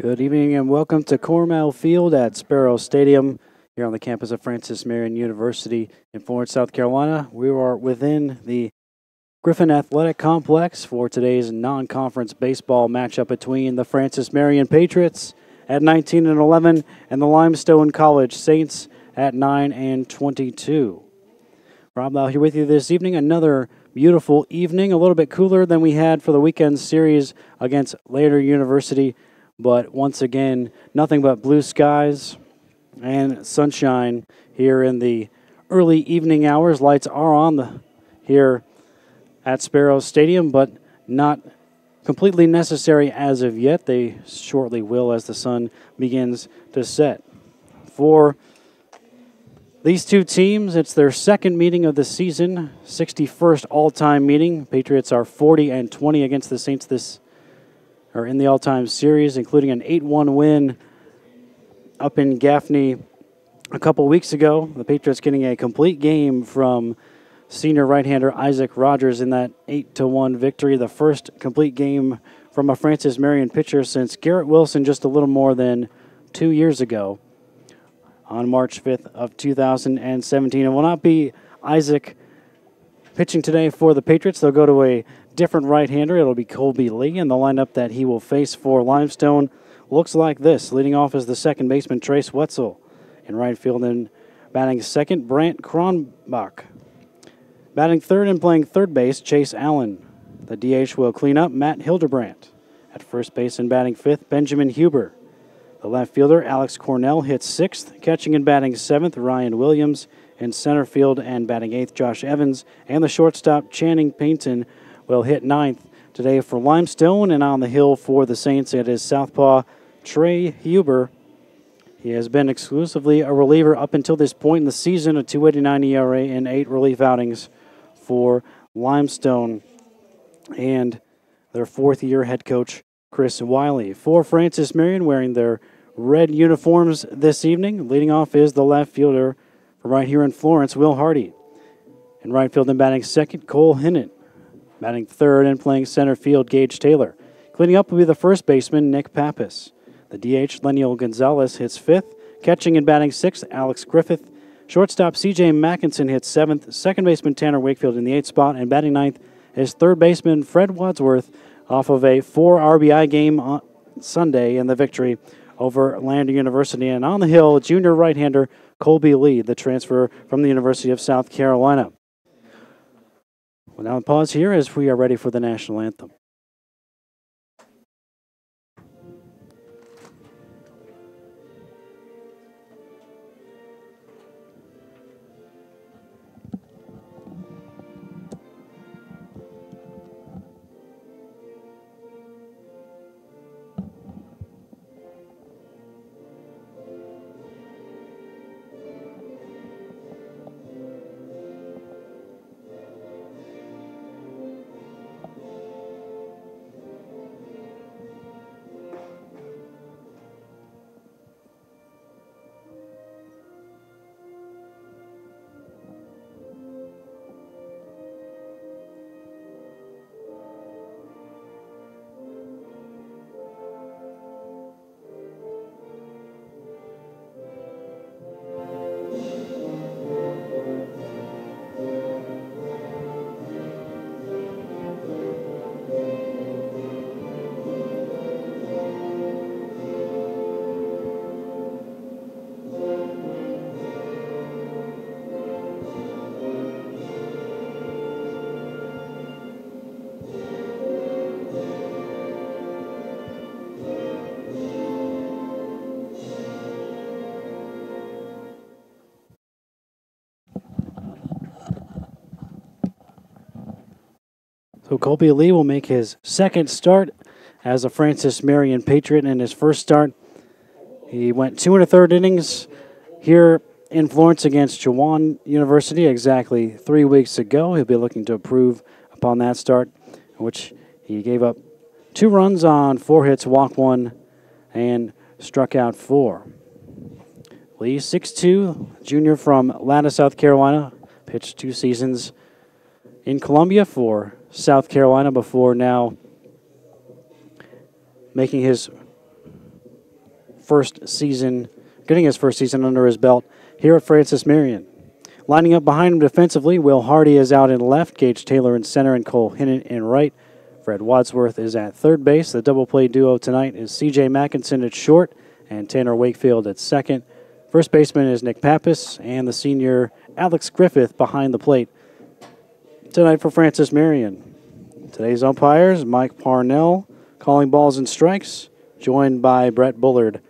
Good evening and welcome to Cornell Field at Sparrow Stadium here on the campus of Francis Marion University in Florence, South Carolina. We are within the Griffin Athletic Complex for today's non-conference baseball matchup between the Francis Marion Patriots at 19 and 11 and the Limestone College Saints at 9 and 22. Rob Lau here with you this evening. Another beautiful evening, a little bit cooler than we had for the weekend series against Lader University. But once again, nothing but blue skies and sunshine here in the early evening hours. Lights are on here at Sparrow Stadium, but not completely necessary as of yet. They shortly will as the sun begins to set. For these two teams, it's their second meeting of the season, 61st all-time meeting. Patriots are 40 and 20 against the Saints in the all-time series, including an 8-1 win up in Gaffney a couple weeks ago. The Patriots getting a complete game from senior right-hander Isaac Rogers in that 8-1 victory, the first complete game from a Francis Marion pitcher since Garrett Wilson just a little more than 2 years ago on March 5th of 2017. It will not be Isaac pitching today for the Patriots. They'll go to a different right-hander. It'll be Colby Lee, and the lineup that he will face for Limestone looks like this. Leading off is the second baseman, Trace Wetzel. In right field and batting second, Brant Kronbach. Batting third and playing third base, Chase Allen. The DH will clean up, Matt Hildebrandt. At first base and batting fifth, Benjamin Huber. The left fielder, Alex Cornell, hits sixth. Catching and batting seventh, Ryan Williams. In center field and batting eighth, Josh Evans. And the shortstop, Channing Payton, will hit ninth today for Limestone. And on the hill for the Saints, it is southpaw Trey Huber. He has been exclusively a reliever up until this point in the season, a 2.89 ERA in 8 relief outings for Limestone. And their fourth-year head coach, Chris Wiley. For Francis Marion, wearing their red uniforms this evening. Leading off is the left fielder from right here in Florence, Will Hardy. In right field and batting second, Cole Hinnant. Batting third and playing center field, Gage Taylor. Cleaning up will be the first baseman, Nick Pappas. The DH, Leniel Gonzalez, hits fifth. Catching and batting sixth, Alex Griffith. Shortstop, C.J. Mackinson, hits seventh. Second baseman, Tanner Wakefield in the eighth spot. And batting ninth is third baseman, Fred Wadsworth, off of a 4 RBI game on Sunday in the victory over Lander University. And on the hill, junior right-hander Colby Lee, the transfer from the University of South Carolina. We'll now pause here as we are ready for the national anthem. So Colby Lee will make his second start as a Francis Marion Patriot. In his first start, he went 2 1/3 innings here in Florence against Chowan University exactly 3 weeks ago. He'll be looking to improve upon that start, in which he gave up 2 runs on 4 hits, walked 1, and struck out 4. Lee, 6'2", junior from Atlanta, South Carolina, pitched 2 seasons in Columbia for South Carolina before now making his getting his first season under his belt here at Francis Marion. Lining up behind him defensively, Will Hardy is out in left, Gage Taylor in center, and Cole Hinnant in right. Fred Wadsworth is at third base. The double play duo tonight is C.J. Mackinson at short and Tanner Wakefield at second. First baseman is Nick Pappas and the senior Alex Griffith behind the plate tonight for Francis Marion. Today's umpires, Mike Parnell calling balls and strikes, joined by Brett Bullard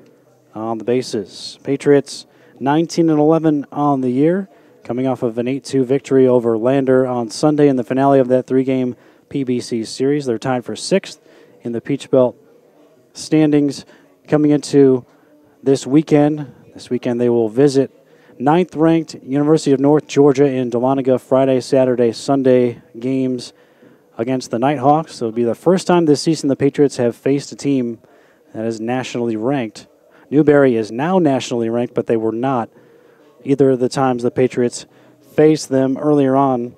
on the bases. Patriots 19-11 on the year, coming off of an 8-2 victory over Lander on Sunday in the finale of that three-game PBC series. They're tied for sixth in the Peach Belt standings coming into this weekend. This weekend they will visit ninth-ranked University of North Georgia in Dahlonega Friday, Saturday, Sunday games against the Nighthawks. So it'll be the first time this season the Patriots have faced a team that is nationally ranked. Newberry is now nationally ranked, but they were not either of the times the Patriots faced them earlier on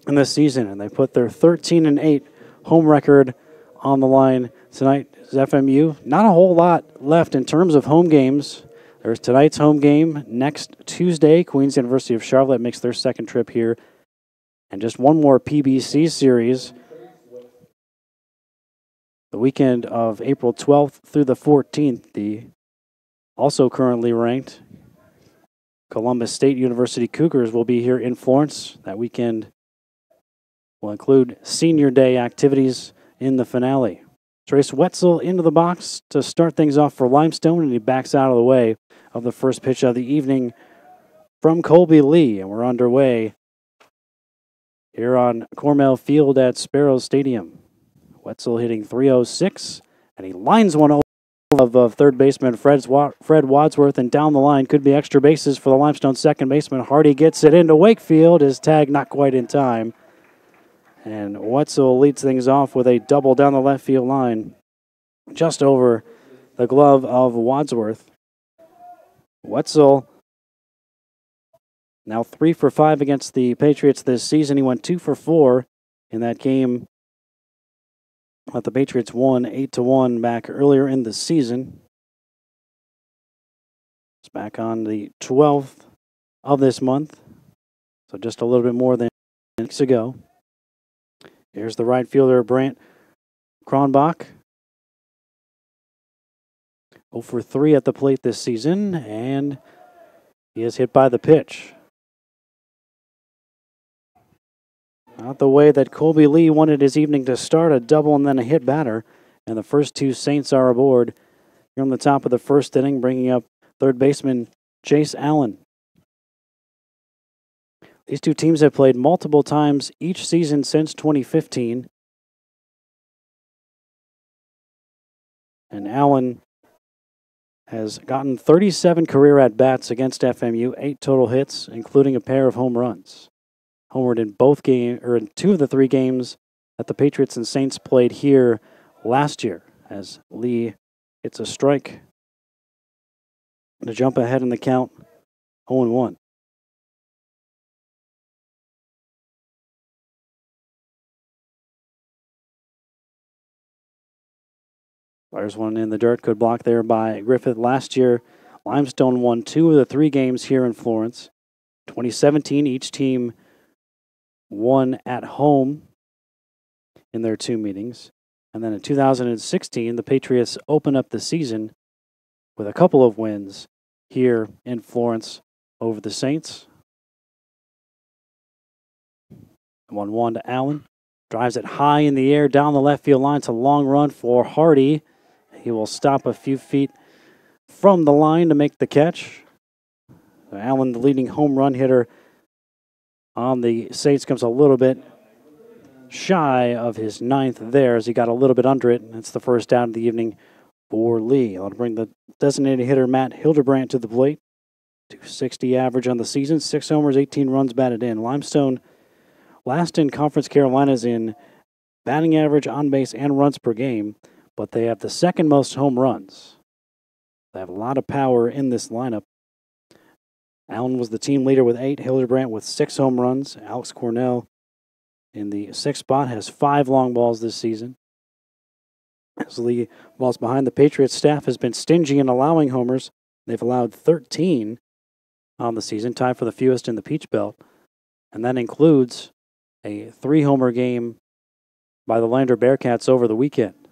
in this season, and they put their 13-8 home record on the line tonight. Is FMU. Not a whole lot left in terms of home games. There's tonight's home game next Tuesday. Queens University of Charlotte makes their second trip here, and just one more PBC series the weekend of April 12th through the 14th. The also currently ranked Columbus State University Cougars will be here in Florence. That weekend will include Senior Day activities in the finale. Trace Wetzel into the box to start things off for Limestone, and he backs out of the way of the first pitch of the evening from Colby Lee. And we're underway here on Cormel Field at Sparrow Stadium. Wetzel hitting .306, and he lines one over of third baseman Fred Wadsworth, and down the line could be extra bases for the Limestone second baseman. Hardy gets it into Wakefield. His tag not quite in time. And Wetzel leads things off with a double down the left field line, just over the glove of Wadsworth. Wetzel now 3 for 5 against the Patriots this season. He went 2 for 4 in that game that the Patriots won 8-1 back earlier in the season. It's back on the 12th of this month, so just a little bit more than weeks ago. Here's the right fielder, Brant Kronbach. 0 for 3 at the plate this season, and he is hit by the pitch. Not the way that Colby Lee wanted his evening to start, a double and then a hit batter. And the first two Saints are aboard here on the top of the first inning, bringing up third baseman Chase Allen. These two teams have played multiple times each season since 2015. And Allen has gotten 37 career at-bats against FMU, 8 total hits, including a pair of home runs. Homered in in 2 of the 3 games that the Patriots and Saints played here last year, as Lee hits a strike to jump ahead in the count 0-1. Fires one in the dirt, good block there by Griffith. Last year, Limestone won 2 of the 3 games here in Florence. 2017, each team won at home in their 2 meetings. And then in 2016, the Patriots opened up the season with a couple of wins here in Florence over the Saints. 1-1 to Allen. Drives it high in the air down the left field line. It's a long run for Hardy. He will stop a few feet from the line to make the catch. Allen, the leading home run hitter on the Saints, comes a little bit shy of his 9th there as he got a little bit under it. And it's the first out of the evening for Lee. I'll bring the designated hitter Matt Hildebrandt to the plate. .260 average on the season, 6 homers, 18 runs batted in. Limestone last in Conference Carolinas in batting average, on base, and runs per game, but they have the second most home runs. They have a lot of power in this lineup. Allen was the team leader with 8, Hildebrandt with 6 home runs. Alex Cornell in the 6th spot has 5 long balls this season. As Lee falls behind, the Patriots staff has been stingy in allowing homers. They've allowed 13 on the season, tied for the fewest in the Peach Belt. And that includes a 3-homer game by the Lander Bearcats over the weekend.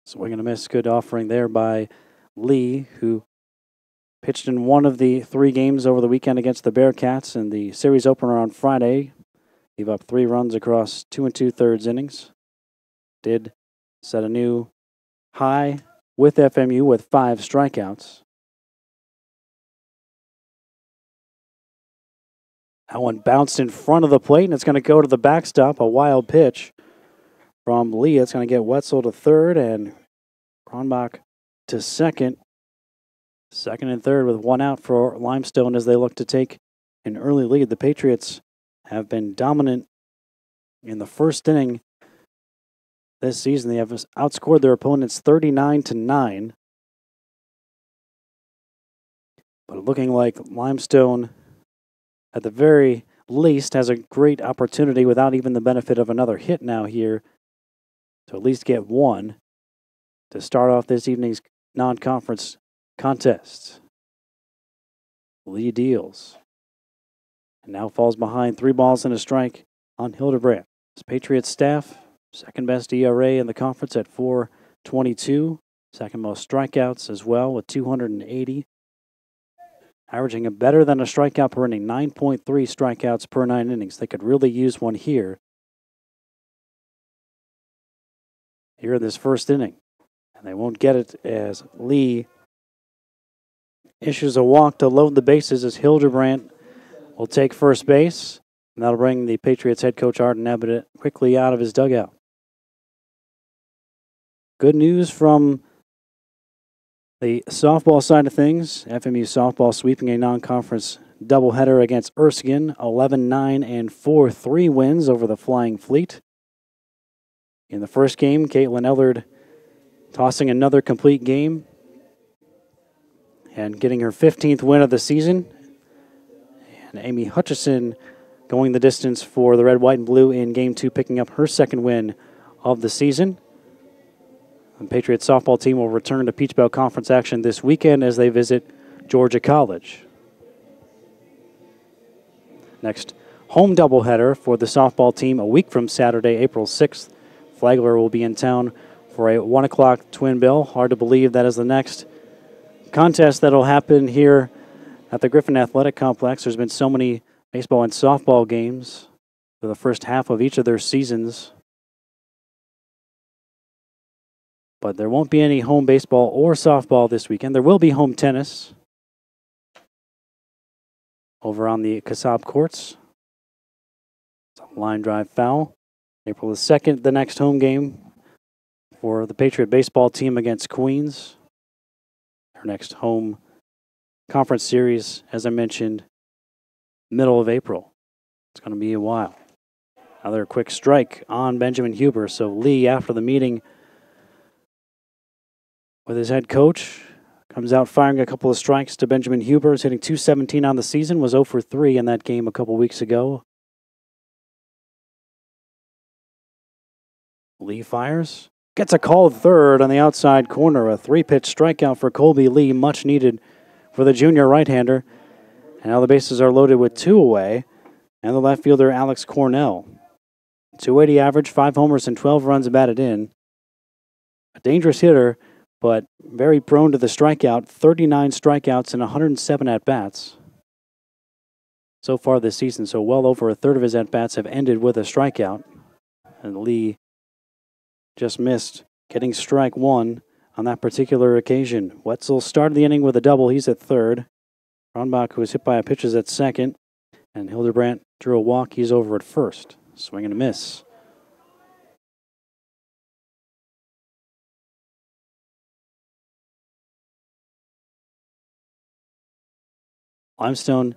Swing and a miss, good offering there by Lee, who pitched in one of the 3 games over the weekend against the Bearcats in the series opener on Friday. Gave up 3 runs across 2 2/3 innings. Did set a new high with FMU with 5 strikeouts. That one bounced in front of the plate, and it's going to go to the backstop. A wild pitch from Lee. It's going to get Wetzel to third, and Kronbach to second. Second and third with 1 out for Limestone as they look to take an early lead. The Patriots have been dominant in the first inning this season. They have outscored their opponents 39-9. But looking like Limestone, at the very least, has a great opportunity without even the benefit of another hit now here to at least get 1 to start off this evening's non-conference contest. Lee deals. And now falls behind 3 balls and a strike on Hildebrandt. This Patriots staff, second best ERA in the conference at 4.22. Second most strikeouts as well with 280. Averaging a better than a strikeout per inning, 9.3 strikeouts per 9 innings. They could really use one here. Here in this first inning. And they won't get it as Lee issues a walk to load the bases as Hildebrandt will take first base. And that'll bring the Patriots head coach Arden Abbott quickly out of his dugout. Good news from the softball side of things. FMU softball sweeping a non-conference doubleheader against Erskine. 11-9 and 4-3 wins over the Flying Fleet. In the first game, Caitlin Ellard tossing another complete game and getting her 15th win of the season. And Amy Hutchison going the distance for the red, white, and blue in Game 2, picking up her second win of the season. The Patriots softball team will return to Peach Belt Conference action this weekend as they visit Georgia College. Next, home doubleheader for the softball team a week from Saturday, April 6th. Flagler will be in town for a 1 o'clock twin bill. Hard to believe that is the next contest that will happen here at the Griffin Athletic Complex. There's been so many baseball and softball games for the first half of each of their seasons. But there won't be any home baseball or softball this weekend. There will be home tennis over on the Kasab courts. It's a line drive foul. April the 2nd, the next home game for the Patriot baseball team against Queens. Our next home conference series, as I mentioned, middle of April. It's going to be a while. Another quick strike on Benjamin Huber. So Lee, after the meeting with his head coach, comes out firing a couple of strikes to Benjamin Huber. He's hitting .217 on the season, was 0 for 3 in that game a couple weeks ago. Lee fires. Gets a call third on the outside corner. A 3-pitch strikeout for Colby Lee, much needed for the junior right-hander. And now the bases are loaded with 2 away. And the left fielder, Alex Cornell. .280 average, 5 homers and 12 runs batted in. A dangerous hitter, but very prone to the strikeout. 39 strikeouts and 107 at-bats so far this season. So well over a third of his at-bats have ended with a strikeout. And Lee just missed getting strike 1 on that particular occasion. Wetzel started the inning with a double. He's at third. Kronbach, who was hit by a pitch, is at second. And Hildebrandt drew a walk. He's over at first. Swing and a miss. Limestone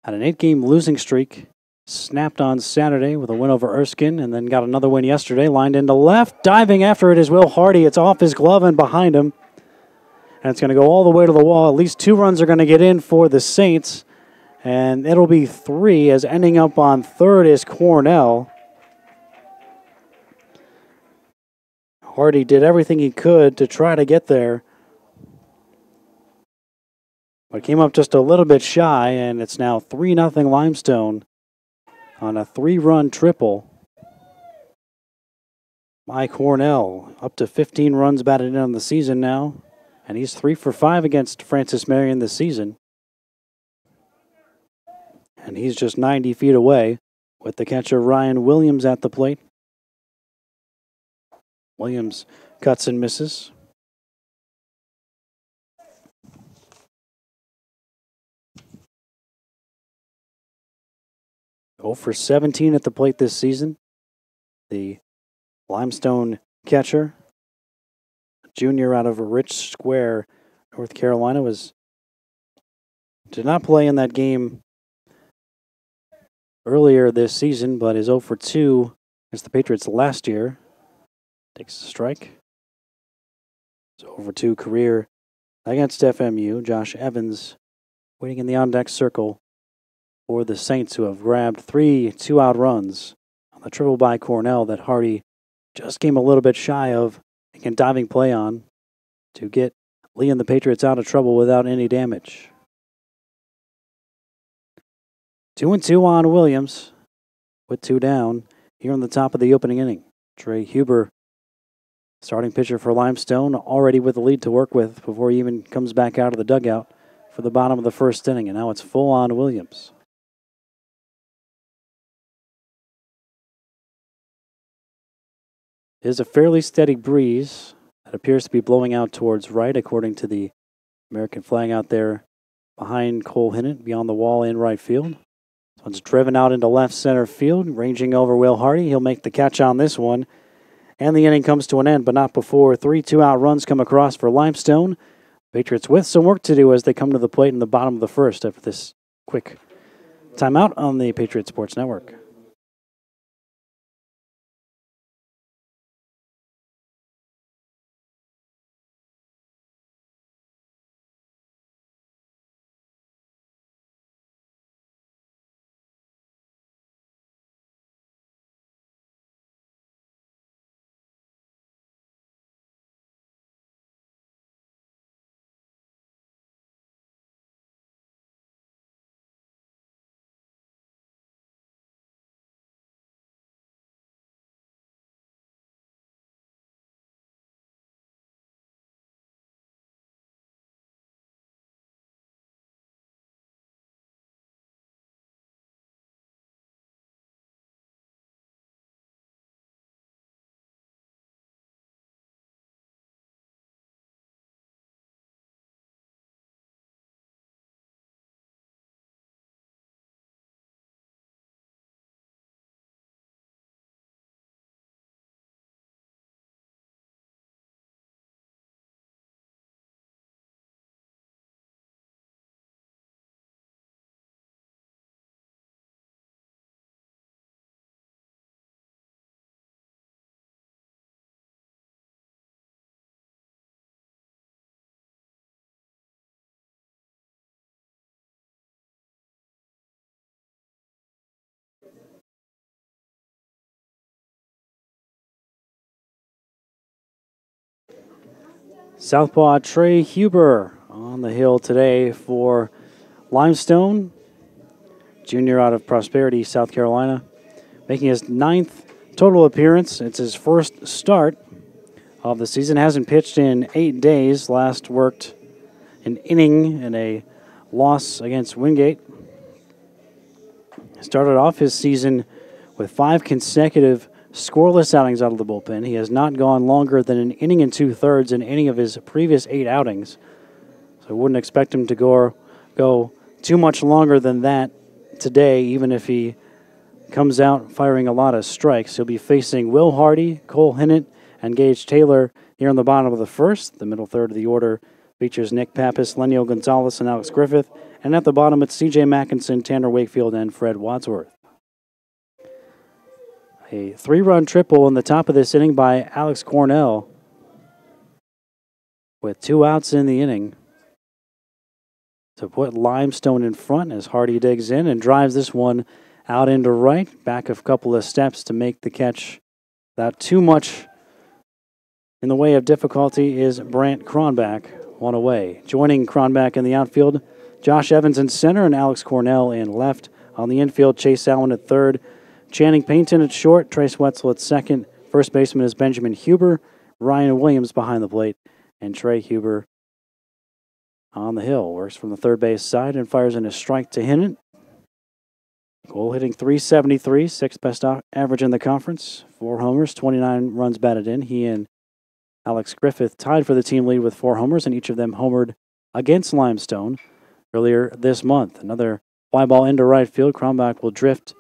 had an 8-game losing streak. Snapped on Saturday with a win over Erskine, and then got another win yesterday. Lined into left. Diving after it is Will Hardy. It's off his glove and behind him. And it's going to go all the way to the wall. At least 2 runs are going to get in for the Saints. And it'll be 3 as ending up on third is Cornell. Hardy did everything he could to try to get there, but came up just a little bit shy, and it's now 3-0 Limestone on a 3-run triple by Cornell. Up to 15 runs batted in on the season now, and he's 3 for 5 against Francis Marion this season. And he's just 90 feet away with the catcher Ryan Williams at the plate. Williams cuts and misses. Oh for 17 at the plate this season. The Limestone catcher, junior out of Rich Square, North Carolina, did not play in that game earlier this season, but is 0 for 2 against the Patriots last year. Takes a strike. So 0 for 2 career against FMU. Josh Evans waiting in the on-deck circle for the Saints, who have grabbed 3 two-out runs on the triple by Cornell that Hardy just came a little bit shy of making a diving play on to get Lee and the Patriots out of trouble without any damage. 2-2 on Williams with 2 down here on the top of the opening inning. Trey Huber, starting pitcher for Limestone, already with the lead to work with before he even comes back out of the dugout for the bottom of the first inning, and now it's full on Williams. It is a fairly steady breeze that appears to be blowing out towards right, according to the American flag out there behind Cole Hinnant, beyond the wall in right field. This one's driven out into left center field, ranging over Will Hardy. He'll make the catch on this one, and the inning comes to an end, but not before 3 two-out runs come across for Limestone. Patriots with some work to do as they come to the plate in the bottom of the first after this quick timeout on the Patriot Sports Network. Southpaw Trey Huber on the hill today for Limestone, junior out of Prosperity, South Carolina, making his 9th total appearance. It's his first start of the season. Hasn't pitched in 8 days. Last worked an inning in a loss against Wingate. Started off his season with 5 consecutive scoreless outings out of the bullpen. He has not gone longer than an inning and 2/3 in any of his previous 8 outings. So I wouldn't expect him to go too much longer than that today, even if he comes out firing a lot of strikes. He'll be facing Will Hardy, Cole Hinnant, and Gage Taylor here on the bottom of the first. The middle third of the order features Nick Pappas, Lenio Gonzalez, and Alex Griffith. And at the bottom, it's C.J. Mackinson, Tanner Wakefield, and Fred Wadsworth. A 3-run triple in the top of this inning by Alex Cornell with 2 outs in the inning to put Limestone in front as Hardy digs in and drives this one out into right, back a couple of steps to make the catch without too much in the way of difficulty is Brant Cronbach, one away. Joining Cronbach in the outfield, Josh Evans in center and Alex Cornell in left. On the infield, Chase Allen at third, Channing Payton at short, Trace Wetzel at second. First baseman is Benjamin Huber, Ryan Williams behind the plate, and Trey Huber on the hill. Works from the third base side and fires in a strike to Hinnant. Goal hitting .373, sixth best average in the conference. 4 homers, 29 runs batted in. He and Alex Griffith tied for the team lead with 4 homers, and each of them homered against Limestone earlier this month. Another fly ball into right field. Cronbach will drift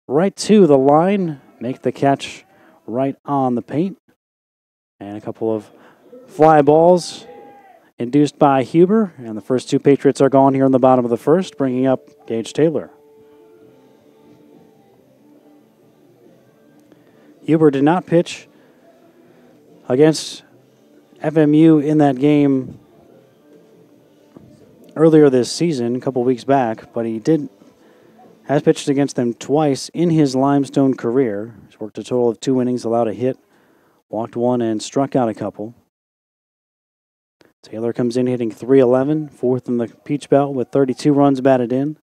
right to the line, make the catch right on the paint. And a couple of fly balls induced by Huber. And the first 2 Patriots are gone here in the bottom of the first, bringing up Gage Taylor. Huber did not pitch against FMU in that game earlier this season, a couple weeks back, but he has pitched against them twice in his Limestone career. He's worked a total of 2 innings, allowed a hit, walked 1, and struck out a couple. Taylor comes in hitting .311, fourth in the Peach Belt with 32 runs batted in.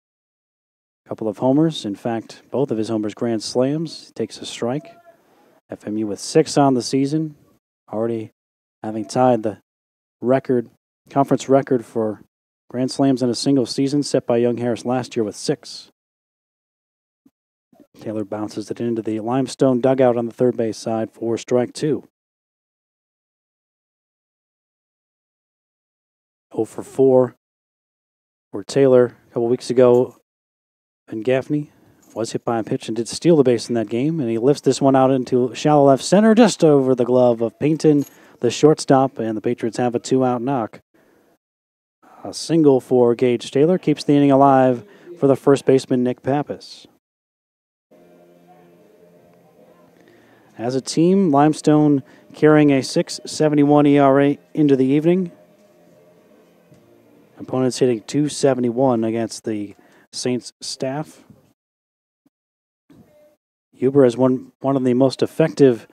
A couple of homers. In fact, both of his homers grand slams. He takes a strike. FMU with 6 on the season, already having tied the conference record for grand slams in a single season set by Young Harris last year with 6. Taylor bounces it into the Limestone dugout on the third base side for strike 2. 0 for 4 for Taylor a couple weeks ago. And Gaffney was hit by a pitch and did steal the base in that game, and he lifts this one out into shallow left center just over the glove of Payton, the shortstop, and the Patriots have a 2-out knock. A single for Gage Taylor keeps the inning alive for the first baseman, Nick Pappas. As a team, Limestone carrying a .671 ERA into the evening. Opponents hitting .271 against the Saints staff. Huber is one of the most effective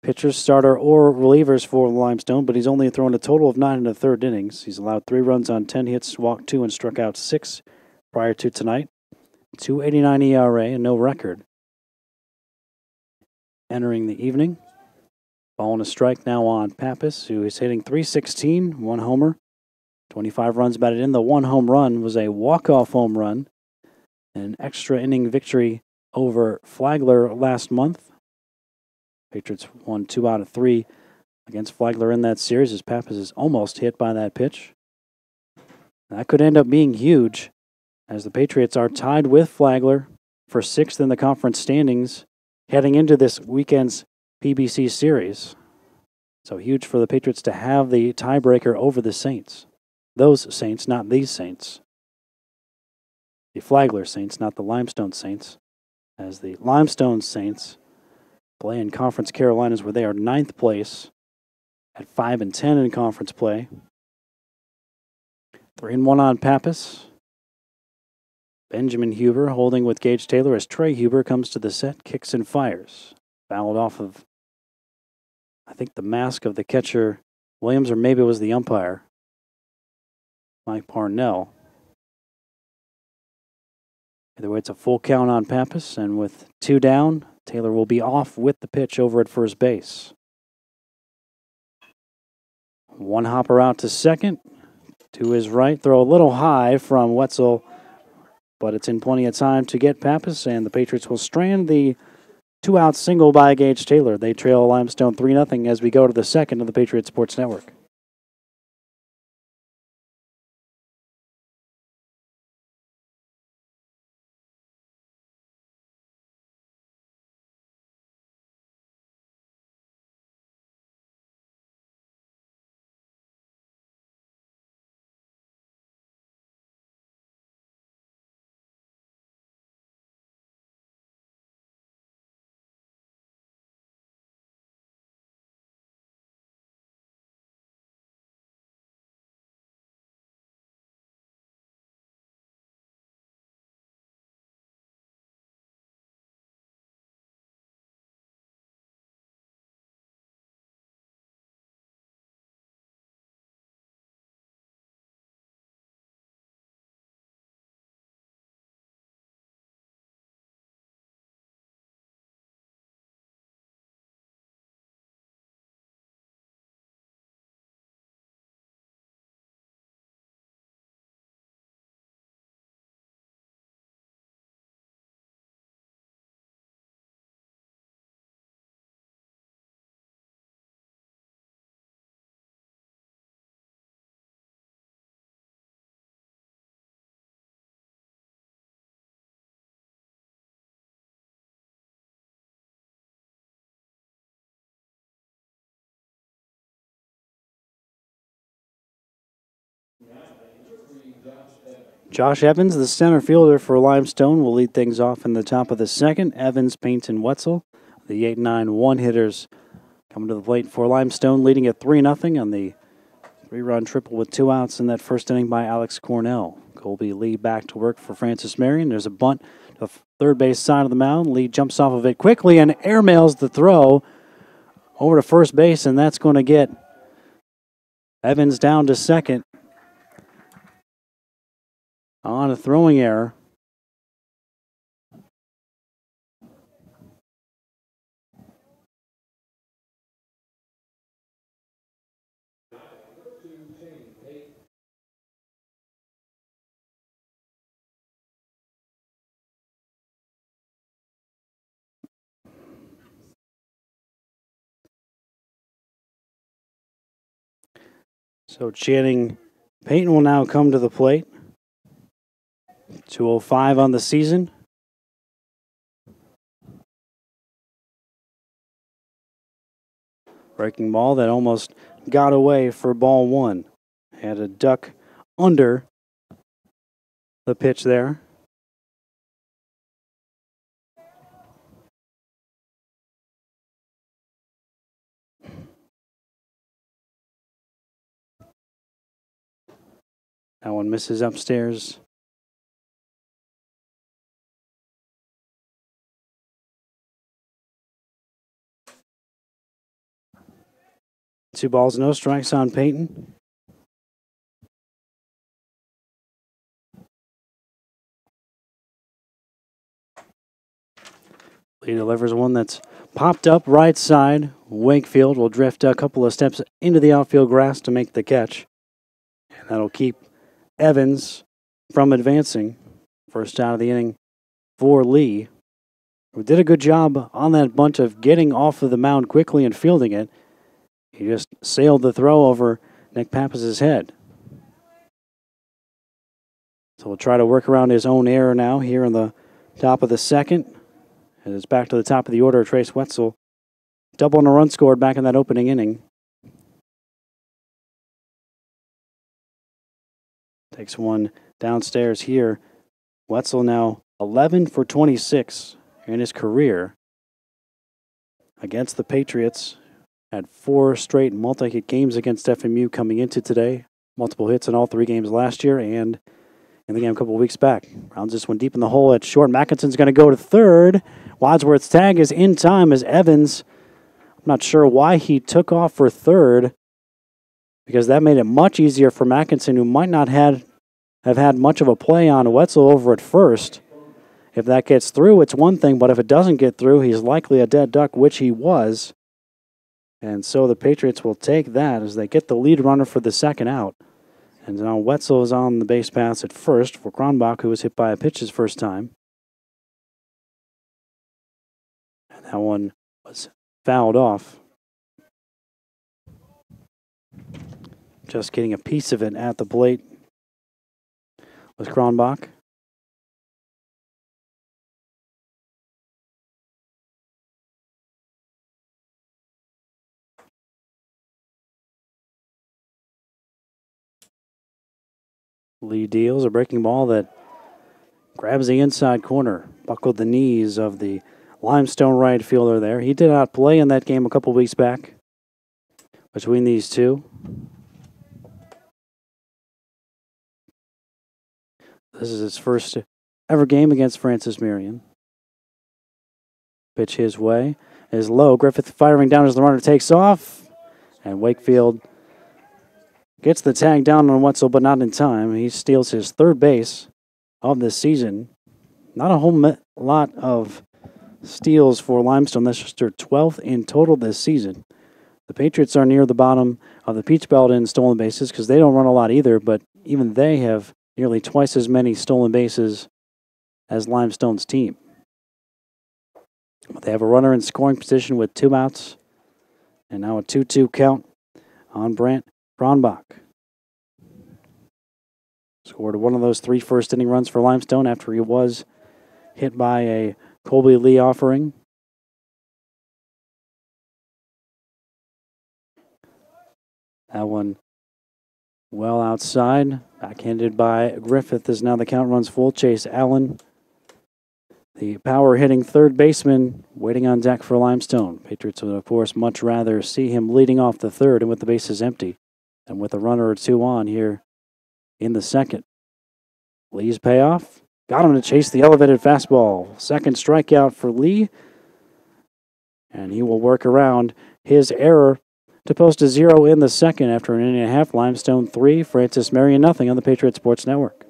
pitchers, starter, or relievers for Limestone, but he's only thrown a total of 9 1/3 innings. He's allowed 3 runs on 10 hits, walked 2, and struck out 6 prior to tonight. .289 ERA and no record. Entering the evening, ball and a strike now on Pappas, who is hitting .316, 1 homer, 25 runs batted in. The 1 home run was a walk-off home run, an extra inning victory over Flagler last month. Patriots won 2 out of 3 against Flagler in that series as Pappas is almost hit by that pitch. That could end up being huge as the Patriots are tied with Flagler for 6th in the conference standings heading into this weekend's PBC series. So huge for the Patriots to have the tiebreaker over the Saints. Those Saints, not these Saints. The Flagler Saints, not the Limestone Saints. As the Limestone Saints play in Conference Carolinas where they are 9th place at 5-10 in conference play. 3-1 on Pappas. Benjamin Huber holding with Gage Taylor as Trey Huber comes to the set, kicks and fires. Fouled off of, I think, the mask of the catcher, Williams, or maybe it was the umpire, Mike Parnell. Either way, it's a full count on Pappas, and with 2 down, Taylor will be off with the pitch over at first base. 1 hopper out to second. To his right, throw a little high from Wetzel, but it's in plenty of time to get Pappas, and the Patriots will strand the 2-out single by Gage Taylor. They trail Limestone 3-0 as we go to the second of the Patriot Sports Network. Josh Evans, the center fielder for Limestone, will lead things off in the top of the second. Evans, Payton, Wetzel, the 8-9 one-hitters coming to the plate for Limestone, leading at 3-0 on the 3-run triple with 2 outs in that first inning by Alex Cornell. Colby Lee back to work for Francis Marion. There's a bunt to the third base side of the mound. Lee jumps off of it quickly and airmails the throw over to first base, and that's going to get Evans down to second on a throwing error. So Channing Payton will now come to the plate. 205 on the season. Breaking ball that almost got away for ball one. Had a duck under the pitch there. That one misses upstairs. Two balls, no strikes on Payton. He delivers one that's popped up right side. Wakefield will drift a couple of steps into the outfield grass to make the catch. And that'll keep Evans from advancing. First out of the inning for Lee, who did a good job on that bunt of getting off of the mound quickly and fielding it. He just sailed the throw over Nick Pappas' head. So we'll try to work around his own error now here in the top of the second. And it's back to the top of the order, Trace Wetzel. Double and a run scored back in that opening inning. Takes one downstairs here. Wetzel now 11 for 26 in his career against the Patriots. Had 4 straight multi-hit games against FMU coming into today. Multiple hits in all 3 games last year and in the game a couple of weeks back. Rounds this one deep in the hole at short. Mackinson's going to go to third. Wadsworth's tag is in time as Evans. I'm not sure why he took off for third, because that made it much easier for Mackinson, who might not have had much of a play on Wetzel over at first. If that gets through, it's one thing, but if it doesn't get through, he's likely a dead duck, which he was. And so the Patriots will take that as they get the lead runner for the second out. And now Wetzel is on the base paths at first for Kronbach, who was hit by a pitch his first time. And that one was fouled off. Just getting a piece of it at the plate was Kronbach. Lee deals a breaking ball that grabs the inside corner, buckled the knees of the Limestone right fielder there. He did not play in that game a couple weeks back between these two. This is his first ever game against Francis Marion. Pitch his way is low. Griffith firing down as the runner takes off. And Wakefield gets the tag down on Wetzel, but not in time. He steals his third base of this season. Not a whole lot of steals for Limestone. That's just their 12th in total this season. The Patriots are near the bottom of the Peach Belt in stolen bases because they don't run a lot either, but even they have nearly twice as many stolen bases as Limestone's team. They have a runner in scoring position with 2 outs, and now a 2-2 count on Brant Kronbach. Scored one of those 3 first-inning runs for Limestone after he was hit by a Colby Lee offering. That one well outside. Backhanded by Griffith as now the count runs full. Chase Allen, the power-hitting third baseman, waiting on deck for Limestone. Patriots would, of course, much rather see him leading off the third and with the bases empty than with a runner or two on here in the second. Lee's payoff. Got him to chase the elevated fastball. Second strikeout for Lee. And he will work around his error to post a 0 in the second after an inning and a half. Limestone 3, Francis Marion nothing on the Patriot Sports Network.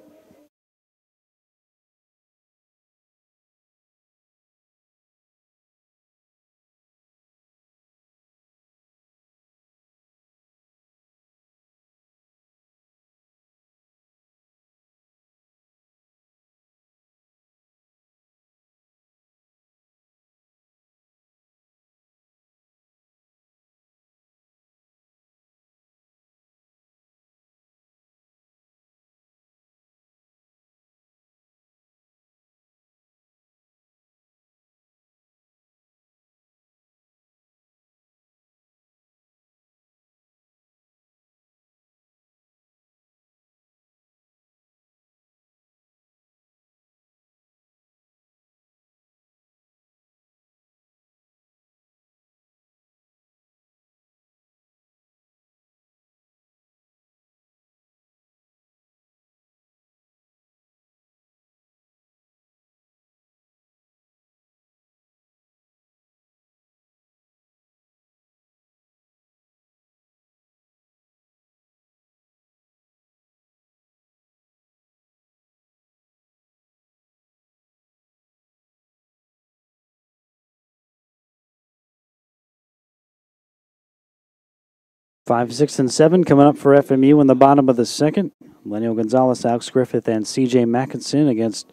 Five, six, and 7 coming up for FMU in the bottom of the second. Lenio Gonzalez, Alex Griffith, and C.J. Mackinson against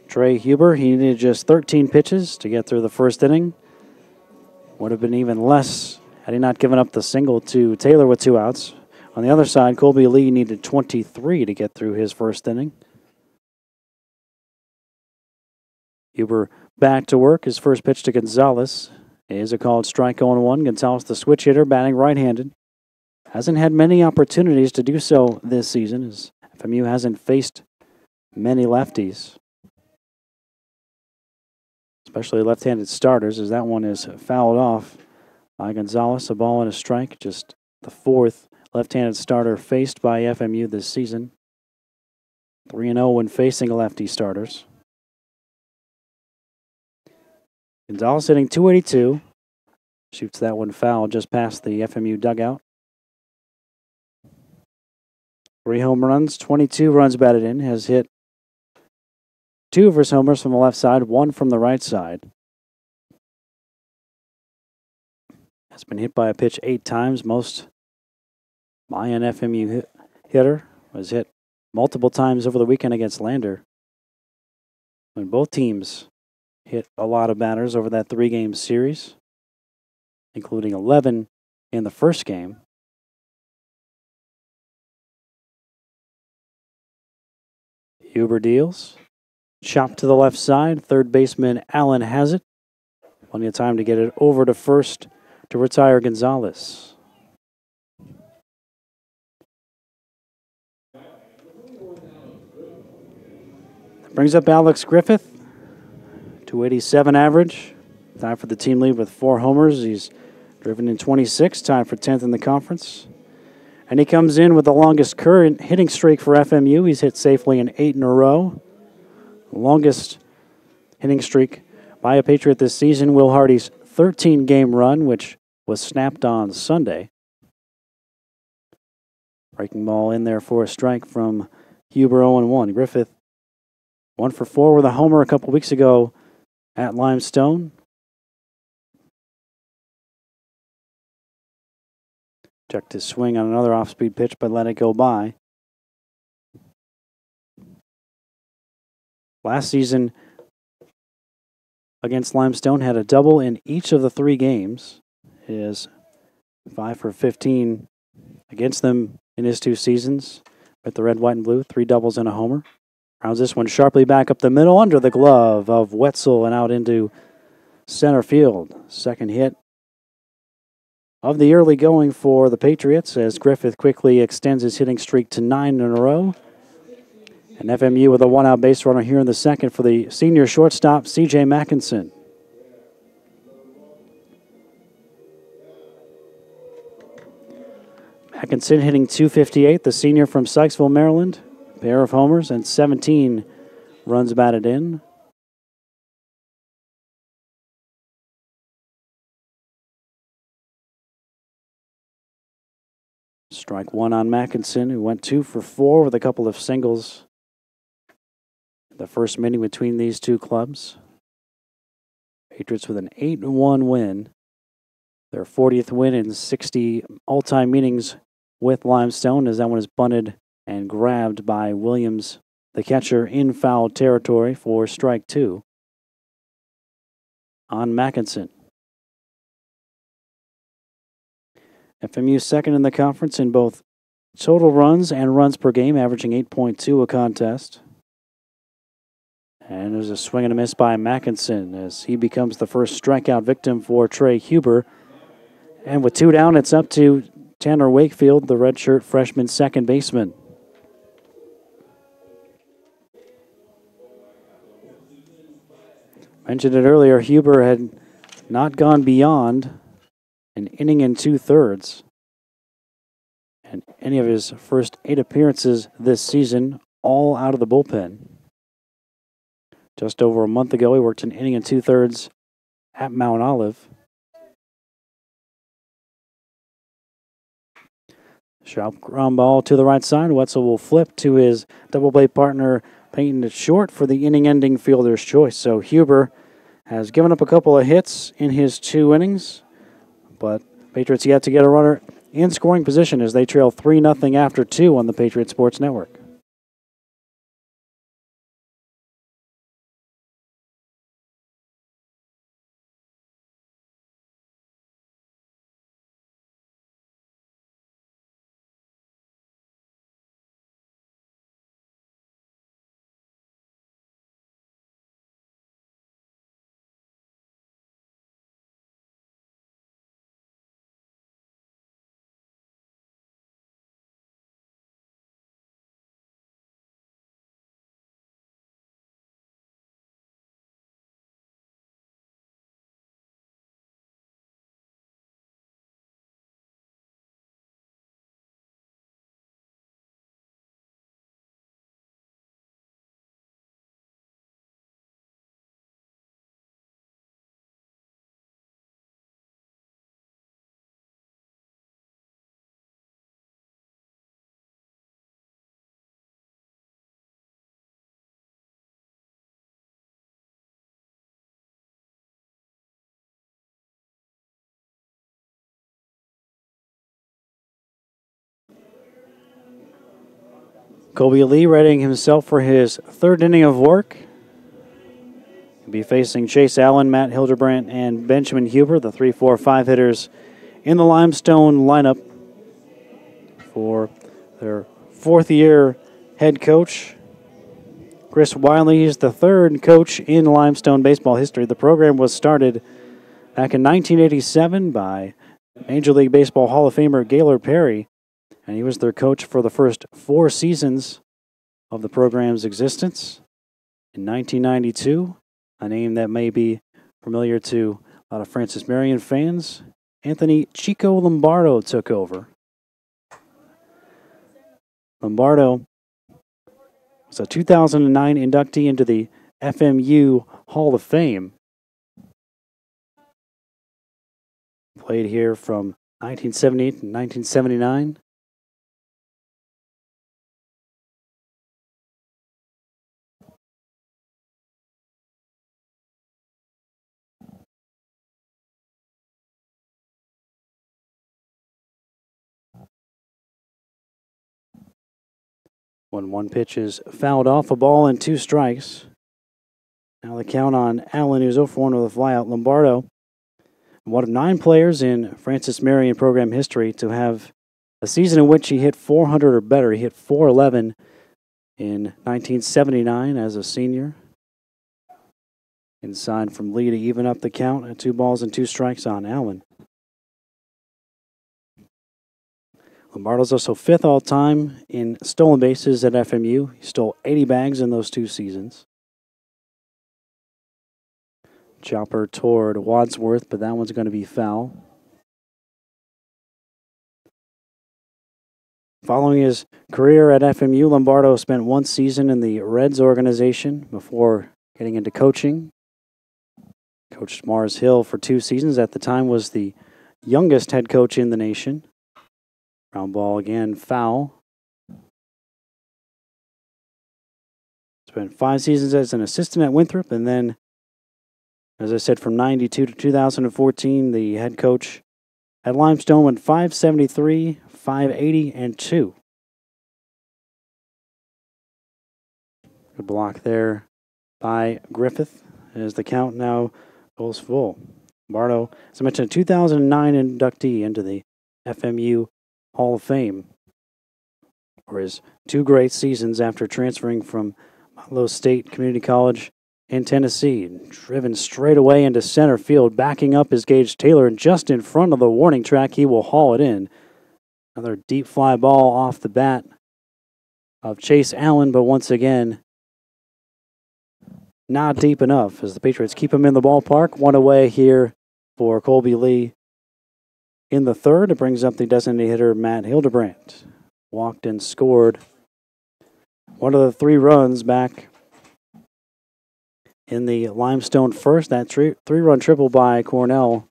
Trey Huber. He needed just 13 pitches to get through the first inning. Would have been even less had he not given up the single to Taylor with 2 outs. On the other side, Colby Lee needed 23 to get through his first inning. Huber back to work. His first pitch to Gonzalez is a called strike 0-1. Gonzalez, the switch hitter, batting right-handed. Hasn't had many opportunities to do so this season, as FMU hasn't faced many lefties, especially left-handed starters, as that one is fouled off by Gonzalez. A ball and a strike, just the 4th left-handed starter faced by FMU this season. 3-0 when facing lefty starters. Gonzalez hitting .282. Shoots that one foul just past the FMU dugout. 3 home runs, 22 runs batted in. Has hit 2 of his homers from the left side, 1 from the right side. Has been hit by a pitch 8 times. Most by an FMU hitter. Was hit multiple times over the weekend against Lander. When both teams hit a lot of batters over that 3-game series, including 11 in the first game. Huber deals. Chop to the left side. Third baseman Allen has it. Plenty of time to get it over to first to retire Gonzalez. That brings up Alex Griffith. .287 average. Tied for the team lead with 4 homers. He's driven in 26, tied for 10th in the conference. And he comes in with the longest current hitting streak for FMU. He's hit safely in 8 in a row. The longest hitting streak by a Patriot this season, Will Hardy's 13-game run, which was snapped on Sunday. Breaking ball in there for a strike from Huber 0-1. Griffith 1 for 4 with a homer a couple weeks ago at Limestone. Checked his swing on another off-speed pitch, but let it go by. Last season against Limestone had a double in each of the 3 games. He is 5 for 15 against them in his 2 seasons with the red, white, and blue. 3 doubles and a homer. Rounds this one sharply back up the middle under the glove of Wetzel and out into center field. Second hit of the early going for the Patriots as Griffith quickly extends his hitting streak to 9 in a row. And FMU with a one-out base runner here in the second for the senior shortstop, C.J. Mackinson. Mackinson hitting .258, the senior from Sykesville, Maryland. Pair of homers and 17 runs batted in. Strike one on Mackinson, who went 2 for 4 with a couple of singles. The first meeting between these two clubs. Patriots with an 8-1 win. Their 40th win in 60 all-time meetings with Limestone, as that one is bunted and grabbed by Williams, the catcher, in foul territory for strike 2 on Mackinson. FMU second in the conference in both total runs and runs per game, averaging 8.2 a contest. And there's a swing and a miss by Mackinson as he becomes the first strikeout victim for Trey Huber. And with 2 down, it's up to Tanner Wakefield, the redshirt freshman second baseman. Mentioned it earlier, Huber had not gone beyond an inning and 2/3. And any of his first 8 appearances this season, all out of the bullpen. Just over a month ago, he worked an inning and 2/3 at Mount Olive. Sharp ground ball to the right side. Wetzel will flip to his double play partner, painting it short for the inning-ending fielder's choice. So Huber has given up a couple of hits in his 2 innings, but Patriots yet to get a runner in scoring position as they trail 3-0 after 2 on the Patriot Sports Network. Kobe Lee readying himself for his 3rd inning of work. He'll be facing Chase Allen, Matt Hildebrandt, and Benjamin Huber, the 3-4-5 hitters in the Limestone lineup for their 4th-year head coach. Chris Wiley is the 3rd coach in Limestone baseball history. The program was started back in 1987 by Major League Baseball Hall of Famer Gaylord Perry, and he was their coach for the first 4 seasons of the program's existence. In 1992, a name that may be familiar to a lot of Francis Marion fans, Anthony Chico Lombardo took over. Lombardo was a 2009 inductee into the FMU Hall of Fame. Played here from 1978 to 1979. When 1 pitch is fouled off, a ball and 2 strikes. Now the count on Allen, who's 0 for 1 with a flyout. Lombardo, one of 9 players in Francis Marion program history to have a season in which he hit 400 or better. He hit 411 in 1979 as a senior. Inside from Lee to even up the count at 2 balls and 2 strikes on Allen. Lombardo's also 5th all-time in stolen bases at FMU. He stole 80 bags in those 2 seasons. Chopper toward Wadsworth, but that one's going to be foul. Following his career at FMU, Lombardo spent 1 season in the Reds organization before getting into coaching. Coached Mars Hill for 2 seasons. At the time was the youngest head coach in the nation. Ground ball again, foul. Spent 5 seasons as an assistant at Winthrop, and then, as I said, from 92 to 2014, the head coach at Limestone went 573, 580, and 2. Good block there by Griffith as the count now goes full. Lombardo, as I mentioned, a 2009 inductee into the FMU Hall of Fame for his 2 great seasons after transferring from Motlow State Community College in Tennessee. Driven straight away into center field, backing up is Gage Taylor, and just in front of the warning track, he will haul it in. Another deep fly ball off the bat of Chase Allen, but once again, not deep enough as the Patriots keep him in the ballpark. 1 away here for Colby Lee. In the 3rd, it brings up the designated hitter, Matt Hildebrandt. Walked and scored one of the 3 runs back in the Limestone first. That 3-run triple by Cornell,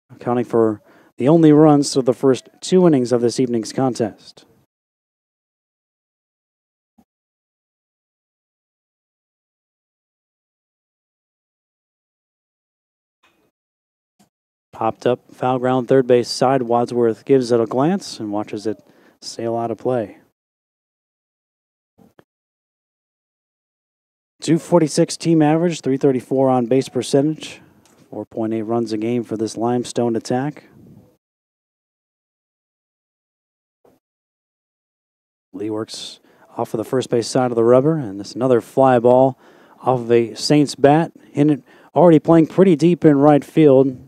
accounting for the only runs to the first 2 innings of this evening's contest. Popped up, foul ground, third base side. Wadsworth gives it a glance and watches it sail out of play. 246 team average, 334 on base percentage, 4.8 runs a game for this Limestone attack. Lee works off of the first base side of the rubber, and this another fly ball off of a Saints bat. Hinnant already playing pretty deep in right field.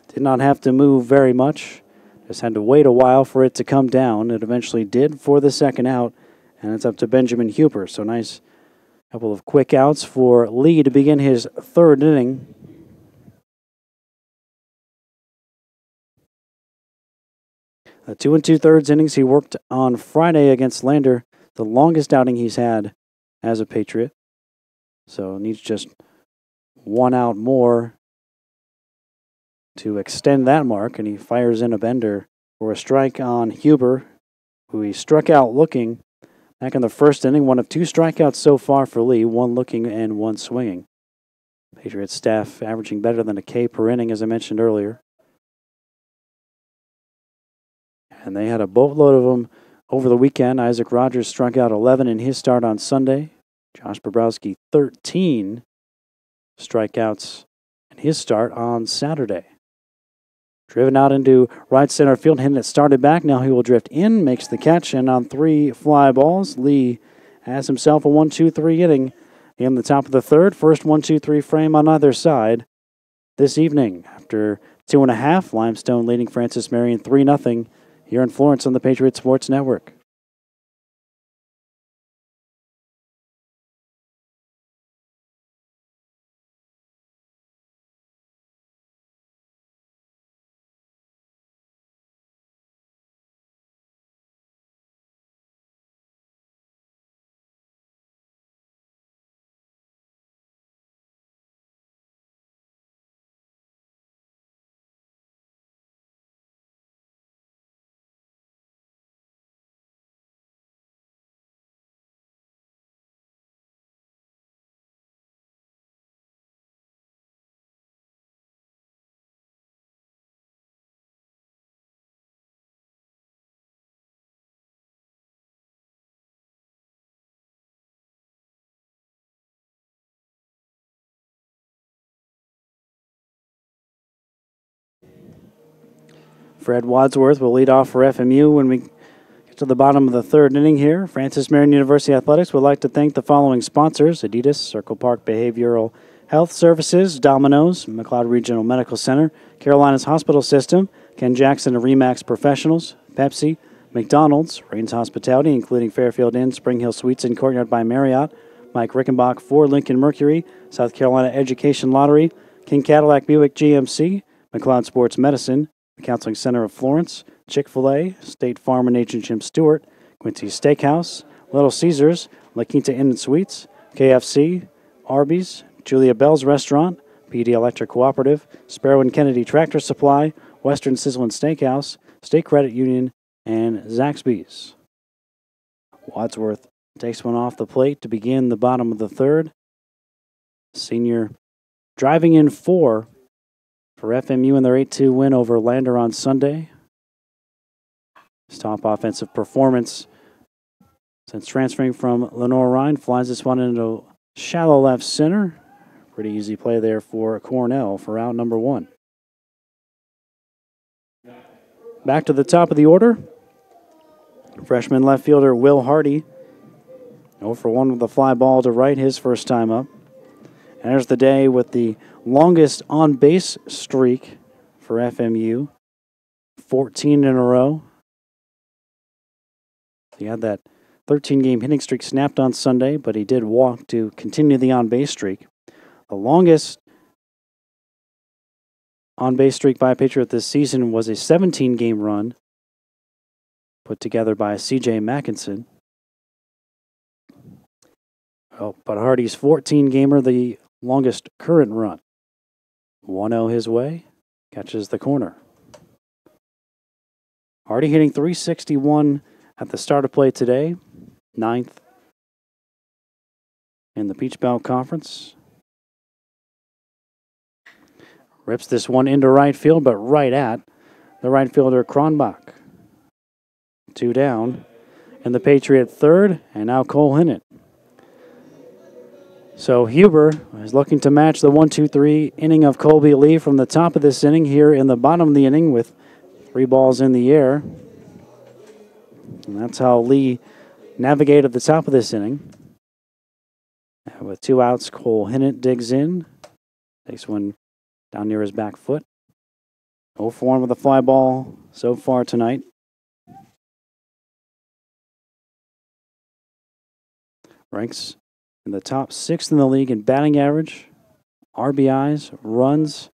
Did not have to move very much. Just had to wait a while for it to come down. It eventually did for the second out, and it's up to Benjamin Huber. So nice couple of quick outs for Lee to begin his 3rd inning. The 2 2/3 innings he worked on Friday against Lander, the longest outing he's had as a Patriot. So needs just 1 out more to extend that mark, and he fires in a bender for a strike on Huber, who he struck out looking back in the 1st inning. 1 of 2 strikeouts so far for Lee, 1 looking and 1 swinging. Patriots staff averaging better than a K per inning, as I mentioned earlier. And they had a boatload of them over the weekend. Isaac Rogers struck out 11 in his start on Sunday. Josh Bobrowski, 13 strikeouts in his start on Saturday. Driven out into right center field, Hinnant started back. Now he will drift in, makes the catch, and on 3 fly balls, Lee has himself a 1-2-3 inning in the top of the 3rd. First 1-2-3 frame on either side this evening. After 2.5, Limestone leading Francis Marion 3-0 here in Florence on the Patriot Sports Network. Fred Wadsworth will lead off for FMU when we get to the bottom of the 3rd inning here. Francis Marion University Athletics would like to thank the following sponsors: Adidas, Circle Park Behavioral Health Services, Domino's, McLeod Regional Medical Center, Carolinas Hospital System, Ken Jackson and RE/MAX Professionals, Pepsi, McDonald's, Rains Hospitality, including Fairfield Inn, Spring Hill Suites, and Courtyard by Marriott, Mike Rickenbach for Lincoln Mercury, South Carolina Education Lottery, King Cadillac Buick GMC, McLeod Sports Medicine, the Counseling Center of Florence, Chick-fil-A, State Farm and Agent Jim Stewart, Quincy's Steakhouse, Little Caesars, La Quinta Inn and Suites, KFC, Arby's, Julia Bell's Restaurant, PD Electric Cooperative, Sparrow and Kennedy Tractor Supply, Western Sizzlin' Steakhouse, State Credit Union, and Zaxby's. Wadsworth takes one off the plate to begin the bottom of the third. Senior driving in 4 for FMU in their 8-2 win over Lander on Sunday. His top offensive performance since transferring from Lenore Rhine, flies this one into shallow left center. Pretty easy play there for Cornell for out number 1. Back to the top of the order. Freshman left fielder Will Hardy. 0 for 1 with a fly ball to right, his first time up. And there's the day with the longest on-base streak for FMU. 14 in a row. He had that 13-game hitting streak snapped on Sunday, but he did walk to continue the on-base streak. The longest on-base streak by a Patriot this season was a 17-game run put together by C.J. Mackinson. Oh, but Hardy's 14-gamer, the longest current run. 1-0 his way, catches the corner. Hardy hitting .361 at the start of play today, 9th in the Peach Belt Conference. Rips this one into right field, but right at the right fielder Kronbach. 2 down, and the Patriot third, and now Cole Hinnant. So Huber is looking to match the 1-2-3 inning of Colby Lee from the top of this inning here in the bottom of the inning with 3 balls in the air. And that's how Lee navigated the top of this inning. With 2 outs, Cole Hinnant digs in. Takes one down near his back foot. 0 for 1 with a fly ball so far tonight. Ranks in the top 6th in the league in batting average, RBIs, runs,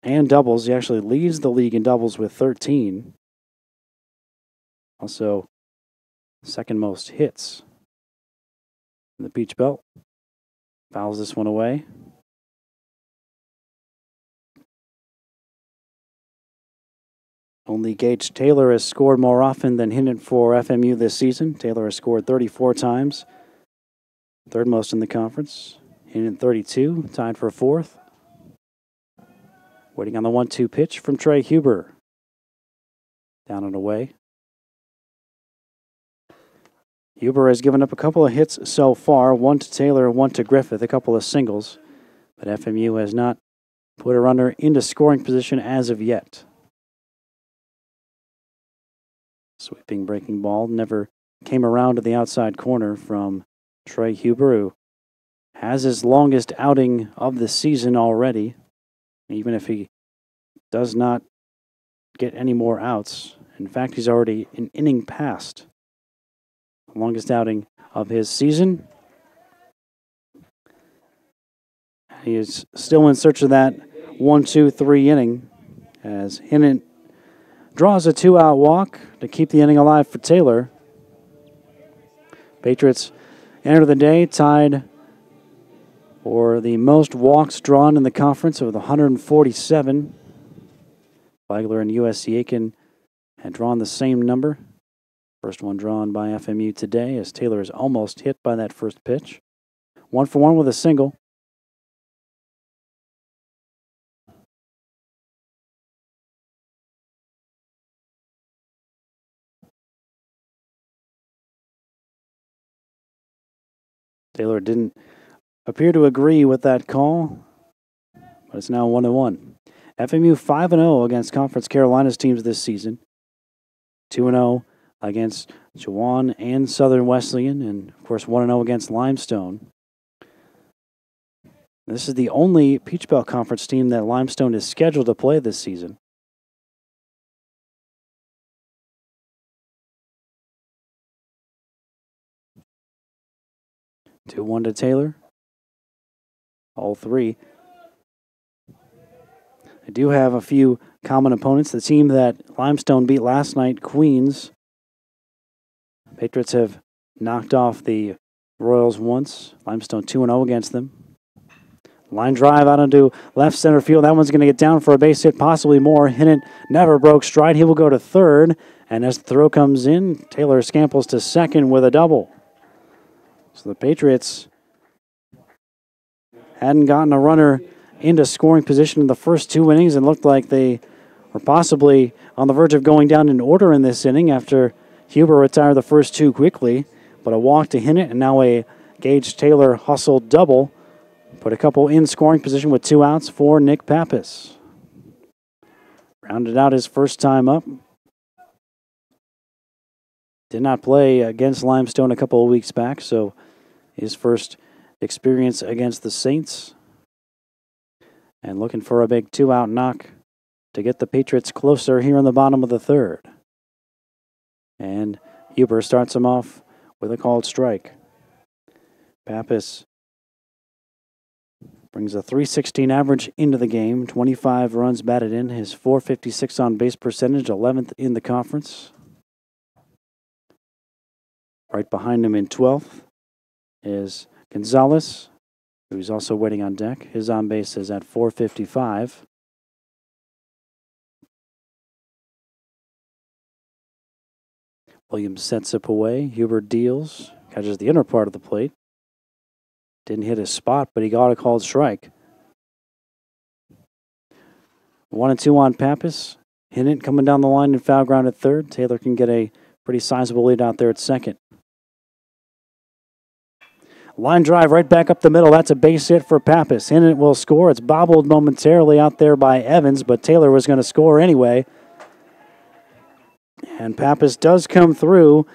and doubles. He actually leads the league in doubles with 13. Also, second most hits in the Peach Belt. Fouls this one away. Only Gage Taylor has scored more often than Hinnant for FMU this season. Taylor has scored 34 times, third most in the conference. Hinnant 32, tied for 4th. Waiting on the 1-2 pitch from Trey Huber. Down and away. Huber has given up a couple of hits so far, 1 to Taylor, 1 to Griffith, a couple of singles. But FMU has not put a runner into scoring position as of yet. Sweeping breaking ball never came around to the outside corner from Trey Huber, who has his longest outing of the season already. Even if he does not get any more outs. In fact, he's already an inning past the longest outing of his season. He is still in search of that 1-2-3 inning as Hinnant draws a 2-out walk to keep the inning alive for Taylor. Patriots enter the day tied for the most walks drawn in the conference with 147. Flagler and USC Aiken had drawn the same number. First one drawn by FMU today as Taylor is almost hit by that first pitch. 1 for 1 with a single. Taylor didn't appear to agree with that call, but it's now 1-1. FMU 5-0 against Conference Carolinas teams this season. 2-0 against Chowan and Southern Wesleyan, and of course 1-0 against Limestone. This is the only Peach Belt Conference team that Limestone is scheduled to play this season. 2-1 to Taylor. All three. I do have a few common opponents. The team that Limestone beat last night, Queens. Patriots have knocked off the Royals once. Limestone 2-0 against them. Line drive out into left center field. That one's going to get down for a base hit, possibly more. Hinnant never broke stride. He will go to third. And as the throw comes in, Taylor scamples to second with a double. So the Patriots hadn't gotten a runner into scoring position in the first 2 innings and looked like they were possibly on the verge of going down in order in this inning after Huber retired the first 2 quickly. But a walk to Hinnant and now a Gage Taylor hustle double. Put a couple in scoring position with 2 outs for Nick Pappas. Rounded out his first time up. Did not play against Limestone a couple of weeks back, so his first experience against the Saints. And looking for a big 2-out knock to get the Patriots closer here in the bottom of the third. And Huber starts him off with a called strike. Pappas brings a .316 average into the game, 25 runs batted in, his .456 on base percentage, 11th in the conference. Right behind him in 12th is Gonzalez, who's also waiting on deck. His on base is at .455. Williams sets up away. Huber deals, catches the inner part of the plate. Didn't hit his spot, but he got a called strike. 1-2 on Pappas. Hinnant coming down the line and foul ground at third. Taylor can get a pretty sizable lead out there at second. Line drive right back up the middle. That's a base hit for Pappas. Hinnant will score. It's bobbled momentarily out there by Evans, but Taylor was going to score anyway. And Pappas does come through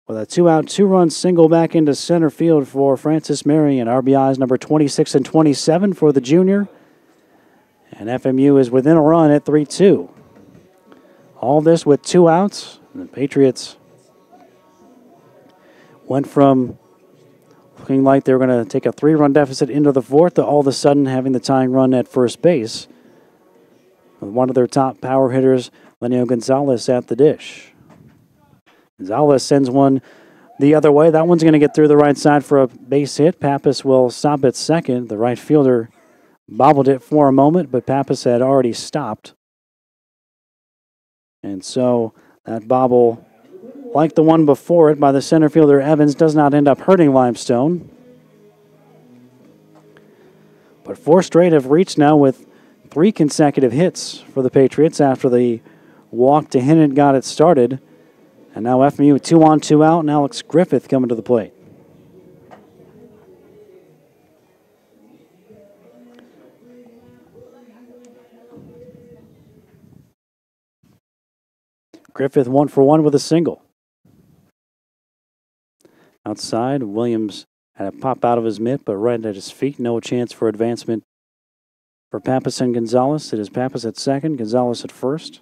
with a 2-out, 2-run single back into center field for Francis Marion. RBIs number 26 and 27 for the junior. And FMU is within a run at 3-2. All this with 2 outs. And the Patriots went from looking like they were going to take a 3-run deficit into the fourth to all of a sudden having the tying run at first base with one of their top power hitters, Lenio Gonzalez, at the dish. Gonzalez sends one the other way. That one's going to get through the right side for a base hit. Pappas will stop at second. The right fielder bobbled it for a moment, but Pappas had already stopped. And so that bobble, like the one before it by the center fielder Evans, does not end up hurting Limestone. But 4 straight have reached now with 3 consecutive hits for the Patriots after the walk to Hinnant got it started. And now FMU with 2 on, 2 out, and Alex Griffith coming to the plate. Griffith 1 for 1 with a single. Outside, Williams had a pop out of his mitt, but right at his feet. No chance for advancement for Pappas and Gonzalez. It is Pappas at second, Gonzalez at first.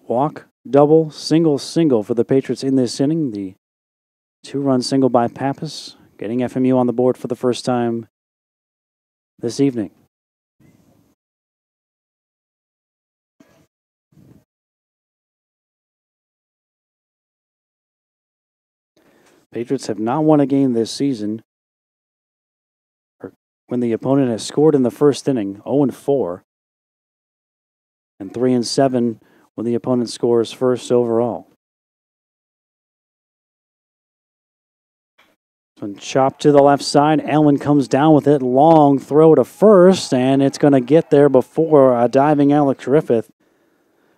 Walk, double, single, single for the Patriots in this inning. The 2-run single by Pappas, getting FMU on the board for the first time this evening. Patriots have not won a game this season when the opponent has scored in the first inning, 0-4, and 3-7 when the opponent scores first overall. One chopped to the left side. Allen comes down with it. Long throw to first, and it's going to get there before a diving Alex Griffith.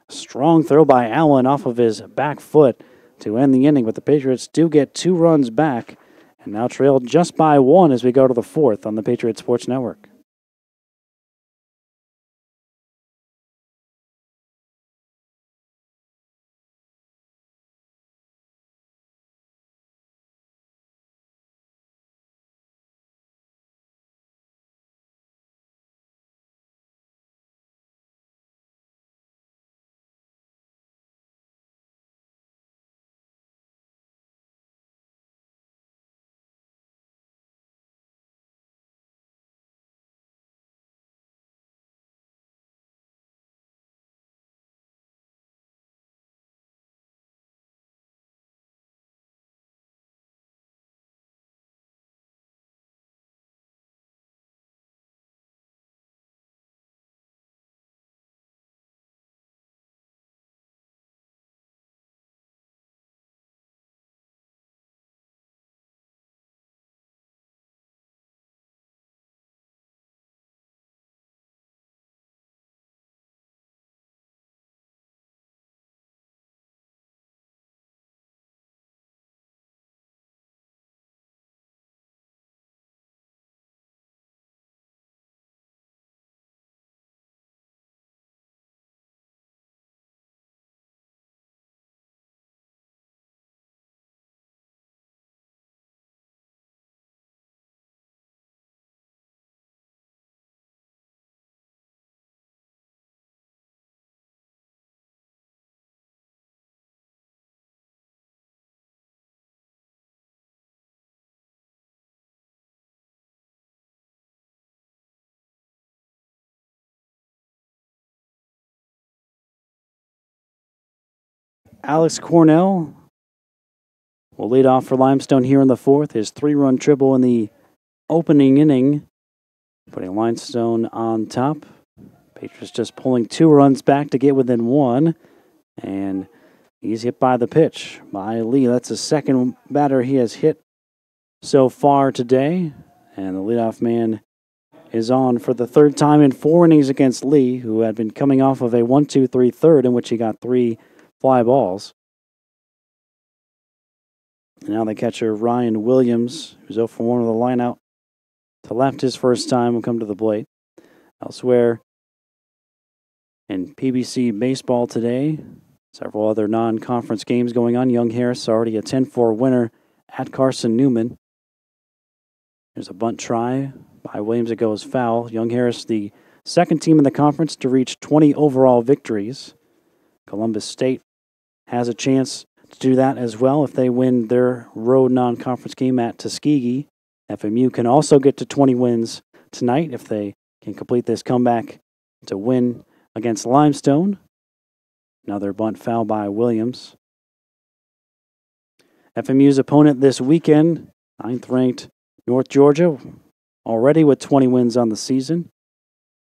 Strong throw by Allen off of his back foot to end the inning, but the Patriots do get 2 runs back and now trailed just by 1 as we go to the 4th on the Patriot Sports Network. Alex Cornell will lead off for Limestone here in the fourth. His 3-run triple in the opening inning, putting Limestone on top. Patriots just pulling 2 runs back to get within 1. And he's hit by the pitch by Lee. That's the second batter he has hit so far today. And the leadoff man is on for the 3rd time in 4 innings against Lee, who had been coming off of a 1-2-3 third in which he got 3 fly balls. And now the catcher, Ryan Williams, who's 0 for 1 with a line out to left his first time, will come to the plate. Elsewhere in PBC baseball today, several other non-conference games going on. Young Harris already a 10-4 winner at Carson Newman. There's a bunt try by Williams that goes foul. Young Harris, the second team in the conference to reach 20 overall victories. Columbus State has a chance to do that as well if they win their road non-conference game at Tuskegee. FMU can also get to 20 wins tonight if they can complete this comeback to win against Limestone. Another bunt foul by Williams. FMU's opponent this weekend, 9th-ranked North Georgia, already with 20 wins on the season.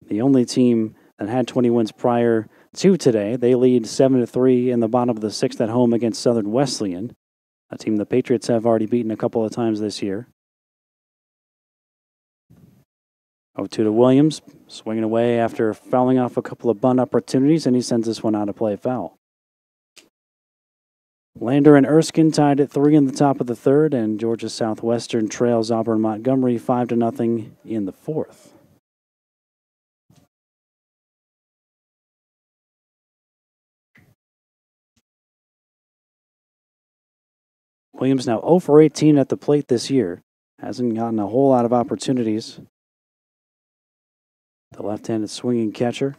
The only team that had 20 wins prior to today. They lead 7-3 in the bottom of the 6th at home against Southern Wesleyan, a team the Patriots have already beaten a couple of times this year. 0-2 to Williams, swinging away after fouling off a couple of bunt opportunities, and he sends this one out to play foul. Lander and Erskine tied at 3 in the top of the 3rd, and Georgia Southwestern trails Auburn Montgomery 5-0 in the 4th. Williams now 0 for 18 at the plate this year. Hasn't gotten a whole lot of opportunities. The left-handed swinging catcher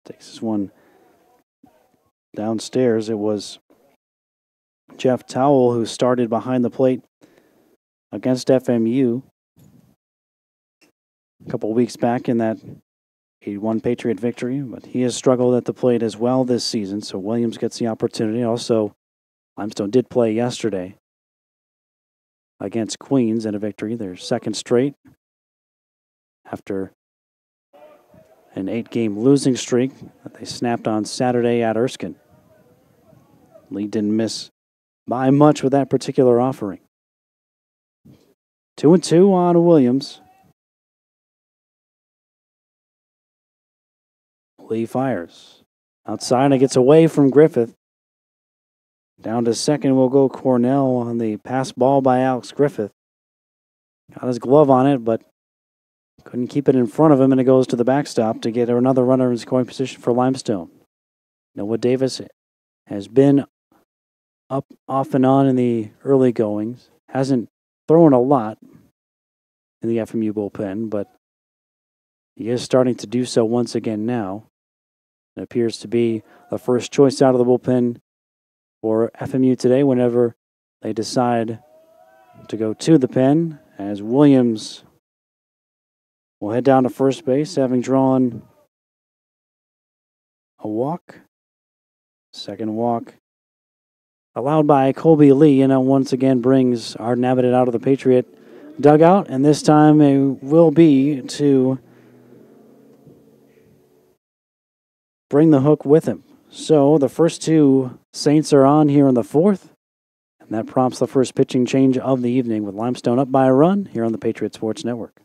takes this one downstairs. It was Jeff Towell who started behind the plate against FMU a couple of weeks back in that 8-1 Patriot victory, but he has struggled at the plate as well this season, so Williams gets the opportunity. Also, Limestone did play yesterday against Queens in a victory, their 2nd straight after an 8-game losing streak that they snapped on Saturday at Erskine. Lee didn't miss by much with that particular offering. 2-2 on Williams. Lee fires. Outside, it gets away from Griffith. Down to second will go Cornell on the pass ball by Alex Griffith. Got his glove on it, but couldn't keep it in front of him, and it goes to the backstop to get another runner in scoring position for Limestone. Noah Davis has been up off and on in the early goings. Hasn't thrown a lot in the FMU bullpen, but he is starting to do so once again now. It appears to be the first choice out of the bullpen for FMU today whenever they decide to go to the pen, as Williams will head down to first base, having drawn a walk. Second walk allowed by Colby Lee, and that once again brings Arden Abbott out of the Patriot dugout, and this time it will be to bring the hook with him. So the first 2 Saints are on here in the 4th, and that prompts the first pitching change of the evening with Limestone up by a run here on the Patriot Sports Network.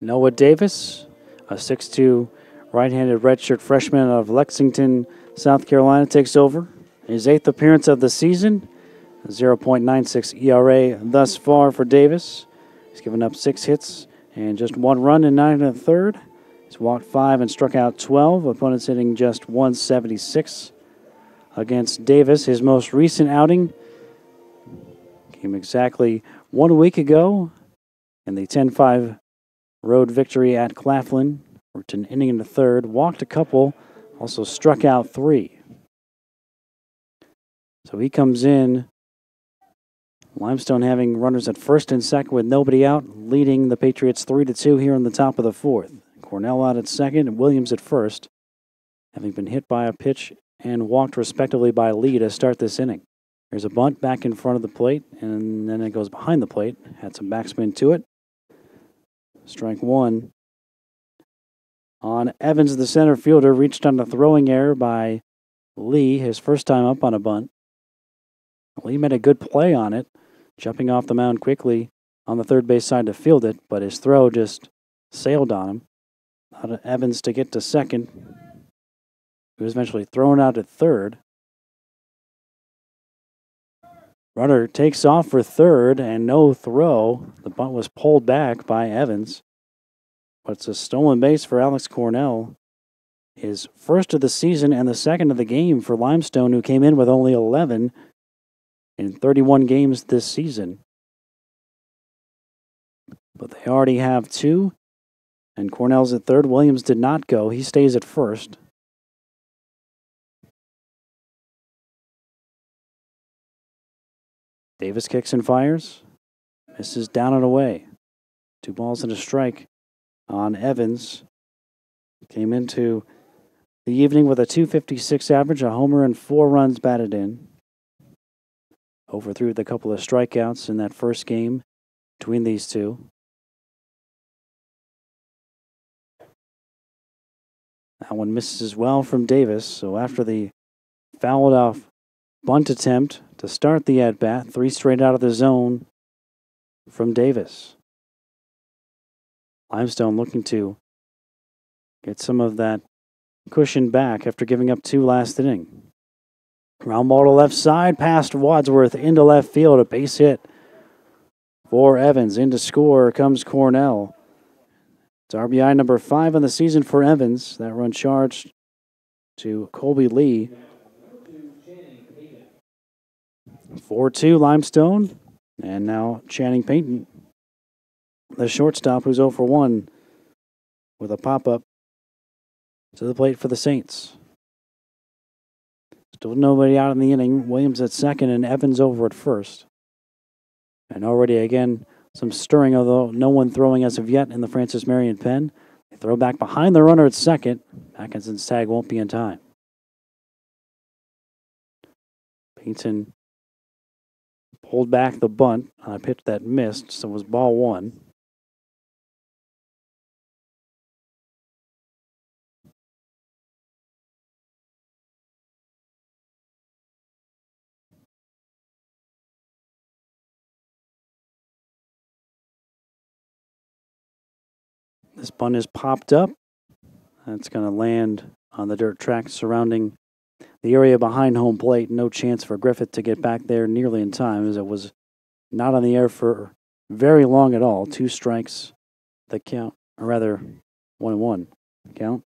Noah Davis, a 6'2" right-handed redshirt freshman out of Lexington, South Carolina, takes over. His 8th appearance of the season, 0.96 ERA thus far for Davis. He's given up 6 hits and just 1 run in 9 1/3. He's walked 5 and struck out 12. Opponents hitting just 176 against Davis. His most recent outing came exactly 1 week ago in the 10-5 road victory at Claflin. Worked an inning in the 3rd, walked a couple, also struck out 3. So he comes in, Limestone having runners at first and second with nobody out, leading the Patriots 3-2 here in the top of the 4th. Cornell out at second and Williams at first, having been hit by a pitch and walked respectively by Lee to start this inning. There's a bunt back in front of the plate, and then it goes behind the plate. Had some backspin to it. Strike 1. On Evans, the center fielder, reached on a throwing error by Lee, his first time up on a bunt. Lee made a good play on it, jumping off the mound quickly on the third base side to field it, but his throw just sailed on him. Allowed Evans to get to second. He was eventually thrown out at third. Runner takes off for third and no throw. The bunt was pulled back by Evans. But it's a stolen base for Alex Cornell. His first of the season and the second of the game for Limestone, who came in with only 11 in 31 games this season. But they already have 2. And Cornell's at third. Williams did not go. He stays at first. Davis kicks and fires. Misses down and away. 2 balls and a strike on Evans. Came into the evening with a .256 average, a homer, and 4 runs batted in. Overthrew with a couple of strikeouts in that first game between these two. That one misses as well from Davis. So after the fouled off bunt attempt to start the at-bat, 3 straight out of the zone from Davis. Limestone looking to get some of that cushion back after giving up 2 last inning. Ground ball to left side, past Wadsworth into left field, a base hit for Evans. In to score comes Cornell. It's RBI number 5 on the season for Evans. That run charged to Colby Lee. 4-2 Limestone. And now Channing Payton, the shortstop, who's 0 for 1 with a pop-up to the plate for the Saints. Still nobody out in the inning. Williams at second and Evans over at first. And already again some stirring, although no one throwing as of yet in the Francis Marion pen. They throw back behind the runner at second. Atkinson's tag won't be in time. Payton pulled back the bunt on a pitch that missed, so it was ball 1. This bunt is popped up. That's going to land on the dirt track surrounding the area behind home plate. No chance for Griffith to get back there nearly in time, as it was not on the air for very long at all. 2 strikes, the count, or rather 1-1 count.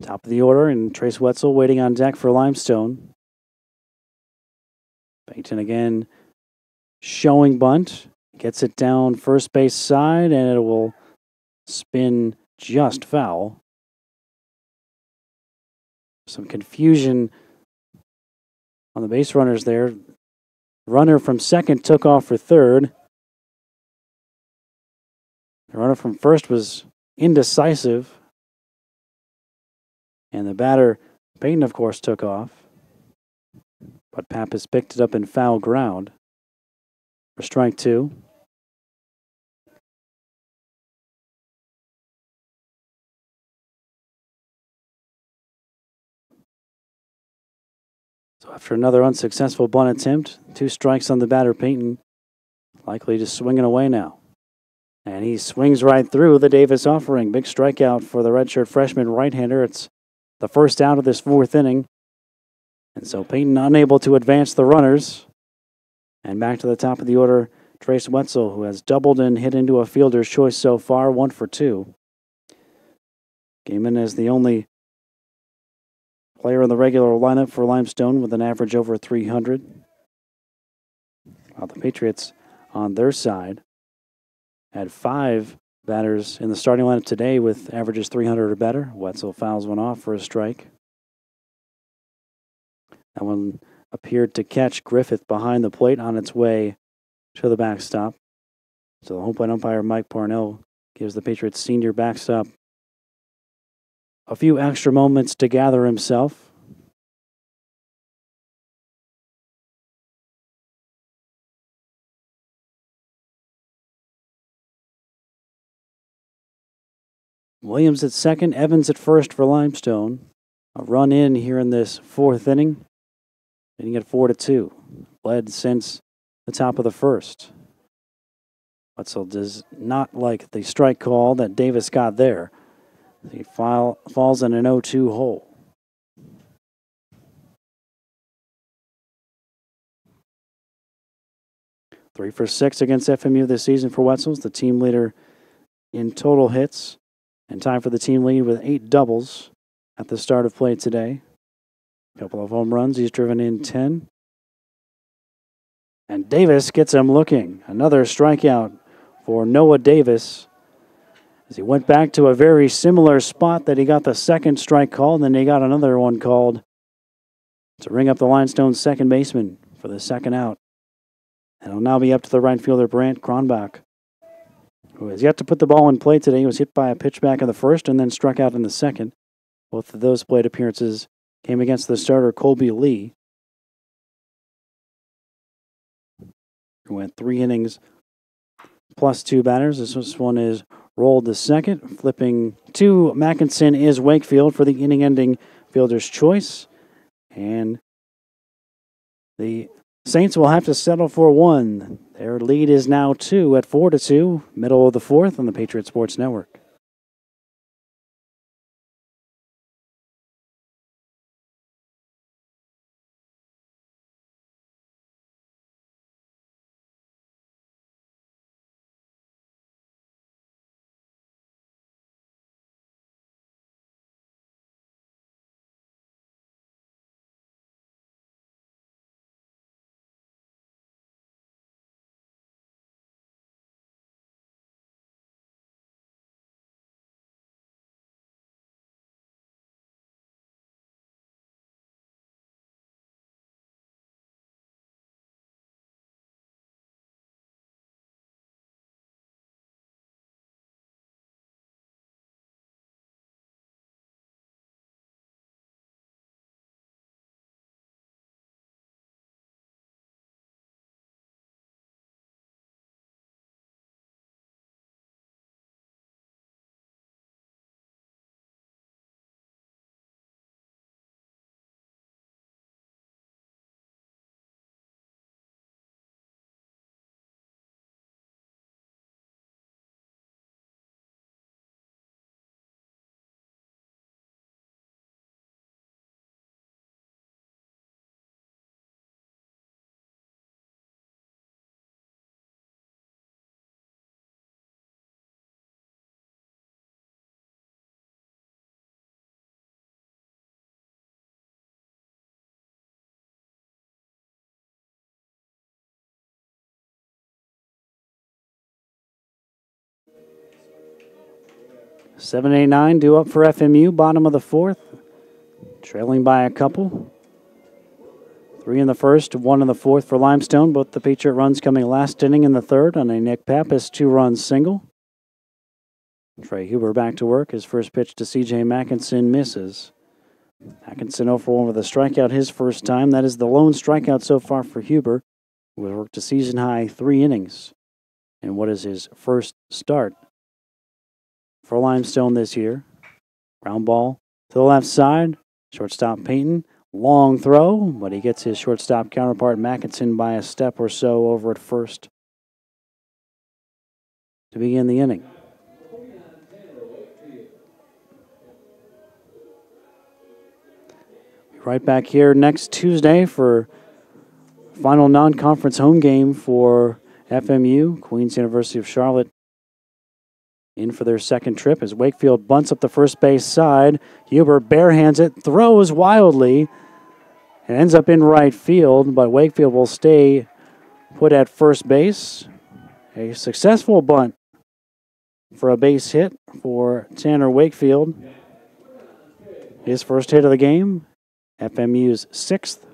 Top of the order, and Trace Wetzel waiting on deck for Limestone. Payton again showing bunt. Gets it down first base side, and it will spin just foul. Some confusion on the base runners there. Runner from second took off for third. The runner from first was indecisive. And the batter, Payton, of course, took off. But Pappas picked it up in foul ground for strike 2. So after another unsuccessful bunt attempt, 2 strikes on the batter, Payton likely just swinging away now. And he swings right through the Davis offering. Big strikeout for the redshirt freshman right-hander. It's the first out of this 4th inning. And so Payton unable to advance the runners. And back to the top of the order, Trace Wetzel, who has doubled and hit into a fielder's choice so far, 1 for 2. Came in as the only player in the regular lineup for Limestone with an average over 300. While the Patriots on their side had 5 batters in the starting lineup today with averages 300 or better. Wetzel fouls one off for a strike. That one appeared to catch Griffith behind the plate on its way to the backstop. So the home plate umpire, Mike Parnell, gives the Patriots senior backstop a few extra moments to gather himself. Williams at second, Evans at first for Limestone. A run in here in this 4th inning. Hitting at 4-2. Led since the top of the 1st. Wetzel does not like the strike call that Davis got there. He falls in an 0-2 hole. Three for 6 against FMU this season for Wetzel's, the team leader in total hits, and tied for the team lead with 8 doubles at the start of play today. A couple of home runs. He's driven in 10. And Davis gets him looking. Another strikeout for Noah Davis, as he went back to a very similar spot that he got the second strike call, and then he got another one called to ring up the Limestone second baseman for the second out. And it'll now be up to the right fielder, Brant Kronbach, who has yet to put the ball in play today. He was hit by a pitchback in the first and then struck out in the second. Both of those plate appearances came against the starter, Colby Lee, who went 3 innings plus 2 batters. This one is rolled to second. Flipping to Mackinson is Wakefield for the inning-ending fielder's choice. And the Saints will have to settle for 1. Their lead is now 2 at 4-2, middle of the 4th on the Patriot Sports Network. Seven, 8, 9 due up for FMU, bottom of the 4th. Trailing by a couple. 3 in the first, 1 in the 4th for Limestone. Both the Patriot runs coming last inning in the 3rd on a Nick Pappas 2-run single. Trey Huber back to work. His first pitch to C.J. Mackinson misses. Mackinson 0 for 1 with a strikeout his first time. That is the lone strikeout so far for Huber, who has worked a season-high 3 innings in what is his first start for Limestone this year. Ground ball to the left side. Shortstop Payton Long throw, but he gets his shortstop counterpart Mackinson by a step or so over at first to begin the inning. Right back here next Tuesday for final non-conference home game for FMU, Queens University of Charlotte, in for their second trip as Wakefield bunts up the first base side. Huber barehands it, throws wildly, and ends up in right field, but Wakefield will stay put at first base. A successful bunt for a base hit for Tanner Wakefield. His first hit of the game, FMU's sixth.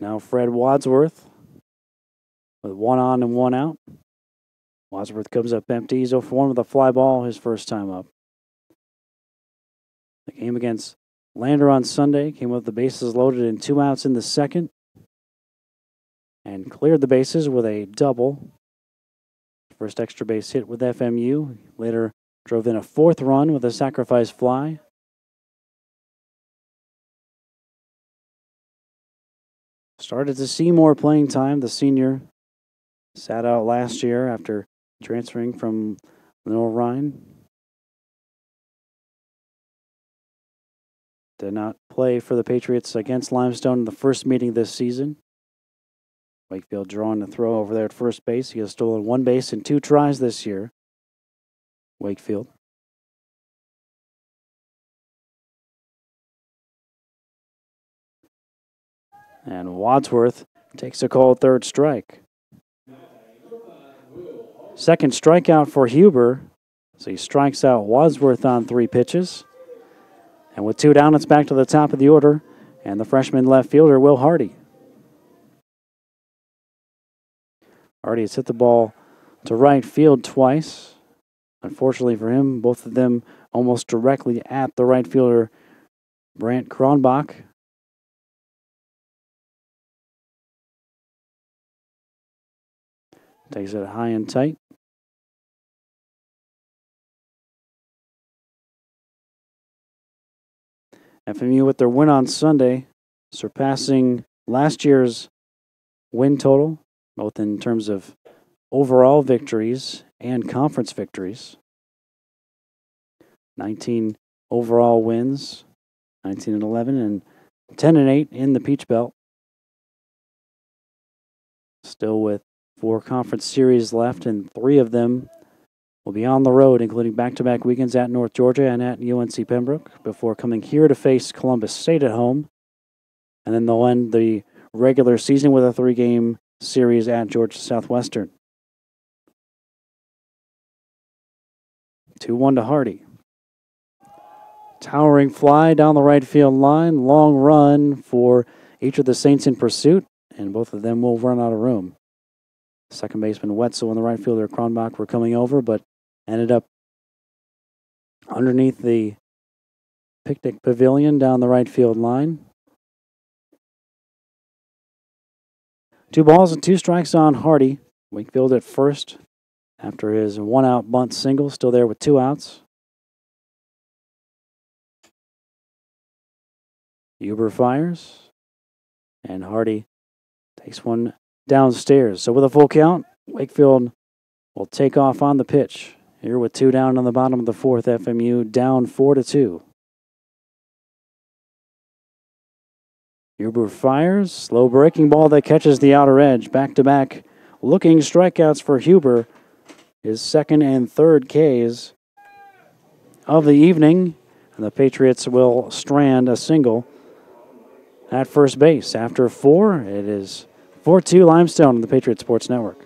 Now Fred Wadsworth with one on and one out. Wadsworth comes up empty. He's 0-for-1 with a fly ball his first time up. The game against Lander on Sunday came with the bases loaded and 2 outs in the second and cleared the bases with a double. First extra base hit with FMU. Later drove in a 4th run with a sacrifice fly. Started to see more playing time. The senior sat out last year after transferring from Lenore Rhine. Did not play for the Patriots against Limestone in the first meeting this season. Wakefield drawing the throw over there at first base. He has stolen 1 base in 2 tries this year. Wakefield. And Wadsworth takes a called third strike. Second strikeout for Huber. So he strikes out Wadsworth on 3 pitches. And with 2 down, it's back to the top of the order. And the freshman left fielder, Will Hardy. Hardy has hit the ball to right field twice. Unfortunately for him, both of them almost directly at the right fielder, Brant Kronbach. Takes it high and tight. FMU with their win on Sunday, surpassing last year's win total, both in terms of overall victories and conference victories. 19 overall wins, 19-11, and 10-8 in the Peach Belt. Still with 4 conference series left, and 3 of them will be on the road, including back-to-back weekends at North Georgia and at UNC Pembroke, before coming here to face Columbus State at home. And then they'll end the regular season with a 3-game series at Georgia Southwestern. 2-1 to Hardy. Towering fly down the right field line. Long run for each of the Saints in pursuit, and both of them will run out of room. Second baseman Wetzel and the right fielder Kronbach were coming over, but ended up underneath the picnic pavilion down the right field line. 2 balls and 2 strikes on Hardy. Wakefield at first after his 1-out bunt single, still there with 2 outs. Huber fires, and Hardy takes one downstairs. So with a full count, Wakefield will take off on the pitch. Here with 2 down on the bottom of the 4th, FMU down 4-2. Huber fires, slow breaking ball that catches the outer edge. Back-to-back looking strikeouts for Huber. His 2nd and 3rd Ks of the evening. And the Patriots will strand a single at first base. After 4, it is 4-2 Limestone on the Patriot Sports Network.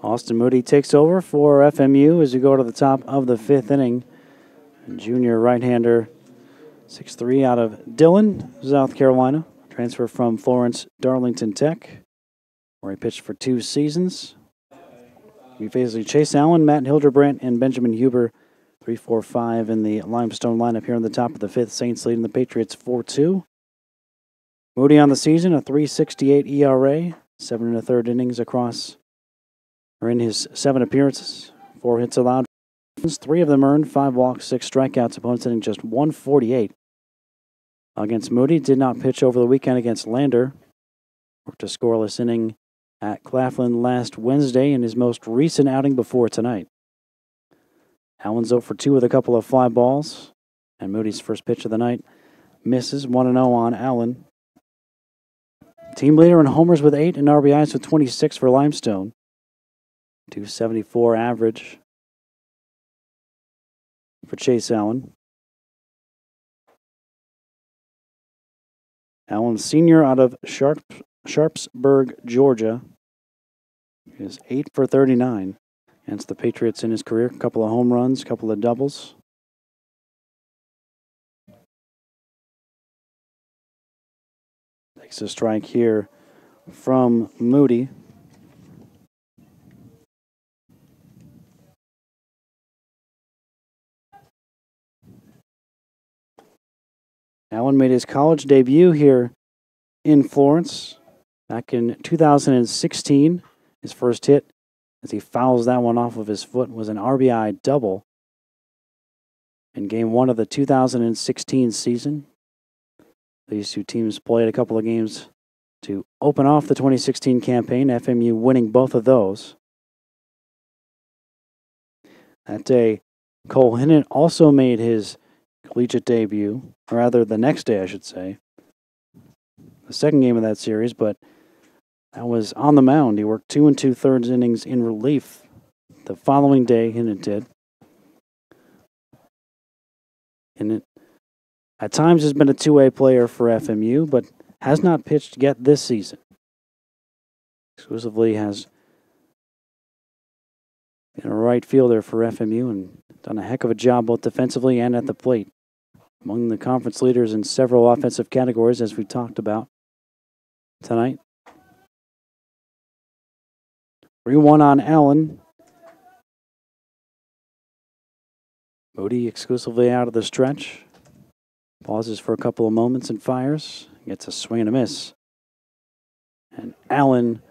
Austin Moody takes over for FMU as we go to the top of the 5th inning. Junior right-hander, 6'3", out of Dillon, South Carolina. Transfer from Florence Darlington Tech, where he pitched for 2 seasons. He faces Chase Allen, Matt Hildebrandt, and Benjamin Huber. 3, 4, 5 in the Limestone lineup here on the top of the 5th. Saints leading the Patriots 4-2. Moody on the season, a 3.68 ERA, 7 1/3 innings across, or in his 7 appearances. 4 hits allowed, 3 of them earned, 5 walks, 6 strikeouts. Opponents hitting just 148 against Moody. Did not pitch over the weekend against Lander. Worked a scoreless inning at Claflin last Wednesday in his most recent outing before tonight. Allen's 0 for 2 with a couple of fly balls. And Moody's first pitch of the night misses. 1-0 on Allen. Team leader in homers with 8 and RBIs with 26 for Limestone. 274 average for Chase Allen. Allen Sr. out of Sharpsburg, Georgia, is 8 for 39 against the Patriots in his career. A couple of home runs, a couple of doubles. Takes a strike here from Moody. Allen made his college debut here in Florence back in 2016. His first hit, as he fouls that one off of his foot, was an RBI double in Game 1 of the 2016 season. These two teams played a couple of games to open off the 2016 campaign, FMU winning both of those. That day, Cole Hinnant also made his collegiate debut, or rather the next day, I should say. The second game of that series, but that was on the mound. He worked 2 2/3 innings in relief the following day, Hinnant did. Hinnant at times has been a two-way player for FMU, but has not pitched yet this season. Exclusively has been a right fielder for FMU and done a heck of a job both defensively and at the plate. Among the conference leaders in several offensive categories, as we talked about tonight. 3-1 on Allen. Moody exclusively out of the stretch. Pauses for a couple of moments and fires. Gets a swing and a miss. And Allen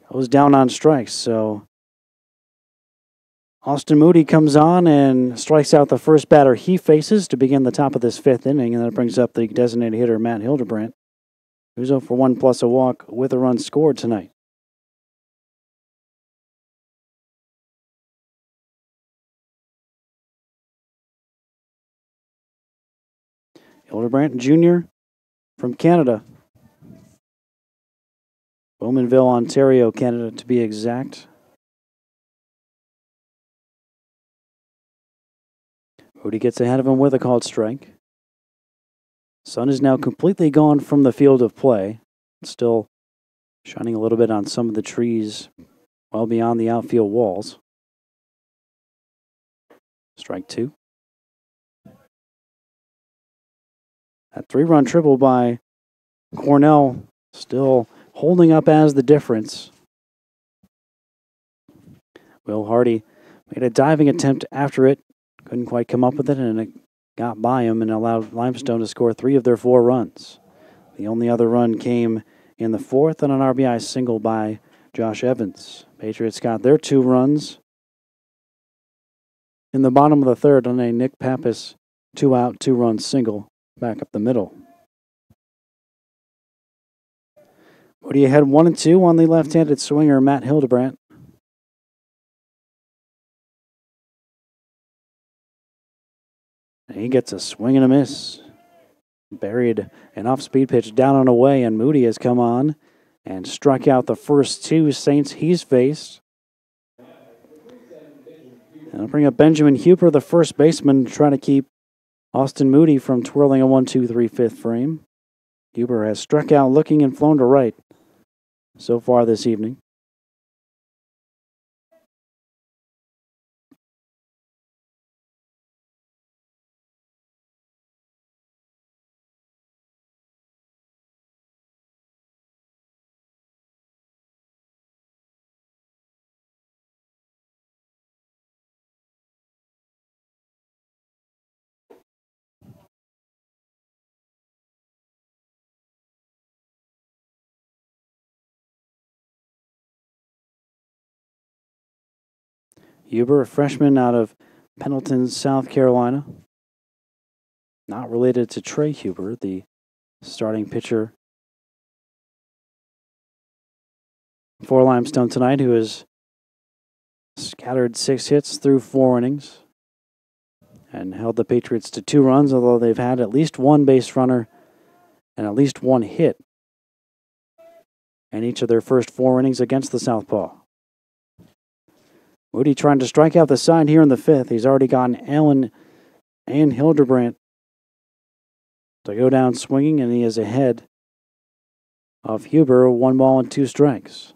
goes down on strikes. So Austin Moody comes on and strikes out the first batter he faces to begin the top of this 5th inning. And that brings up the designated hitter, Matt Hildebrandt, who's 0 for 1 plus a walk with a run scored tonight. Hildebrandt Jr. from Canada. Bowmanville, Ontario, Canada to be exact. Moody gets ahead of him with a called strike. Sun is now completely gone from the field of play. Still shining a little bit on some of the trees well beyond the outfield walls. Strike 2. That 3-run triple by Cornell still holding up as the difference. Will Hardy made a diving attempt after it. Couldn't quite come up with it, and it got by him and allowed Limestone to score 3 of their 4 runs. The only other run came in the 4th on an RBI single by Josh Evans. Patriots got their 2 runs in the bottom of the 3rd on a Nick Pappas 2-out, 2-run single back up the middle. Moody ahead 1-2 on the left-handed swinger Matt Hildebrandt. And he gets a swing and a miss. Buried an off-speed pitch down and away, and Moody has come on and struck out the first 2 Saints he's faced. And I'll bring up Benjamin Huber, the first baseman, to try to keep Austin Moody from twirling a 1-2-3 frame. Huber has struck out looking and flown to right so far this evening. Huber, a freshman out of Pendleton, South Carolina. Not related to Trey Huber, the starting pitcher for Limestone tonight, who has scattered 6 hits through 4 innings and held the Patriots to 2 runs, although they've had at least 1 base runner and at least 1 hit in each of their first 4 innings against the Southpaw. Moody trying to strike out the side here in the 5th. He's already gotten Allen and Hildebrandt to go down swinging, and he is ahead of Huber, 1 ball and 2 strikes.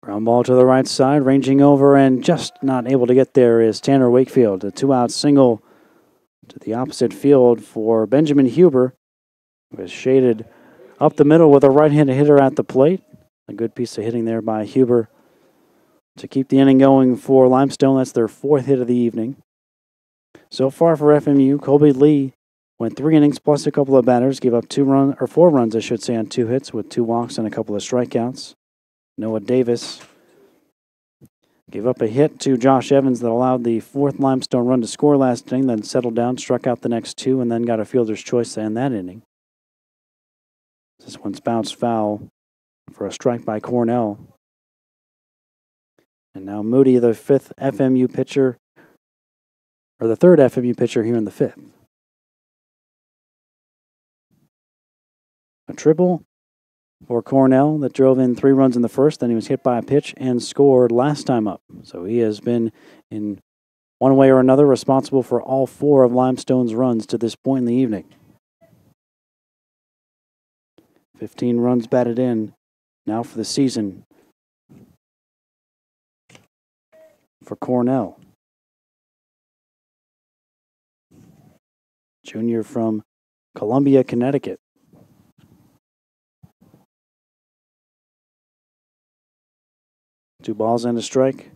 Ground ball to the right side, ranging over and just not able to get there is Tanner Wakefield. A 2-out single to the opposite field for Benjamin Huber, who is shaded up the middle with a right-handed hitter at the plate. A good piece of hitting there by Huber to keep the inning going for Limestone. That's their 4th hit of the evening. So far for FMU, Colby Lee went 3 innings plus a couple of batters, gave up 4 runs, I should say, on 2 hits with 2 walks and a couple of strikeouts. Noah Davis gave up a hit to Josh Evans that allowed the 4th Limestone run to score last inning, then settled down, struck out the next 2, and then got a fielder's choice to end that inning. This one's bounced foul for a strike by Cornell. And now Moody, the 5th FMU pitcher, or the 3rd FMU pitcher here in the 5th. A triple for Cornell that drove in 3 runs in the 1st. Then he was hit by a pitch and scored last time up. So he has been, in one way or another, responsible for all 4 of Limestone's runs to this point in the evening. 15 runs batted in now for the season for Cornell. Junior from Columbia, Connecticut. Two balls and a strike.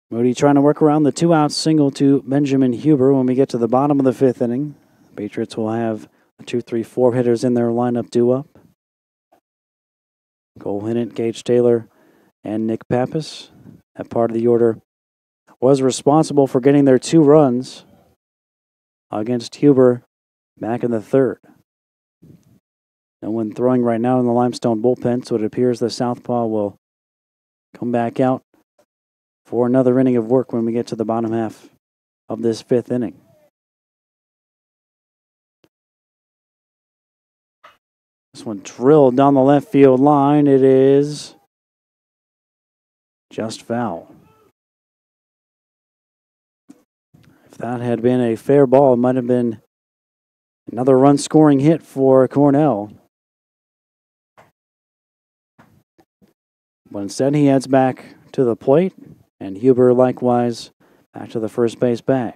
Moody trying to work around the 2-out single to Benjamin Huber. When we get to the bottom of the 5th inning, the Patriots will have the 2, 3, 4 hitters in their lineup due up. Cole Hinnant, Gage Taylor, and Nick Pappas. That part of the order was responsible for getting their 2 runs against Huber back in the 3rd. No one throwing right now in the Limestone bullpen, so it appears the Southpaw will come back out for another inning of work when we get to the bottom half of this 5th inning. This one drilled down the left field line. It is just foul. If that had been a fair ball, it might have been another run-scoring hit for Cornell. But instead, he heads back to the plate, and Huber likewise back to the first base bag.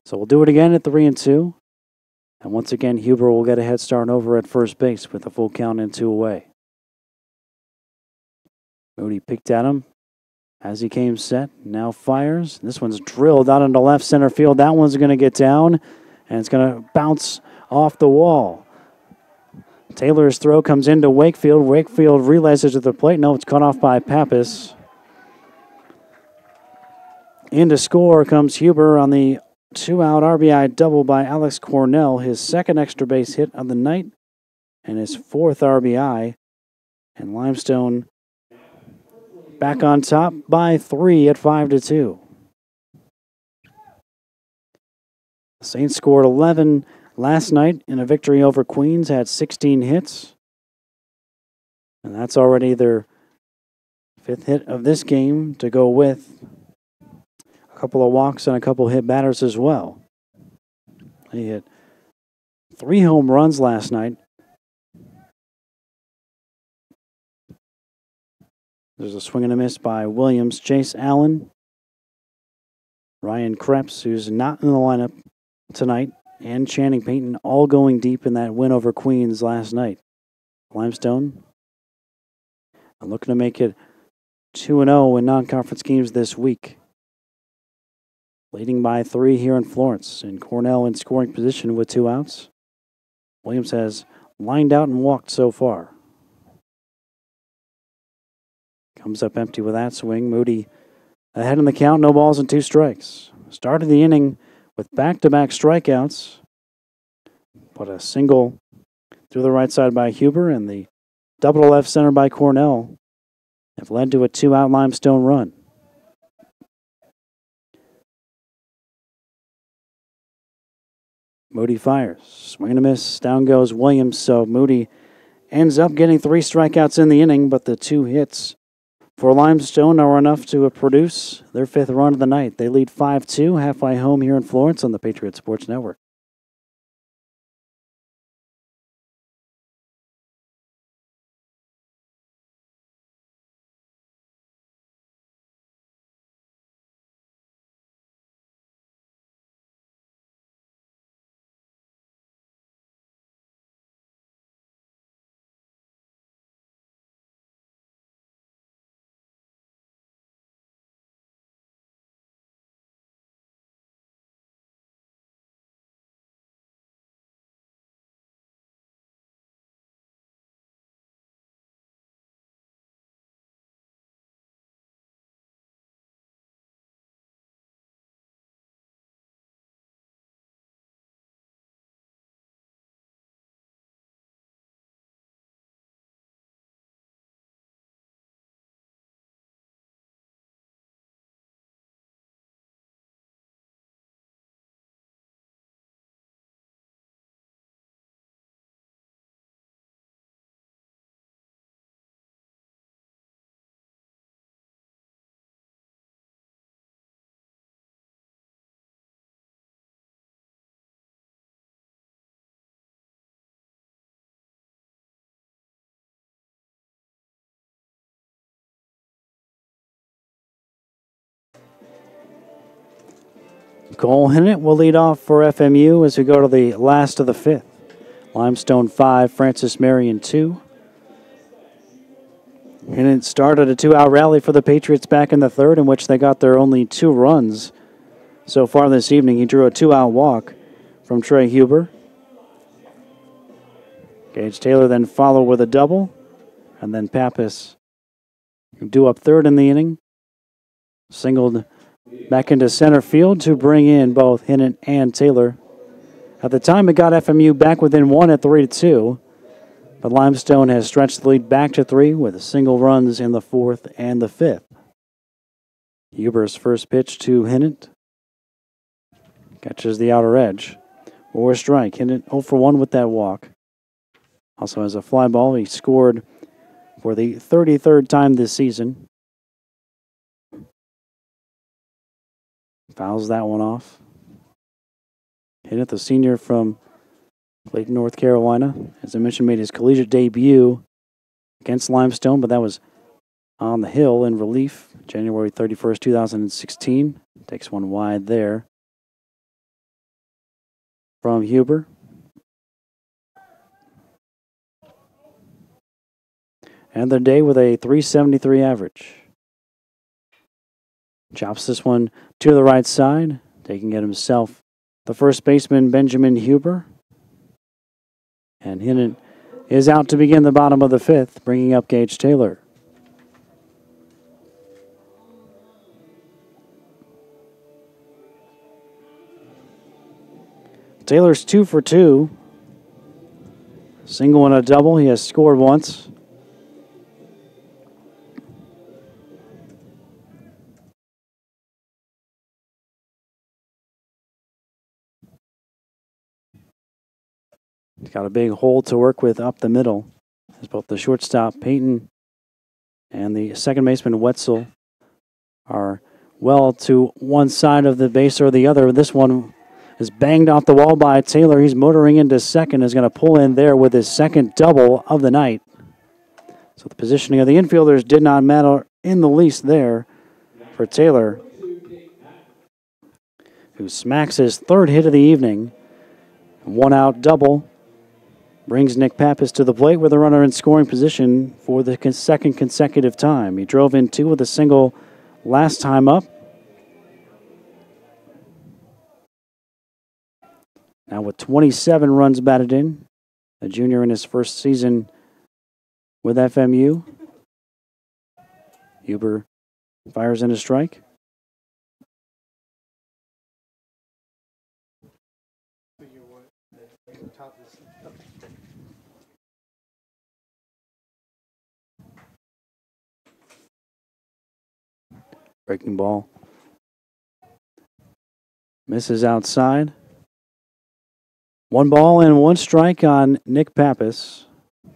So we'll do it again at 3-2. And once again, Huber will get a head start over at first base with a full count and 2 away. Moody picked at him as he came set. Now fires. This one's drilled out into left center field. That one's going to get down, and it's going to bounce off the wall. Taylor's throw comes into Wakefield. Wakefield realizes to the plate. No, it's cut off by Pappas. In to score comes Huber on the 2-out RBI double by Alex Cornell, his 2nd extra base hit of the night and his 4th RBI. And Limestone back on top by 3 at 5-2. The Saints scored 11 last night in a victory over Queens, had 16 hits. And that's already their 5th hit of this game to go with a couple of walks and a couple hit batters as well. He hit 3 home runs last night. There's a swing and a miss by Williams. Chase Allen, Ryan Krebs, who's not in the lineup tonight, and Channing Payton all going deep in that win over Queens last night. Limestone looking to make it 2-0 in non-conference games this week. leading by 3 here in Florence. And Cornell in scoring position with 2 outs. Williams has lined out and walked so far. Comes up empty with that swing. Moody ahead in the count, no balls and 2 strikes. Started the inning with back-to-back strikeouts, but a single through the right side by Huber and the double to left center by Cornell have led to a 2-out Limestone run. Moody fires. Swing and a miss. Down goes Williams. So Moody ends up getting 3 strikeouts in the inning, but the 2 hits for Limestone are enough to produce their 5th run of the night. They lead 5-2 halfway home here in Florence on the Patriots Sports Network. Cole Hinnant will lead off for FMU as we go to the last of the 5th. Limestone 5, Francis Marion 2. Hinnant started a 2-out rally for the Patriots back in the 3rd, in which they got their only 2 runs so far this evening. He drew a 2-out walk from Trey Huber. Gage Taylor then followed with a double, and then Pappas, due up 3rd in the inning, singled back into center field to bring in both Hinnant and Taylor. At the time, it got FMU back within 1 at 3-2, but Limestone has stretched the lead back to 3 with single runs in the 4th and the 5th. Huber's first pitch to Hinnant catches the outer edge. 4 strike. Hinnant 0 for 1 with that walk. Also has a fly ball. He scored for the 33rd time this season. Fouls that one off. Hinnant, the senior from Clayton, North Carolina, as I mentioned, made his collegiate debut against Limestone, but that was on the hill in relief, January 31st, 2016. Takes one wide there from Huber. And their day with a .373 average. Chops this one to the right side, taking it himself. The first baseman, Benjamin Huber. And Hinnant is out to begin the bottom of the 5th, bringing up Gage Taylor. Taylor's 2 for 2. Single and a double. He has scored once. He's got a big hole to work with up the middle, as both the shortstop, Payton, and the second baseman, Wetzel, are well to one side of the base or the other. This one is banged off the wall by Taylor. He's motoring into second, is going to pull in there with his second double of the night. So the positioning of the infielders did not matter in the least there for Taylor, who smacks his 3rd hit of the evening. 1-out double brings Nick Pappas to the plate with a runner in scoring position for the 2nd consecutive time. He drove in 2 with a single last time up. Now with 27 runs batted in, a junior in his first season with FMU. Huber fires in a strike. Breaking ball. Misses outside. 1 ball and 1 strike on Nick Pappas.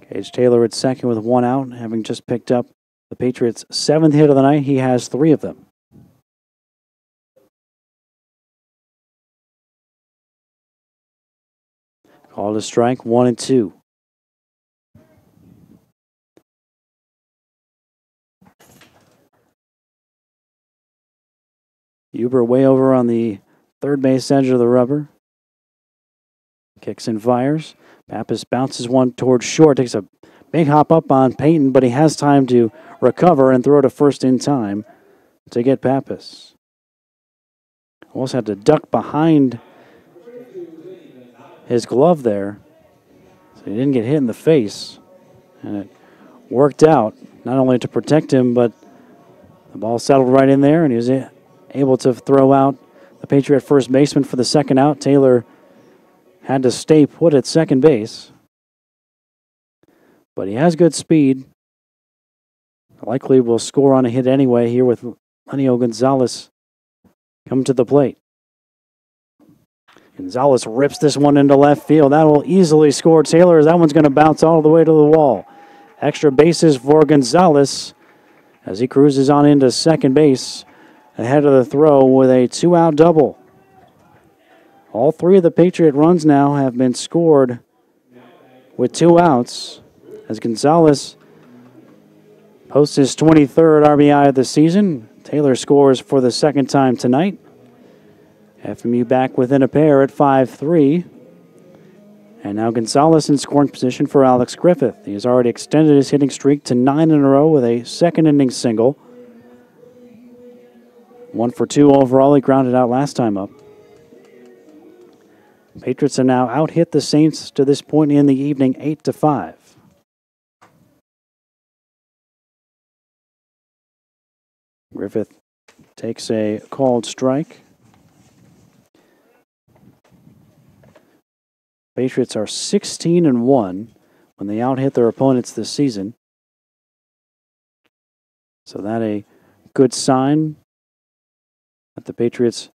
Gage Taylor at second with 1 out, having just picked up the Patriots' 7th hit of the night. He has 3 of them. Called a strike, 1 and 2. Huber way over on the third base edge of the rubber. Kicks and fires. Pappas bounces one towards short. Takes a big hop up on Payton, but he has time to recover and throw to first in time to get Pappas. Almost had to duck behind his glove there, so he didn't get hit in the face. And it worked out, not only to protect him, but the ball settled right in there, and he was able to throw out the Patriot first baseman for the second out. Taylor had to stay put at second base, but he has good speed. Likely will score on a hit anyway here with Lenio Gonzalez coming to the plate. Gonzalez rips this one into left field. That will easily score Taylor, as that one's going to bounce all the way to the wall. Extra bases for Gonzalez as he cruises on into second base ahead of the throw with a 2-out double. All 3 of the Patriot runs now have been scored with 2 outs as Gonzalez posts his 23rd RBI of the season. Taylor scores for the second time tonight. FMU back within a pair at 5-3. And now Gonzalez in scoring position for Alex Griffith. He has already extended his hitting streak to 9 in a row with a second inning single. 1 for 2 overall. He grounded out last time up. Patriots are now out-hit the Saints to this point in the evening, 8-5. Griffith takes a called strike. Patriots are 16-1 when they out-hit their opponents this season. So that a good sign that the Patriots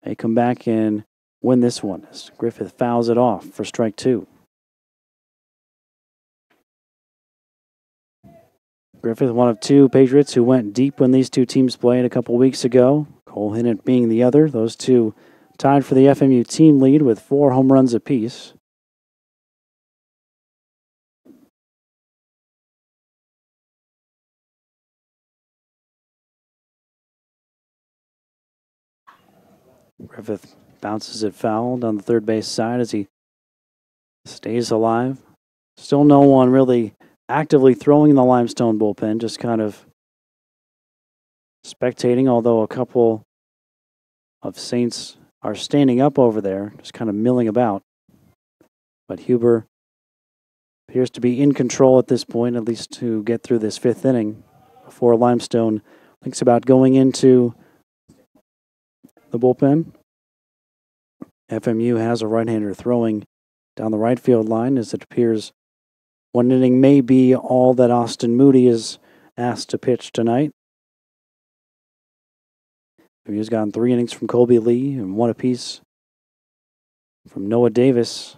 may come back and win this one as Griffith fouls it off for strike 2. Griffith, one of 2 Patriots who went deep when these 2 teams played a couple weeks ago. Cole Hinnant being the other. Those 2 tied for the FMU team lead with 4 home runs apiece. Griffith bounces it foul down the third base side as he stays alive. Still no one really actively throwing in the Limestone bullpen, just kind of spectating, although a couple of Saints are standing up over there, just kind of milling about. But Huber appears to be in control at this point, at least to get through this 5th inning before Limestone thinks about going into the bullpen. FMU has a right-hander throwing down the right field line, as it appears one inning may be all that Austin Moody is asked to pitch tonight. FMU's gotten 3 innings from Colby Lee and 1 apiece from Noah Davis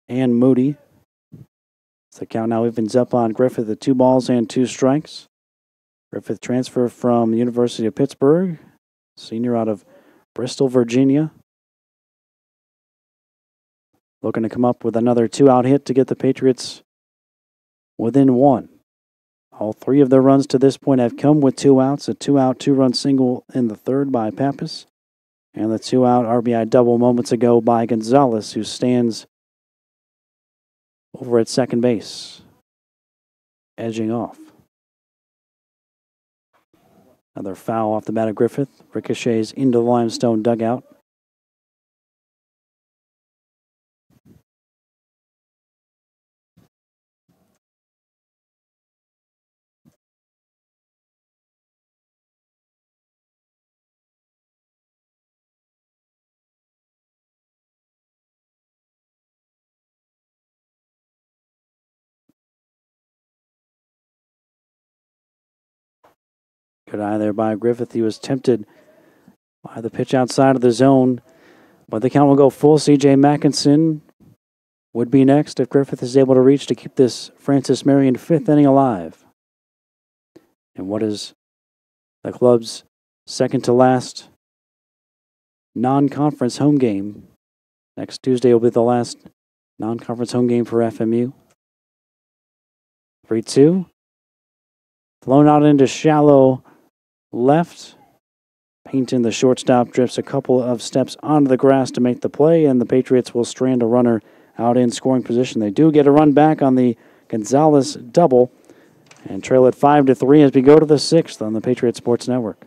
and Moody. So the count now evens up on Griffith at 2 balls and 2 strikes. Griffith transfer from the University of Pittsburgh, senior out of Bristol, Virginia. Looking to come up with another 2-out hit to get the Patriots within 1. All 3 of their runs to this point have come with 2 outs. A 2-out, 2-run single in the third by Pappas. And the 2-out RBI double moments ago by Gonzalez, who stands over at second base, edging off. Another foul off the bat of Griffith. Ricochets into the Limestone dugout. Good eye there by Griffith. He was tempted by the pitch outside of the zone, but the count will go full. C.J. Mackinson would be next if Griffith is able to reach to keep this Francis Marion fifth inning alive. And what is the club's second to last non-conference home game? Next Tuesday will be the last non-conference home game for FMU. 3-2. Thrown out into shallow left. Painton, the shortstop, drifts a couple of steps onto the grass to make the play, and the Patriots will strand a runner out in scoring position. They do get a run back on the Gonzalez double and trail at 5-3 as we go to the sixth on the Patriot Sports Network.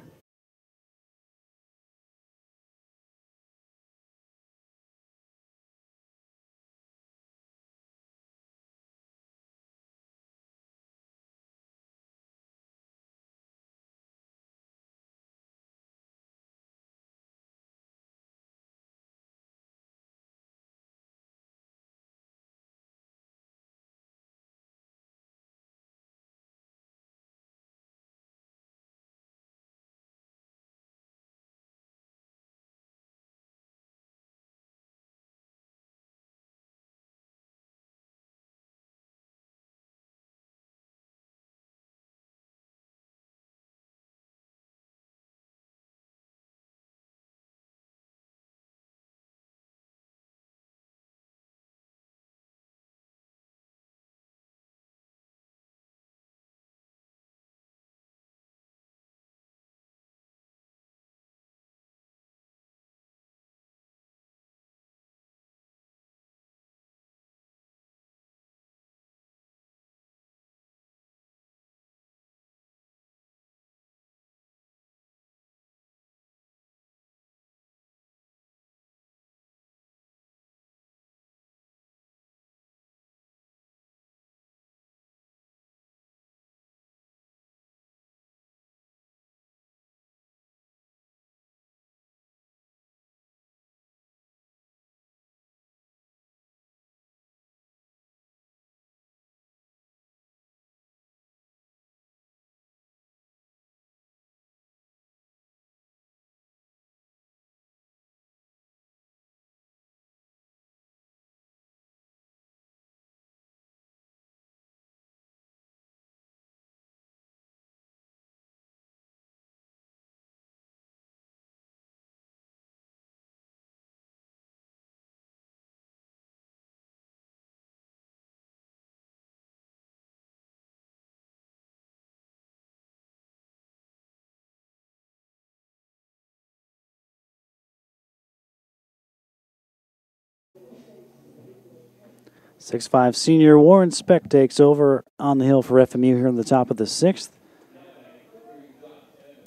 Six-five senior Warren Speck takes over on the hill for FMU here on the top of the sixth.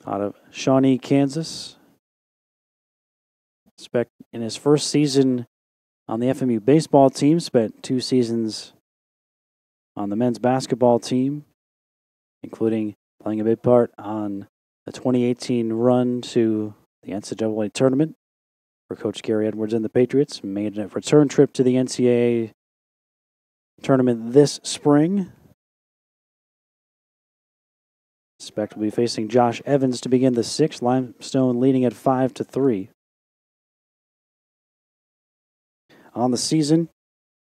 Out of Shawnee, Kansas. Speck in his first season on the FMU baseball team, spent 2 seasons on the men's basketball team, including playing a big part on the 2018 run to the NCAA tournament for Coach Gary Edwards and the Patriots. Made a return trip to the NCAA tournament this spring. Speck will be facing Josh Evans to begin the sixth. Limestone leading at 5-3. On the season,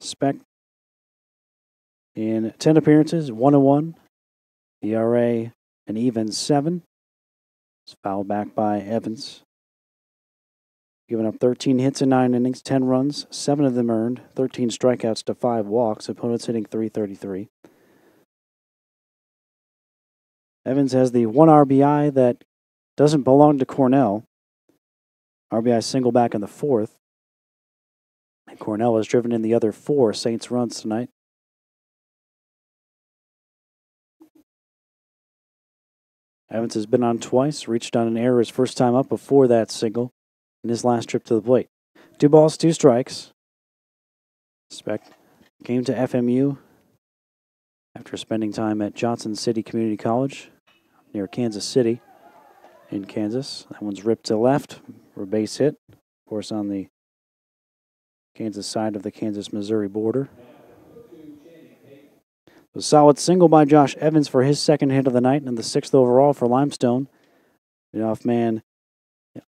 Speck in 10 appearances, 1-1, ERA an even 7. It's fouled back by Evans. Giving up 13 hits in 9 innings, 10 runs, 7 of them earned, 13 strikeouts to 5 walks. Opponents hitting .333. Evans has the 1 RBI that doesn't belong to Cornell. RBI single back in the 4th. And Cornell has driven in the other 4 Saints runs tonight. Evans has been on twice, reached on an error his first time up before that single in his last trip to the plate. 2 balls, 2 strikes. Speck came to FMU after spending time at Johnson City Community College near Kansas City in Kansas. That one's ripped to left for a base hit. Of course, on the Kansas side of the Kansas-Missouri border. A solid single by Josh Evans for his second hit of the night and the 6th overall for Limestone. The off man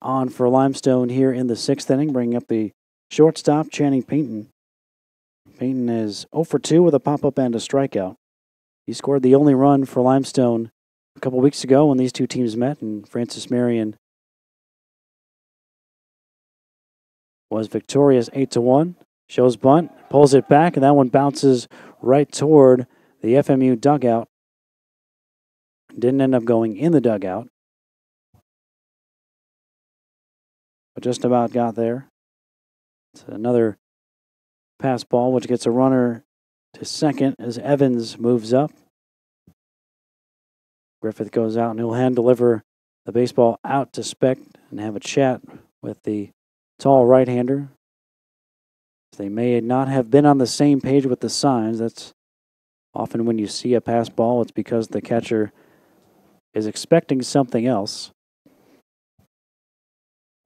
on for Limestone here in the 6th inning, bringing up the shortstop, Channing Payton. Payton is 0 for 2 with a pop-up and a strikeout. He scored the only run for Limestone a couple weeks ago when these two teams met, and Francis Marion was victorious 8-1. Shows bunt, pulls it back, and that one bounces right toward the FMU dugout. Didn't end up going in the dugout, but just about got there. It's another pass ball, which gets a runner to second as Evans moves up. Griffith goes out, and he'll hand deliver the baseball out to Speck and have a chat with the tall right-hander. They may not have been on the same page with the signs. That's often when you see a pass ball, it's because the catcher is expecting something else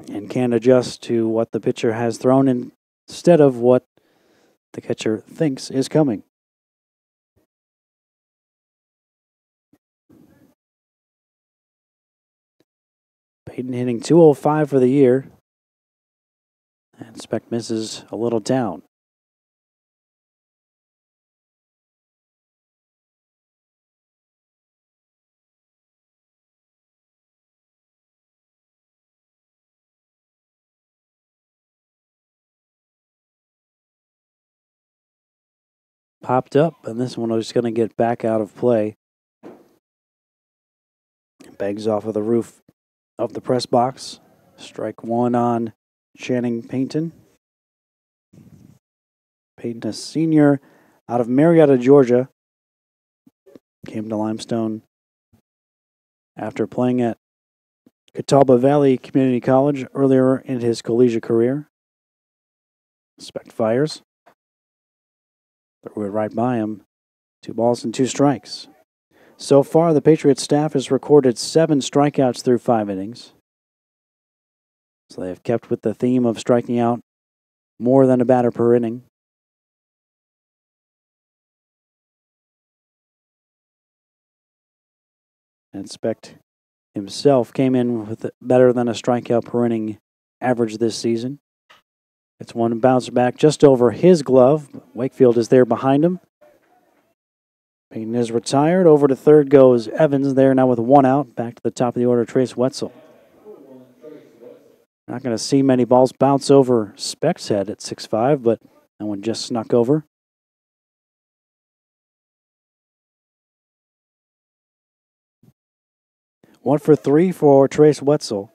and can adjust to what the pitcher has thrown instead of what the catcher thinks is coming. Payton hitting .205 for the year. And Speck misses a little down. Popped up, and this one was going to get back out of play. Begs off of the roof of the press box. Strike one on Channing Payton. Payton, a senior out of Marietta, Georgia. Came to Limestone after playing at Catawba Valley Community College earlier in his collegiate career. Speck fires. Threw it right by him. 2 balls and 2 strikes. So far, the Patriots staff has recorded 7 strikeouts through 5 innings. So they have kept with the theme of striking out more than a batter per inning. And Speck himself came in with better than a strikeout per inning average this season. It's one bounce back just over his glove. Wakefield is there behind him. Payton is retired. Over to third goes Evans there now with 1 out. Back to the top of the order, Trace Wetzel. Not going to see many balls bounce over Speck's head at 6'5", but that one just snuck over. One for 3 for Trace Wetzel.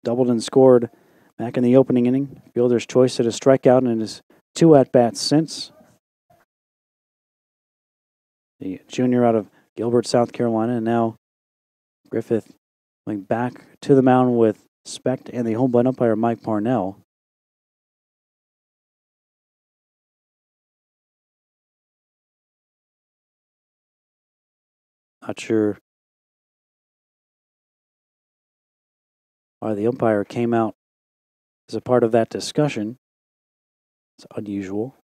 Doubled and scored back in the opening inning. Fielder's choice at a strikeout in his 2 at-bats since. The junior out of Gilbert, South Carolina, and now Griffith going back to the mound with Speck and the home plate umpire Mike Parnell. Not sure why the umpire came out as a part of that discussion. It's unusual.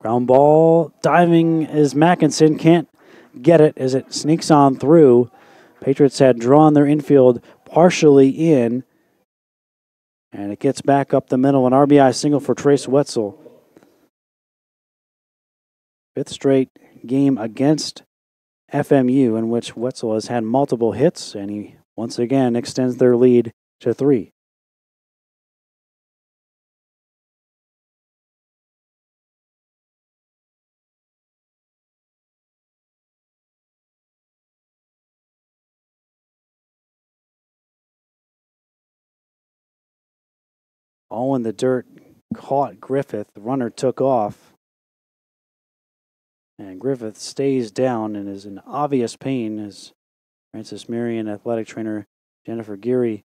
Ground ball, diving as Mackinson can't get it as it sneaks on through. Patriots had drawn their infield partially in, and it gets back up the middle. An RBI single for Trace Wetzel. 5th straight game against FMU in which Wetzel has had multiple hits, and he once again extends their lead to 3. All in the dirt, caught Griffith. The runner took off. And Griffith stays down and is in obvious pain as Francis Marion athletic trainer Jennifer Geary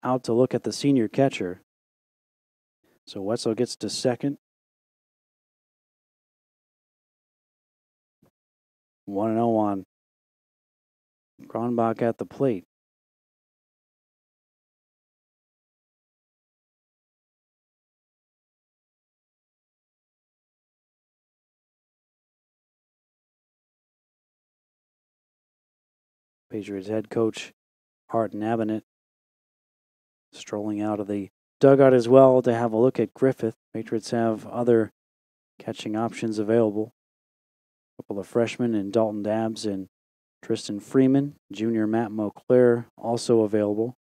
out to look at the senior catcher. So Wetzel gets to second. 1-0 on Kronbach at the plate. Patriots head coach Art Nabonet strolling out of the dugout as well to have a look at Griffith. Patriots have other catching options available. A couple of freshmen in Dalton Dabbs and Tristan Freeman. Junior Matt Moclair also available.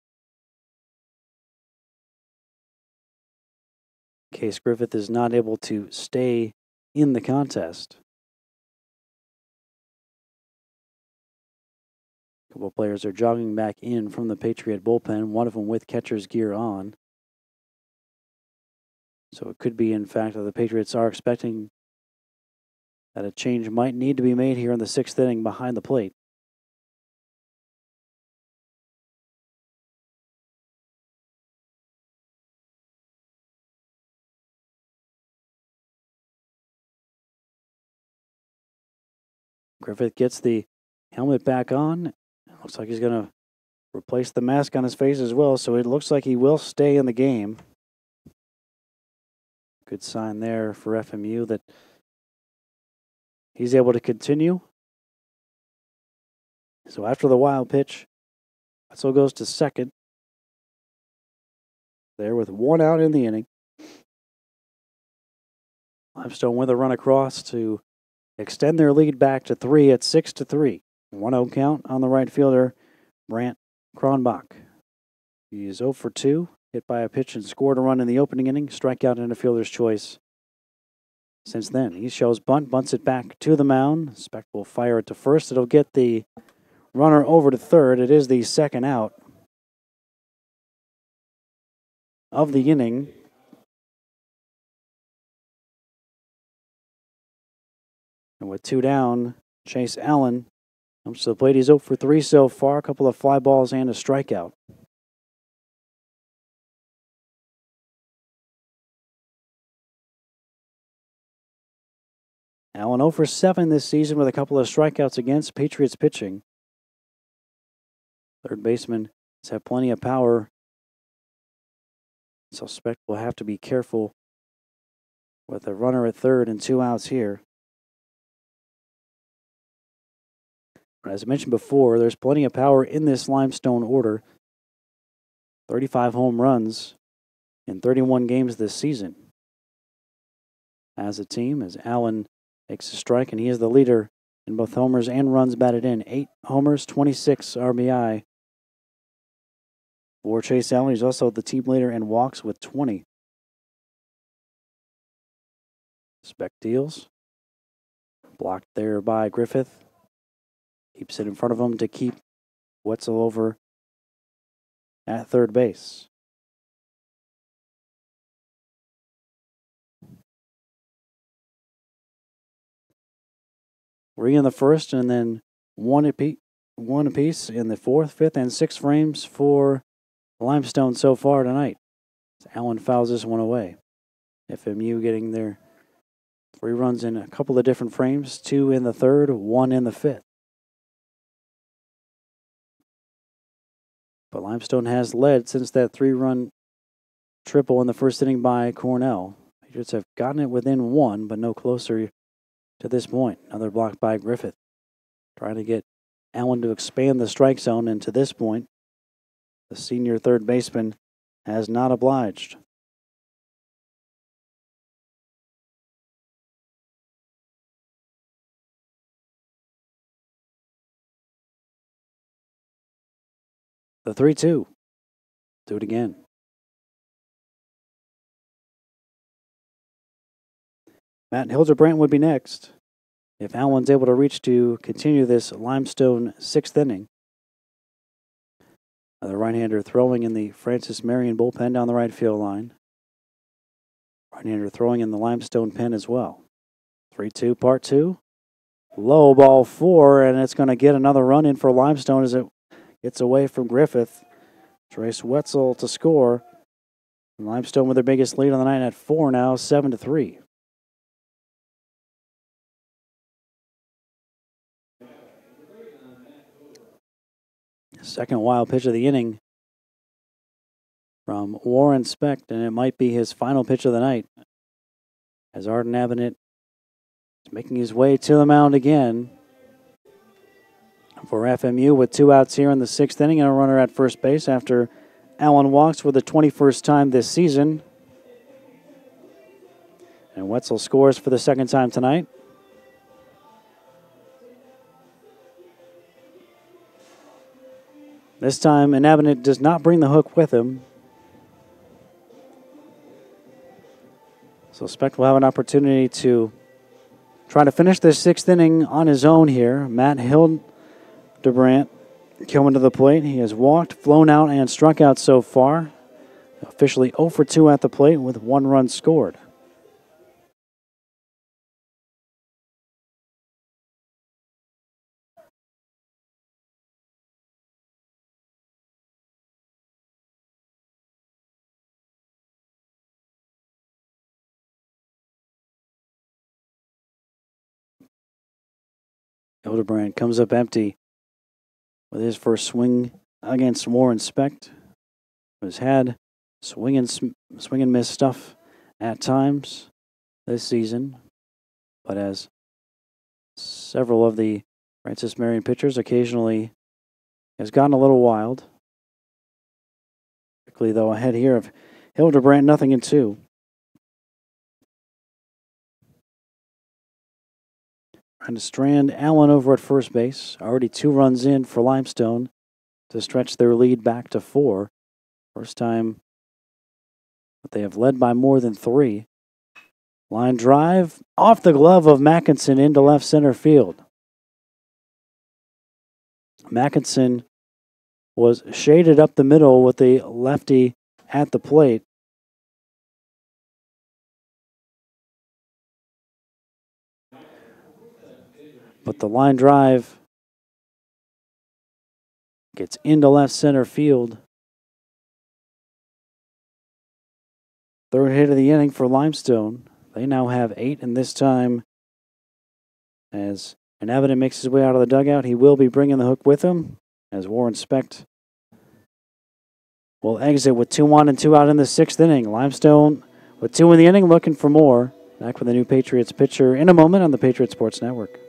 In case Griffith is not able to stay in the contest. A couple of players are jogging back in from the Patriot bullpen, one of them with catcher's gear on. So it could be, in fact, that the Patriots are expecting that a change might need to be made here in the 6th inning behind the plate. Griffith gets the helmet back on. Looks like he's going to replace the mask on his face as well, so it looks like he will stay in the game. Good sign there for FMU that he's able to continue. So after the wild pitch, Wetzel goes to second. There with one out in the inning. Limestone with a run across to extend their lead back to 3 at 6-3. 1-0 count on the right fielder, Brant Kronbach. He is 0 for 2, hit by a pitch and scored a run in the opening inning. Strikeout and a fielder's choice. Since then, he shows bunt, bunts it back to the mound. Speck will fire it to first. It'll get the runner over to third. It is the second out of the inning. And with 2 down, Chase Allen comes to the plate. He's 0 for 3 so far. A couple of fly balls and a strikeout. Allen 0 for 7 this season with a couple of strikeouts against Patriots pitching. Third baseman has had plenty of power. So Speck will have to be careful with a runner at third and 2 outs here. But as I mentioned before, there's plenty of power in this Limestone order. 35 home runs in 31 games this season. As a team, as Allen takes a strike, and he is the leader in both homers and runs batted in. 8 homers, 26 RBI. For Chase Allen, he's also the team leader in walks with 20. Speck deals. Blocked there by Griffith. Keeps it in front of him to keep Wetzel over at third base. Three in the first, and then one apiece in the 4th, 5th, and 6th frames for Limestone so far tonight. Allen fouls this one away. FMU getting their 3 runs in a couple of different frames, 2 in the 3rd, 1 in the 5th. But Limestone has led since that 3-run triple in the first inning by Cornell. Patriots have gotten it within 1, but no closer to this point. Another block by Griffith. Trying to get Allen to expand the strike zone, and to this point, the senior third baseman has not obliged. The 3-2. Do it again. Matt Hildebrand would be next if Allen's able to reach to continue this Limestone 6th inning. The right-hander throwing in the Francis Marion bullpen down the right field line. Right-hander throwing in the Limestone pen as well. 3-2, part 2. Low ball 4, and it's going to get another run in for Limestone as it gets away from Griffith. Trace Wetzel to score. And Limestone with their biggest lead on the night at 4 now, 7-3. Second wild pitch of the inning from Warren Speck, and it might be his final pitch of the night. As Arden Avenant is making his way to the mound again. for FMU with 2 outs here in the 6th inning and a runner at first base after Allen walks for the 21st time this season. And Wetzel scores for the 2nd time tonight. This time, Inhabitant does not bring the hook with him. So Specht will have an opportunity to try to finish this 6th inning on his own here. Matt Hildebrandt coming to the plate. He has walked, flown out, and struck out so far. Officially 0 for 2 at the plate with 1 run scored. Hildebrandt comes up empty with his first swing against Warren Specht. Has had swing and miss stuff at times this season, but as several of the Francis Marion pitchers occasionally has gotten a little wild. Quickly though, ahead here of Hildebrandt, 0-2. Trying to strand Allen over at first base. Already 2 runs in for Limestone to stretch their lead back to 4. First time that they have led by more than 3. Line drive off the glove of Mackinson into left center field. Mackinson was shaded up the middle with the lefty at the plate. But the line drive gets into left center field. Third hit of the inning for Limestone. They now have 8, and this time, as Inhabitant makes his way out of the dugout, he will be bringing the hook with him, as Warren Specht will exit with 2 on and 2 out in the 6th inning. Limestone with 2 in the inning, looking for more. Back with the new Patriots pitcher in a moment on the Patriot Sports Network.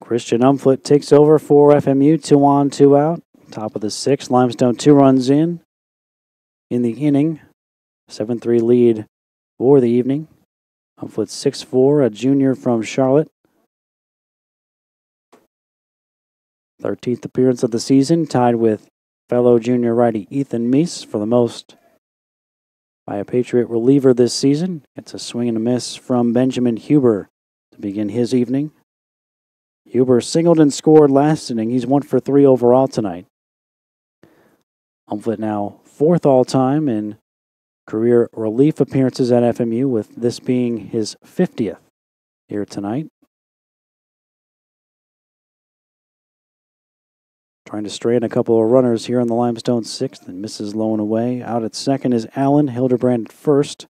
Christian Umflett takes over for FMU, 2 on, 2 out. Top of the 6th, Limestone 2 runs in the inning. 7-3 lead for the evening. Umflett 6'4", a junior from Charlotte. 13th appearance of the season, tied with fellow junior righty Ethan Meese for the most by a Patriot reliever this season. Gets a swing and a miss from Benjamin Huber to begin his evening. Huber singled and scored last inning. He's 1 for 3 overall tonight. Umflett now 4th all-time in career relief appearances at FMU, with this being his 50th here tonight. Trying to straighten a couple of runners here on the Limestone 6th and misses low and away. Out at second is Allen. Hildebrand at first.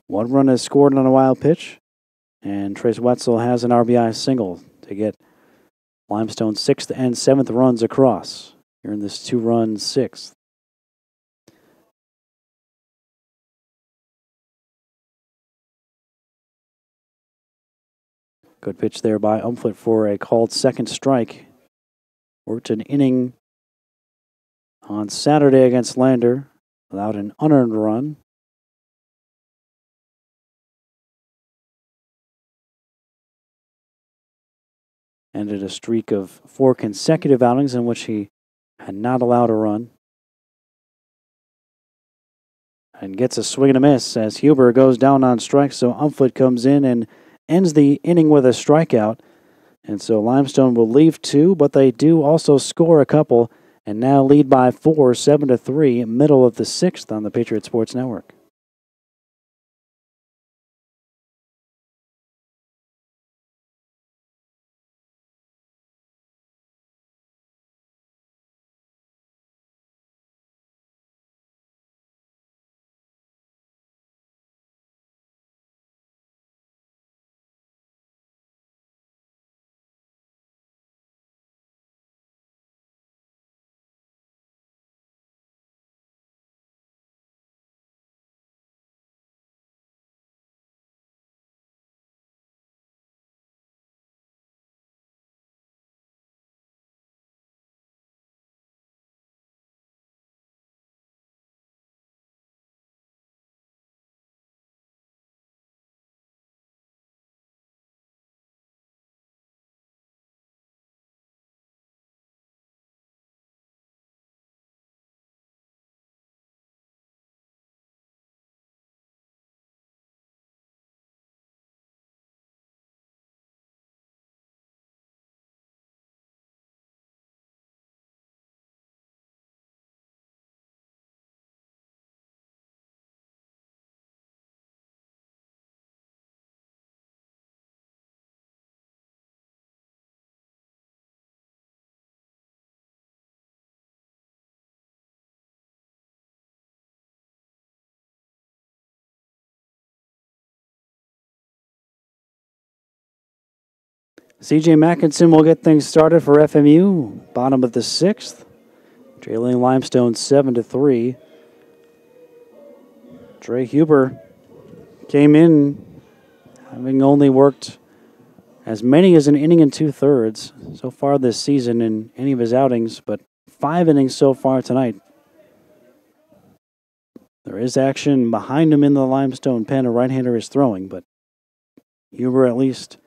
1 run is scored on a wild pitch, and Trace Wetzel has an RBI single to get Limestone 6th and 7th runs across here in this 2-run 6th. Good pitch there by Umflett for a called second strike. Worked an inning on Saturday against Lander without an unearned run. Ended a streak of 4 consecutive outings in which he had not allowed a run. And gets a swing and a miss as Huber goes down on strikes, so Umflett comes in and ends the inning with a strikeout. And so Limestone will leave 2, but they do also score a couple and now lead by 4, 7-3, middle of the 6th on the Patriot Sports Network. C.J. Mackinson will get things started for FMU. Bottom of the 6th. Trailing Limestone 7-3. Trey Huber came in having only worked as many as an inning and 2/3 so far this season in any of his outings, but 5 innings so far tonight. There is action behind him in the Limestone pen. A right-hander is throwing, but Huber at least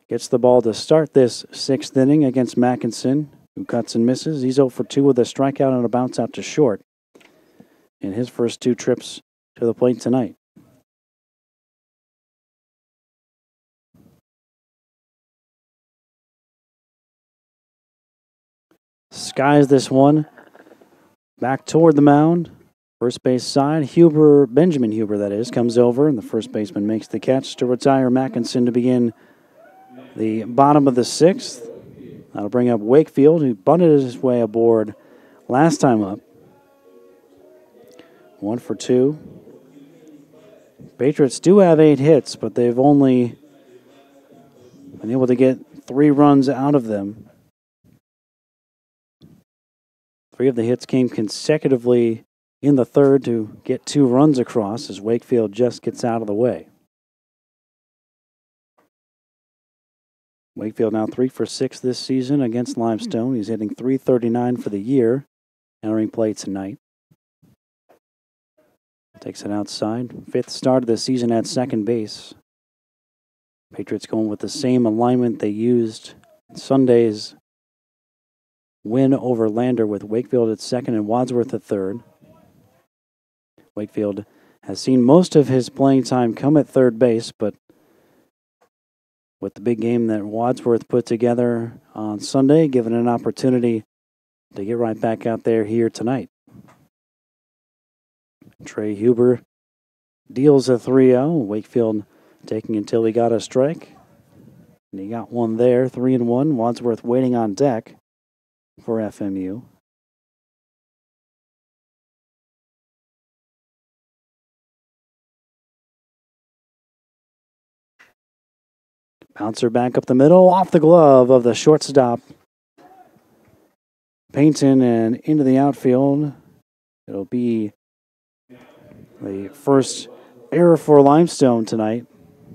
gets the ball to start this 6th inning against Mackinson, who cuts and misses. He's 0 for 2 with a strikeout and a bounce out to short in his first 2 trips to the plate tonight. Skies this one back toward the mound. First base side, Huber, Benjamin Huber that is, comes over, and the first baseman makes the catch to retire Mackinson to begin the bottom of the 6th. That'll bring up Wakefield, who bunted his way aboard last time up. 1 for 2. Patriots do have 8 hits, but they've only been able to get 3 runs out of them. 3 of the hits came consecutively in the 3rd to get 2 runs across as Wakefield just gets out of the way. Wakefield now 3 for 6 this season against Limestone. He's hitting .339 for the year, entering play tonight. Takes it outside. 5th start of the season at second base. Patriots going with the same alignment they used Sunday's win over Lander, with Wakefield at second and Wadsworth at third. Wakefield has seen most of his playing time come at third base, but with the big game that Wadsworth put together on Sunday, given an opportunity to get right back out there here tonight. Trey Huber deals a 3-0. Wakefield taking until he got a strike. And he got one there, 3-1. Wadsworth waiting on deck for FMU. Bouncer back up the middle, off the glove of the shortstop Payton and into the outfield. It'll be the first error for Limestone tonight.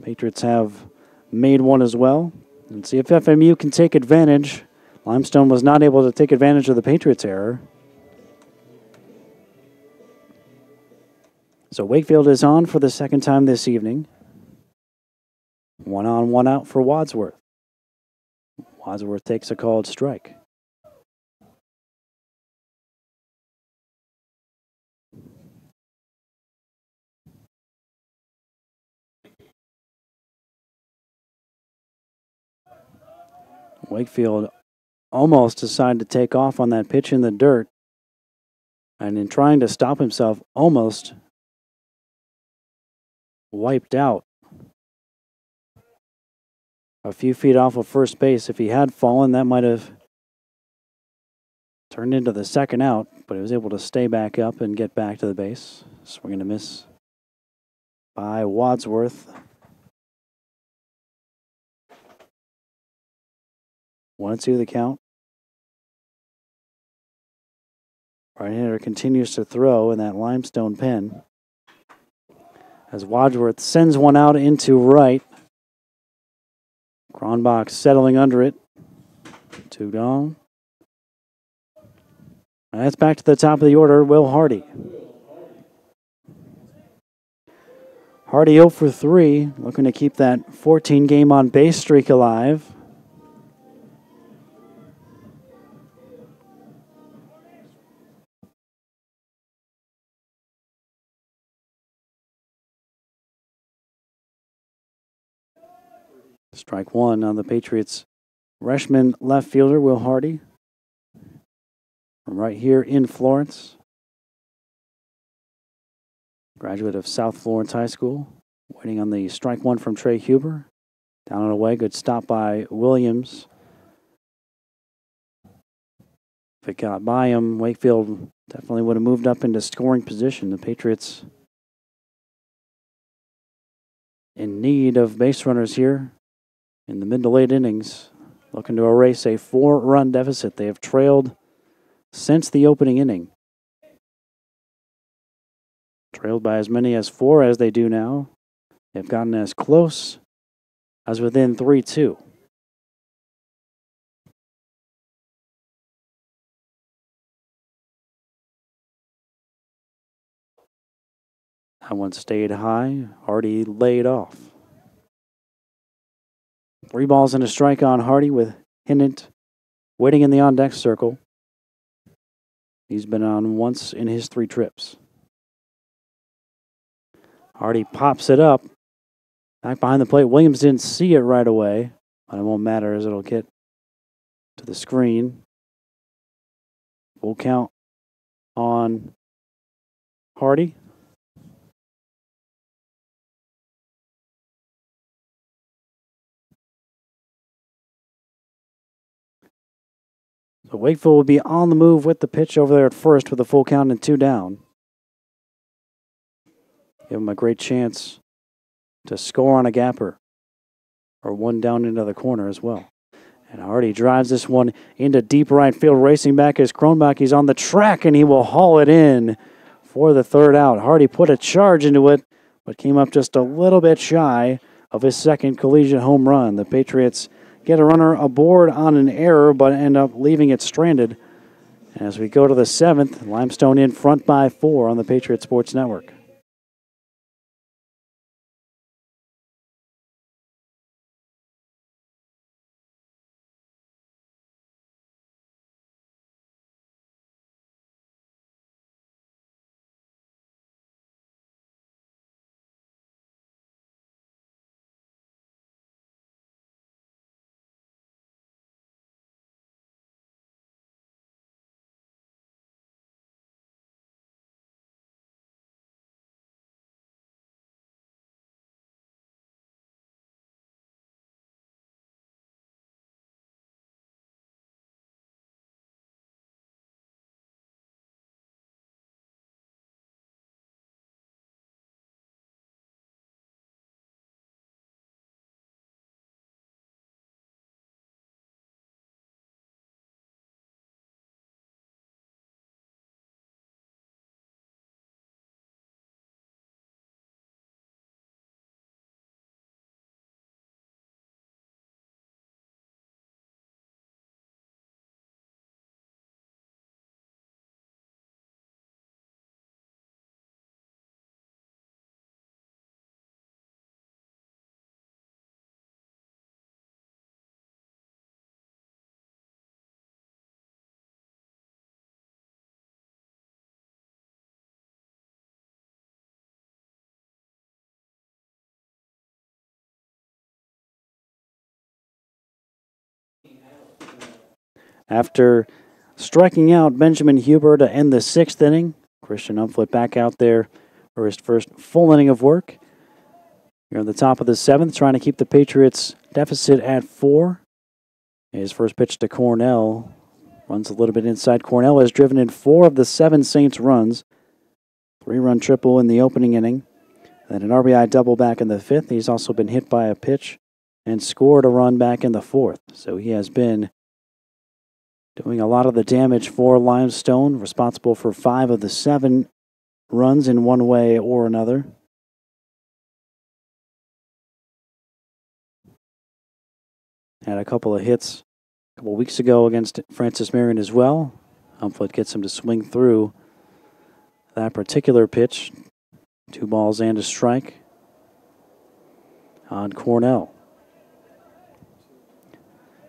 Patriots have made one as well. And see if FMU can take advantage. Limestone was not able to take advantage of the Patriots' error. So Wakefield is on for the second time this evening. 1 on, 1 out for Wadsworth. Wadsworth takes a called strike. Wakefield almost decided to take off on that pitch in the dirt, and in trying to stop himself, almost wiped out a few feet off of first base. If he had fallen, that might have turned into the second out, but he was able to stay back up and get back to the base. Swing and a miss by Wadsworth. 1-2 the count. Right-hander continues to throw in that Limestone pen as Wadsworth sends one out into right. Cronbach settling under it. 2 gone. And that's back to the top of the order, Will Hardy. Hardy 0 for 3, looking to keep that 14-game on-base streak alive. Strike one on the Patriots' freshman left fielder, Will Hardy, from right here in Florence. Graduate of South Florence High School. Waiting on the strike one from Trey Huber. Down and away, good stop by Williams. If it got by him, Wakefield definitely would have moved up into scoring position. The Patriots in need of base runners here in the mid to late innings, looking to erase a 4-run deficit. They have trailed since the opening inning. Trailed by as many as 4 as they do now. They've gotten as close as within 3-2. That one stayed high. Hardy laid off. 3 balls and a strike on Hardy with Hinnant waiting in the on-deck circle. He's been on once in his 3 trips. Hardy pops it up. Back behind the plate. Williams didn't see it right away, but it won't matter as it'll get to the screen. Full count on Hardy. So Wakefield will be on the move with the pitch over there at first with a full count and 2 down. Give him a great chance to score on a gapper or 1 down into the corner as well. And Hardy drives this one into deep right field. Racing back is Cronbach. He's on the track and he will haul it in for the 3rd out. Hardy put a charge into it, but came up just a little bit shy of his 2nd collegiate home run. The Patriots get a runner aboard on an error, but end up leaving it stranded. As we go to the 7th, Limestone in front by 4 on the Patriot Sports Network. After striking out Benjamin Huber to end the 6th inning, Christian Umflett back out there for his first full inning of work. Here on the top of the 7th, trying to keep the Patriots deficit at 4. His first pitch to Cornell runs a little bit inside. Cornell has driven in 4 of the 7 Saints runs. 3-run triple in the opening inning. Then an RBI double back in the 5th. He's also been hit by a pitch and scored a run back in the 4th. So he has been doing a lot of the damage for Limestone, responsible for 5 of the 7 runs in one way or another. Had a couple of hits a couple weeks ago against Francis Marion as well. Umflett gets him to swing through that particular pitch. 2 balls and a strike on Cornell.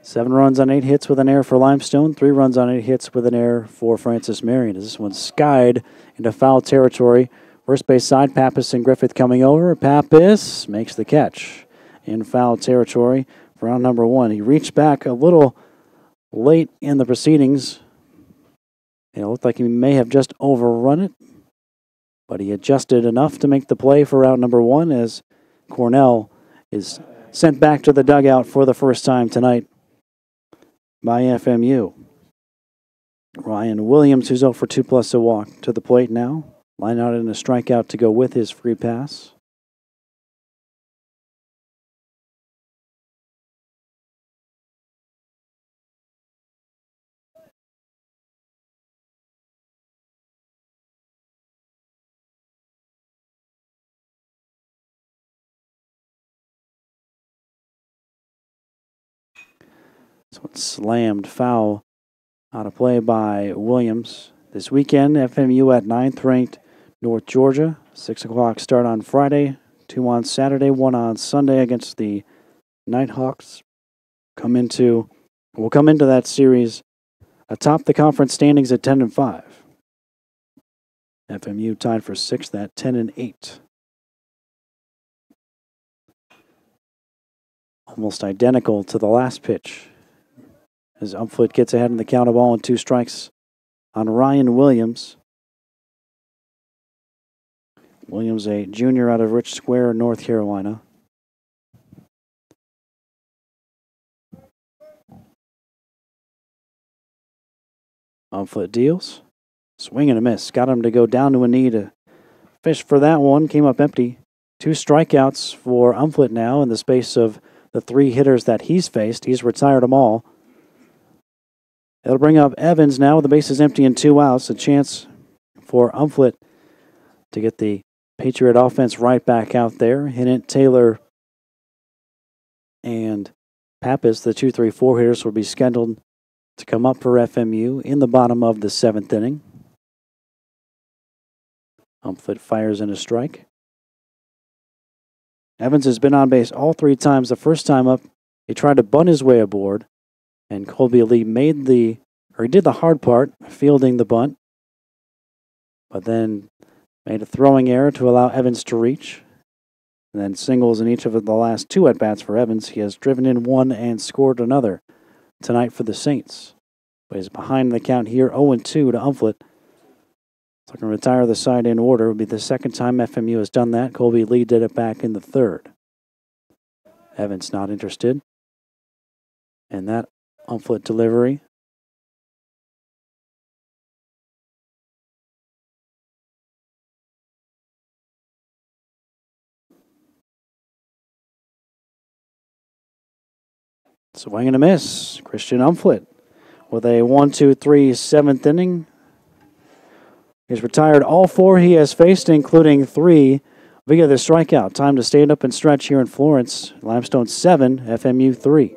7 runs on 8 hits with an error for Limestone. 3 runs on 8 hits with an error for Francis Marion. This one skied into foul territory. First base side, Pappas and Griffith coming over. Pappas makes the catch in foul territory for round number 1. He reached back a little late in the proceedings. It looked like he may have just overrun it, but he adjusted enough to make the play for round number 1 as Cornell is sent back to the dugout for the first time tonight by FMU. Ryan Williams, who's 0 for 2 plus a walk, to the plate now. Line out in a strikeout to go with his free pass. So it's slammed foul out of play by Williams. This weekend, FMU at 9th ranked North Georgia. 6 o'clock start on Friday, 2 on Saturday, 1 on Sunday against the Nighthawks. We'll come into that series atop the conference standings at 10-5. FMU tied for 6th at 10-8. Almost identical to the last pitch, as Umflett gets ahead in the count of 0-2 strikes on Ryan Williams. Williams, a junior out of Rich Square, North Carolina. Umflett deals. Swing and a miss. Got him to go down to a knee to fish for that one. Came up empty. 2 strikeouts for Umflett now in the space of the 3 hitters that he's faced. He's retired them all. It'll bring up Evans now with the bases empty and 2 outs. A chance for Umflett to get the Patriot offense right back out there. Hinnant, Taylor, and Pappas, the 2-3-4 hitters, will be scheduled to come up for FMU in the bottom of the 7th inning. Umflett fires in a strike. Evans has been on base all 3 times. The first time up, he tried to bunt his way aboard, and Colby Lee he did the hard part, fielding the bunt, but then made a throwing error to allow Evans to reach. And then singles in each of the last 2 at-bats for Evans. He has driven in 1 and scored another tonight for the Saints. But he's behind the count here, 0-2 to Umflett. So can retire the side in order. It would be the second time FMU has done that. Colby Lee did it back in the 3rd. Evans not interested. And that Umflett delivery. Swing and a miss. Christian Umflett with a 1-2-3 7th inning. He's retired all 4 he has faced, including 3 via the strikeout. Time to stand up and stretch here in Florence. Limestone 7, FMU 3.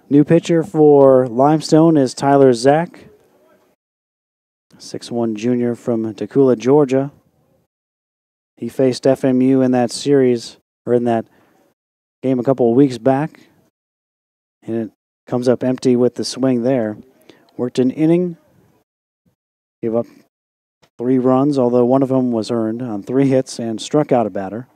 New pitcher for Limestone is Tyler Zach, 6'1" junior from Tacoola, Georgia. He faced FMU in that series, or in that game a couple of weeks back, and it comes up empty with the swing there. Worked an inning, gave up 3 runs, although one of them was earned on 3 hits, and struck out a batter.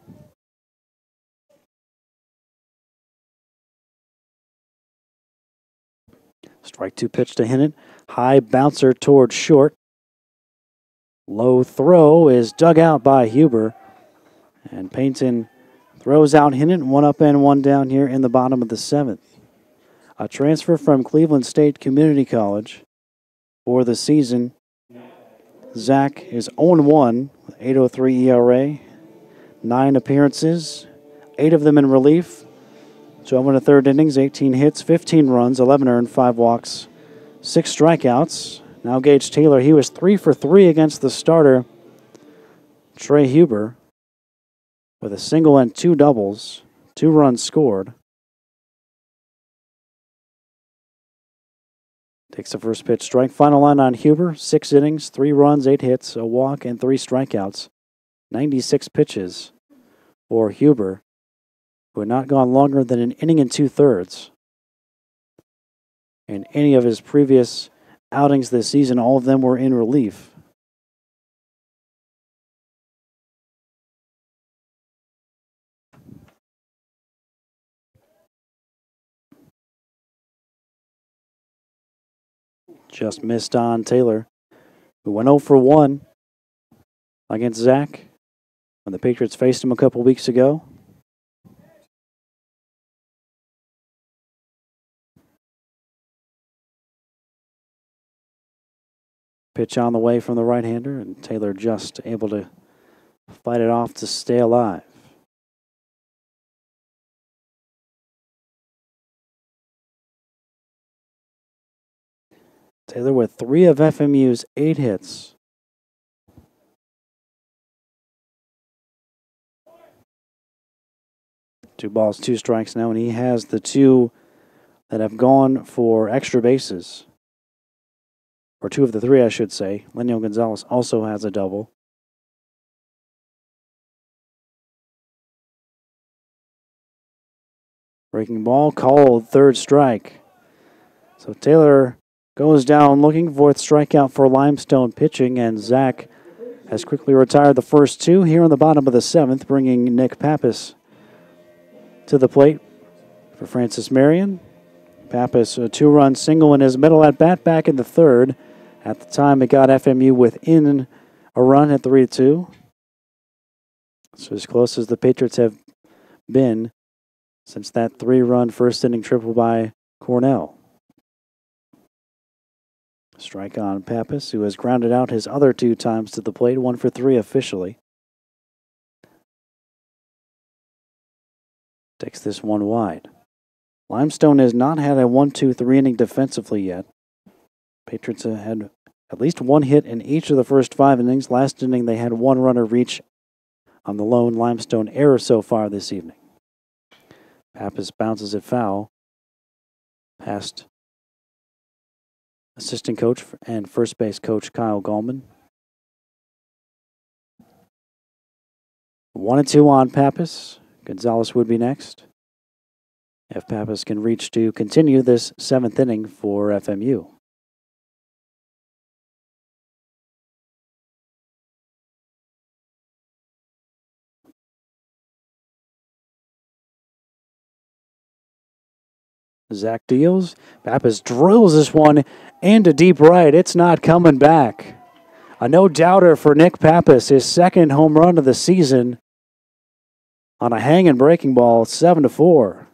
Strike 2 pitch to Hinnant. High bouncer towards short. Low throw is dug out by Huber. And Payton throws out Hinnant. 1 up and 1 down here in the bottom of the 7th. A transfer from Cleveland State Community College for the season. Zach is 0-1 with 8.03 ERA. 9 appearances, 8 of them in relief. 12 and a third innings, 18 hits, 15 runs, 11 earned, 5 walks, 6 strikeouts. Now Gage Taylor, he was 3 for 3 against the starter, Trey Huber, with a single and 2 doubles, 2 runs scored. Takes the first pitch, strike. Final line on Huber, 6 innings, 3 runs, 8 hits, a walk, and 3 strikeouts. 96 pitches for Huber, who had not gone longer than an inning and 2/3 in any of his previous outings this season. All of them were in relief. Just missed on Taylor, who went 0 for 1 against Zach when the Patriots faced him a couple weeks ago. Pitch on the way from the right-hander, and Taylor just able to fight it off to stay alive. Taylor with 3 of FMU's 8 hits. Two balls, 2 strikes now, and he has the 2 that have gone for extra bases. Or 2 of the 3, I should say. Lenio Gonzalez also has a double. Breaking ball, called, 3rd strike. So Taylor goes down looking for 4th strikeout for Limestone pitching, and Zach has quickly retired the first 2 here in the bottom of the 7th, bringing Nick Pappas to the plate for Francis Marion. Pappas, a 2-run single in his middle at bat back in the 3rd. At the time, it got FMU within a run at 3-2. So as close as the Patriots have been since that 3-run first-inning triple by Cornell. Strike on Pappas, who has grounded out his other 2 times to the plate, 1 for 3 officially. Takes this one wide. Limestone has not had a 1-2-3 inning defensively yet. Patriots have had at least 1 hit in each of the first 5 innings. Last inning, they had 1 runner reach on the lone Limestone error so far this evening. Pappas bounces it foul past assistant coach and first base coach Kyle Gallman. 1-2 on Pappas. Gonzalez would be next. If Pappas can reach to continue this 7th inning for FMU. Zach deals. Pappas drills this one into deep right. It's not coming back. A no-doubter for Nick Pappas, his 2nd home run of the season on a hanging breaking ball, 7-4.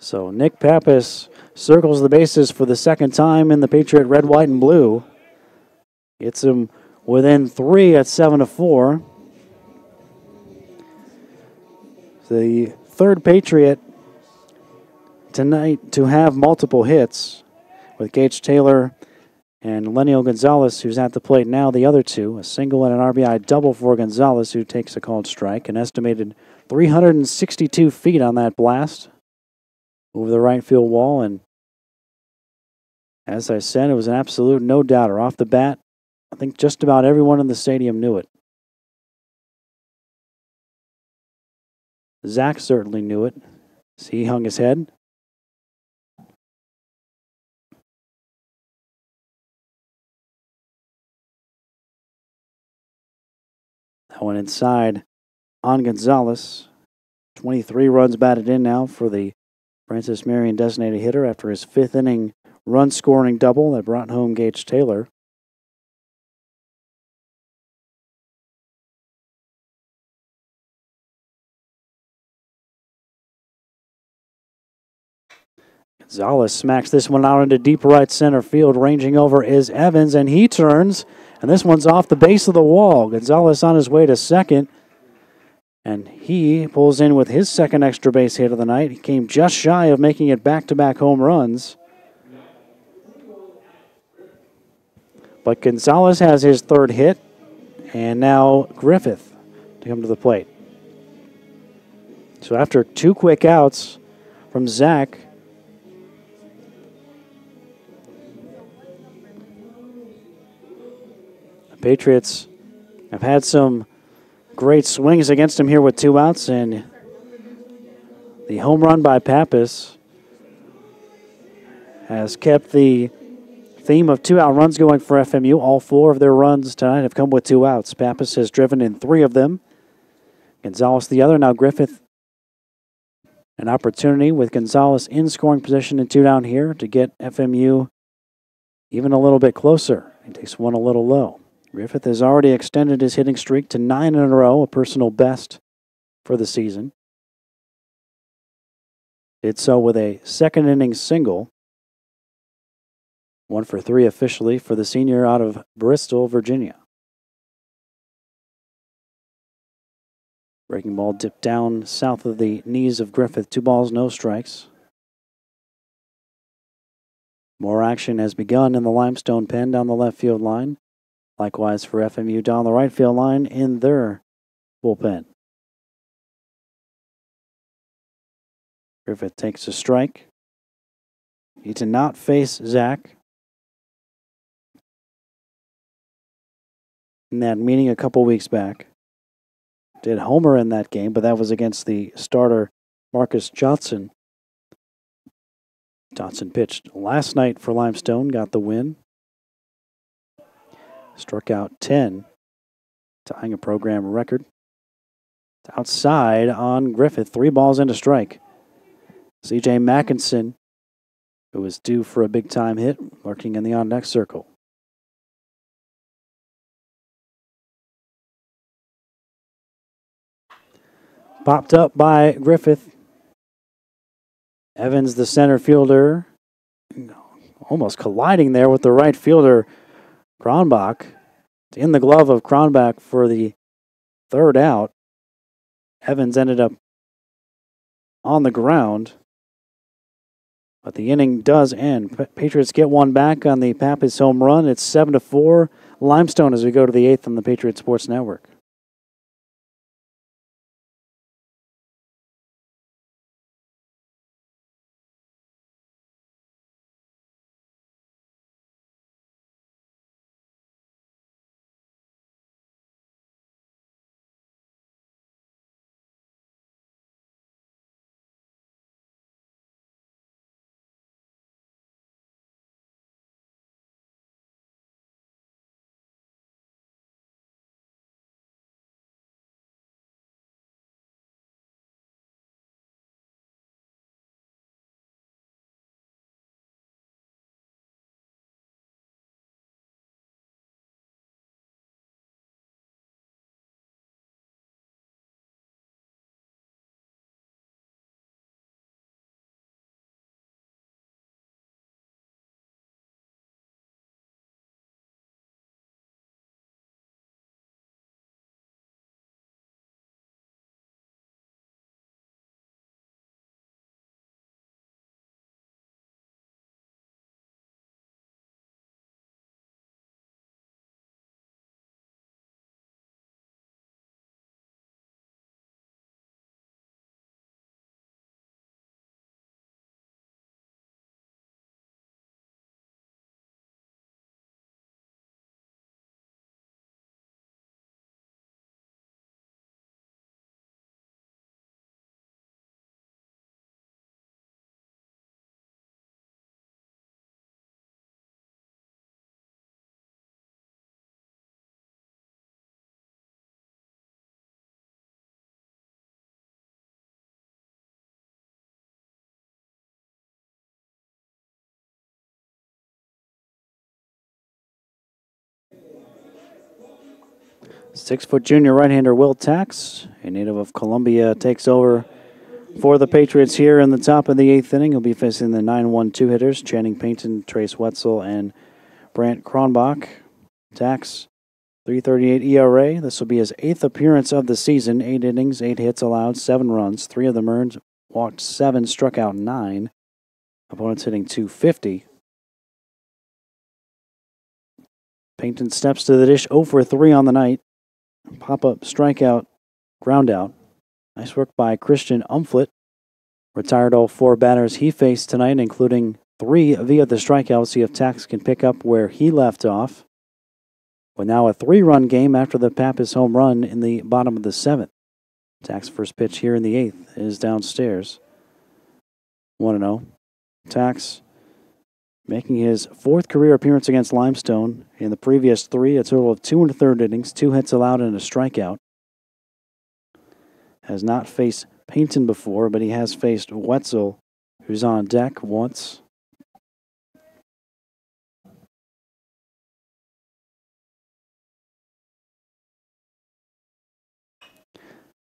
So Nick Pappas circles the bases for the 2nd time in the Patriot red, white, and blue. Gets him within 3 at 7-4. The 3rd Patriot tonight to have multiple hits, with Gage Taylor and Lenio Gonzalez, who's at the plate now, the other 2. A single and an RBI double for Gonzalez, who takes a called strike. An estimated 362 feet on that blast over the right field wall, and as I said, it was an absolute no-doubter. Off the bat, I think just about everyone in the stadium knew it. Zach certainly knew it, as he hung his head. That one inside on Gonzalez. 23 runs batted in now for the Francis Marion designated hitter after his 5th inning run-scoring double that brought home Gage Taylor. Gonzalez smacks this one out into deep right center field. Ranging over is Evans, and he turns, and this one's off the base of the wall. Gonzalez on his way to 2nd, and he pulls in with his 2nd extra base hit of the night. He came just shy of making it back-to-back home runs. But Gonzalez has his 3rd hit, and now Griffith to come to the plate. So after 2 quick outs from Zach, the Patriots have had some great swings against him here with 2 outs, and the home run by Pappas has kept the theme of 2-out runs going for FMU. All 4 of their runs tonight have come with 2 outs. Pappas has driven in 3 of them. Gonzalez the other. Now Griffith an opportunity with Gonzalez in scoring position and 2 down here to get FMU even a little bit closer. He takes one a little low. Griffith has already extended his hitting streak to 9 in a row, a personal best for the season. Did so with a second inning single. 1 for 3 officially for the senior out of Bristol, Virginia. Breaking ball dipped down south of the knees of Griffith. 2 balls, no strikes. More action has begun in the Limestone pen down the left field line. Likewise for FMU down the right field line in their bullpen. Griffith takes a strike. He did not face Zach in that meeting a couple weeks back. Did homer in that game, but that was against the starter Marcus Johnson. Johnson pitched last night for Limestone, got the win. Struck out 10, tying a program record. It's outside on Griffith, 3 balls and a strike. C.J. Mackinson, who was due for a big-time hit, lurking in the on-deck circle. Popped up by Griffith. Evans, the center fielder, almost colliding there with the right fielder, Kronbach. It's in the glove of Kronbach for the 3rd out. Evans ended up on the ground, but the inning does end. Patriots get one back on the Pappas home run. It's 7-4 Limestone as we go to the 8th on the Patriot Sports Network. Six-foot junior right-hander Will Tax, a native of Columbia, takes over for the Patriots here in the top of the 8th inning. He'll be facing the 9-1-2 hitters, Channing Payton, Trace Wetzel, and Brant Kronbach. Tax, 3.38 ERA. This will be his 8th appearance of the season. 8 innings, 8 hits allowed, 7 runs. 3 of them earned, walked 7, struck out 9. Opponents hitting .250. Payton steps to the dish, 0 for 3 on the night. Pop-up, strikeout, ground out. Nice work by Christian Umflett. Retired all 4 batters he faced tonight, including 3 via the strikeout. See if Tax can pick up where he left off. with now a 3-run game after the Pappas home run in the bottom of the 7th. Tack's first pitch here in the 8th is downstairs. 1-0. Tax making his 4th career appearance against Limestone. In the previous 3, a total of 2 1/3 innings, 2 hits allowed and a strikeout. Has not faced Paynton before, but he has faced Wetzel, who's on deck once.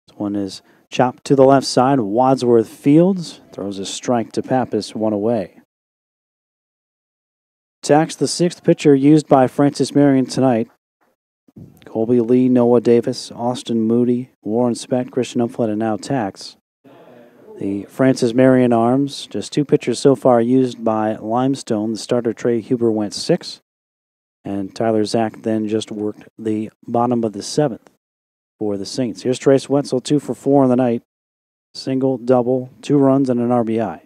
This one is chopped to the left side. Wadsworth fields, throws a strike to Pappas, 1 away. Tax, the 6th pitcher used by Francis Marion tonight. Colby Lee, Noah Davis, Austin Moody, Warren Speck, Christian Umflett, and now Tax. The Francis Marion arms, just 2 pitchers so far used by Limestone. The starter Trey Huber went 6, and Tyler Zach then just worked the bottom of the 7th for the Saints. Here's Trace Wetzel, 2 for 4 in the night. Single, double, 2 runs, and an RBI.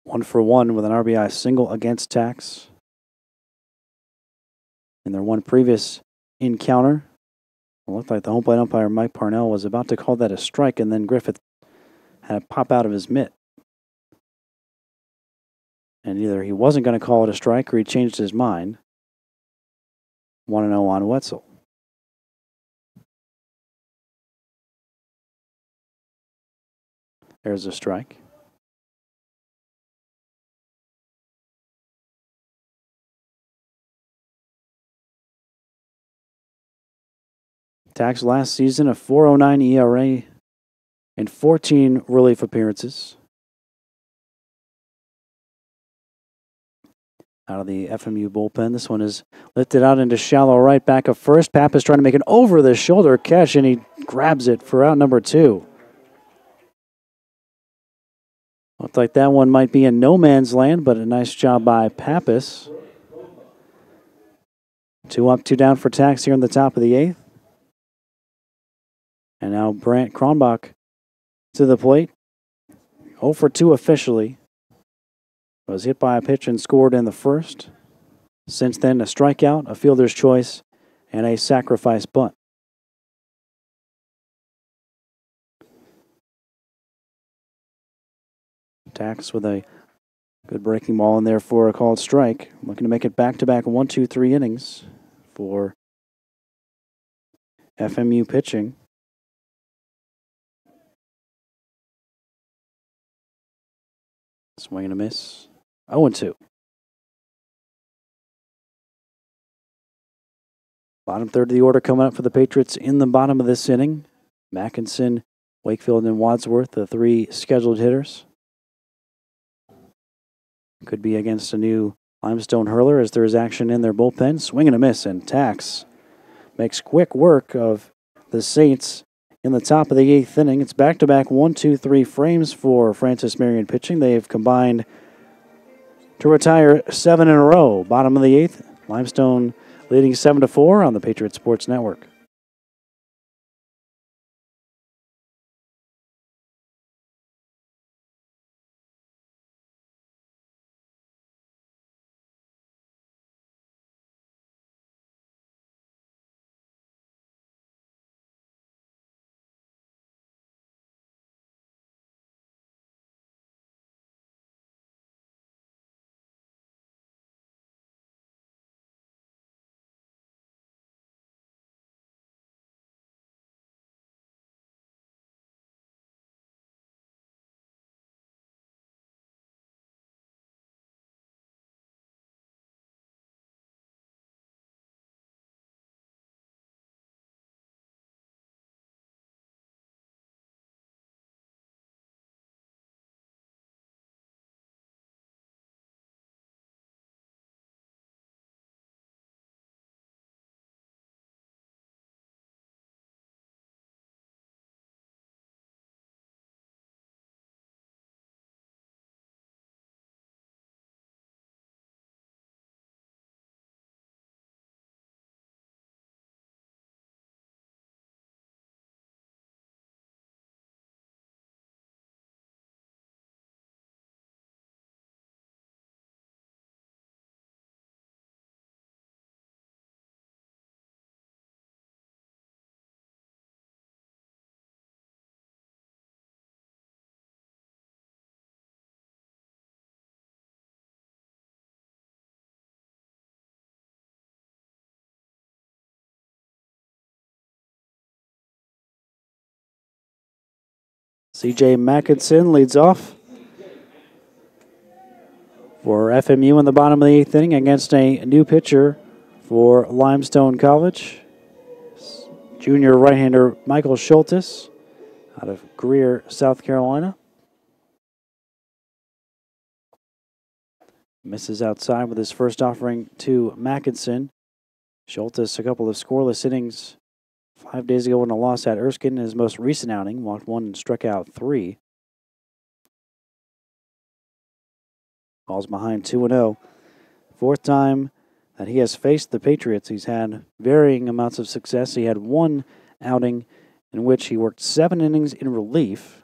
One for 1 with an RBI single against Tax. In their one previous encounter, it looked like the home plate umpire, Mike Parnell, was about to call that a strike, and then Griffith had it pop out of his mitt. And either he wasn't going to call it a strike or he changed his mind. 1-0 on Wetzel. There's a strike. Tax last season a 4.09 ERA and 14 relief appearances. Out of the FMU bullpen, this one is lifted out into shallow right, back of first. Pappas trying to make an over-the-shoulder catch, and he grabs it for out number 2. Looked like that one might be in no man's land, but a nice job by Pappas. 2 up, 2 down for Tax here in the top of the 8th. And now Brant Kronbach to the plate. 0 for 2 officially. Was hit by a pitch and scored in the first. Since then, a strikeout, a fielder's choice, and a sacrifice bunt. Tax with a good breaking ball in there for a called strike. Looking to make it back-to-back 1, 2, 3 innings for FMU pitching. Swing and a miss. 0-2. Bottom third of the order coming up for the Patriots in the bottom of this inning. Mackinson, Wakefield, and Wadsworth, the 3 scheduled hitters. Could be against a new Limestone hurler as there is action in their bullpen. Swing and a miss, and Tax makes quick work of the Saints in the top of the 8th inning. It's back-to-back 1, 2, 3 frames for Francis Marion pitching. They've combined to retire 7 in a row. Bottom of the 8th, Limestone leading 7-4 on the Patriot Sports Network. C.J. Mackinson leads off for FMU in the bottom of the 8th inning against a new pitcher for Limestone College. Junior right-hander Michael Schultes out of Greer, South Carolina. Misses outside with his first offering to Mackinson. Schultes, a couple of scoreless innings 5 days ago in a loss at Erskine. His most recent outing, walked 1 and struck out 3. Falls behind 2-0. Fourth time that he has faced the Patriots. He's had varying amounts of success. He had one outing in which he worked 7 innings in relief.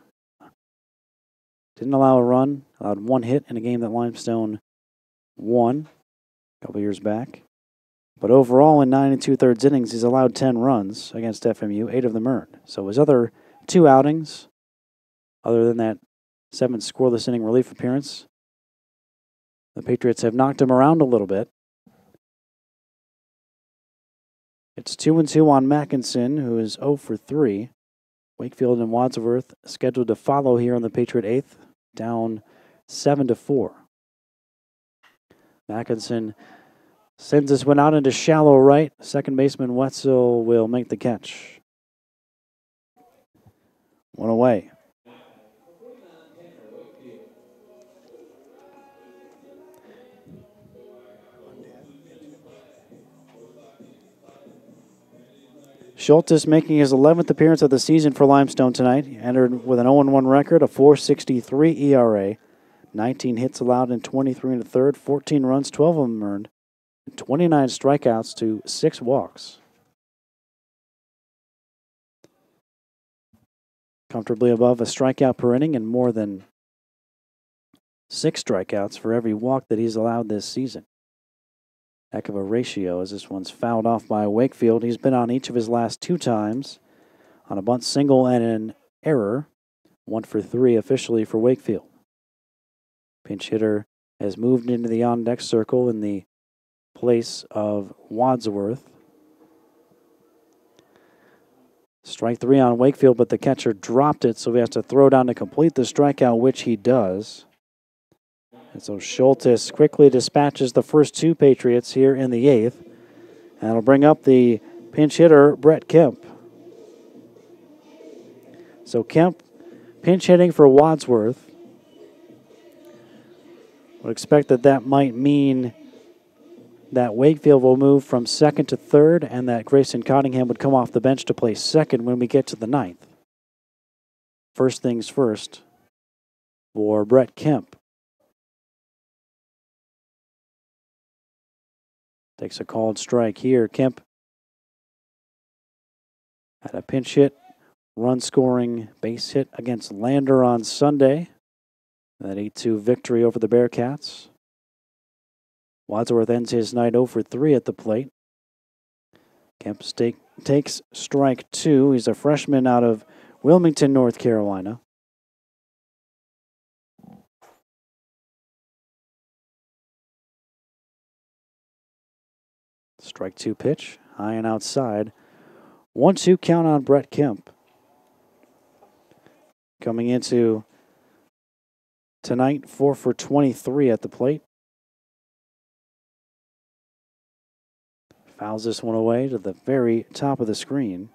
Didn't allow a run, allowed 1 hit in a game that Limestone won a couple years back. But overall, in 9 2/3 innings, he's allowed 10 runs against FMU, 8 of them earned. So his other 2 outings, other than that 7 scoreless inning relief appearance, the Patriots have knocked him around a little bit. It's 2-2 on Mackinson, who is 0 for 3. Wakefield and Wadsworth scheduled to follow here on the Patriot 8th, down 7-4. Mackinson sends this one out into shallow right. Second baseman Wetzel will make the catch. 1 away. Schultes making his 11th appearance of the season for Limestone tonight. He entered with an 0-1 record, a 4.63 ERA, 19 hits allowed in 23 1/3, 14 runs, 12 of them earned, and 29 strikeouts to 6 walks. Comfortably above a strikeout per inning and more than 6 strikeouts for every walk that he's allowed this season. Heck of a ratio as this one's fouled off by Wakefield. He's been on each of his last 2 times on a bunt single and an error. 1 for 3 officially for Wakefield. Pinch hitter has moved into the on-deck circle in the place of Wadsworth. Strike 3 on Wakefield, but the catcher dropped it, so he has to throw down to complete the strikeout, which he does. And so Schultes quickly dispatches the first 2 Patriots here in the 8th. And it'll bring up the pinch hitter, Brett Kemp. So Kemp pinch hitting for Wadsworth. Would expect that might mean that Wakefield will move from second to third and that Grayson Cottingham would come off the bench to play second when we get to the 9th. First things first for Brett Kemp. Takes a called strike here. Kemp had a pinch hit, run-scoring base hit against Lander on Sunday. That 8-2 victory over the Bearcats. Wadsworth ends his night 0 for 3 at the plate. Kemp takes strike 2. He's a freshman out of Wilmington, North Carolina. Strike 2 pitch, high and outside. 1-2 count on Brett Kemp. Coming into tonight, 4 for 23 at the plate. Fouls this one away to the very top of the screen.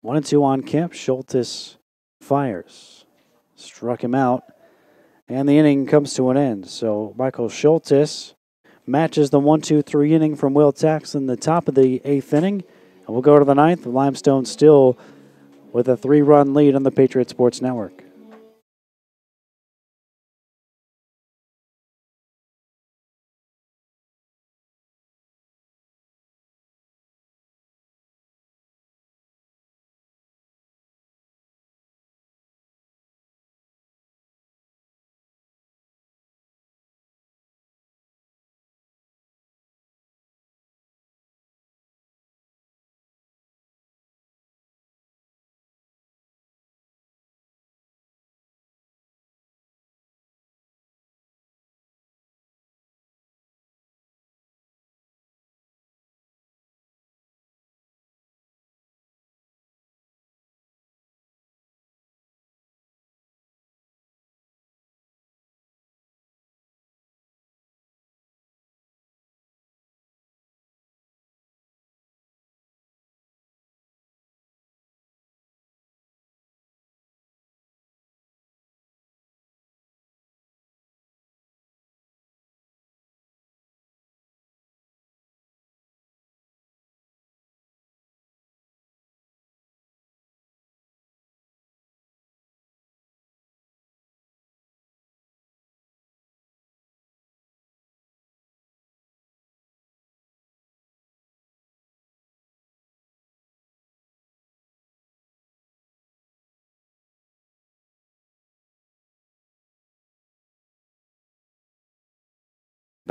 One and two on Kemp. Schultes fires. Struck him out. And the inning comes to an end. So Michael Schultes matches the 1-2-3 inning from Will Taxton, the top of the 8th inning. And we'll go to the 9th. Limestone still with a 3-run lead on the Patriot Sports Network.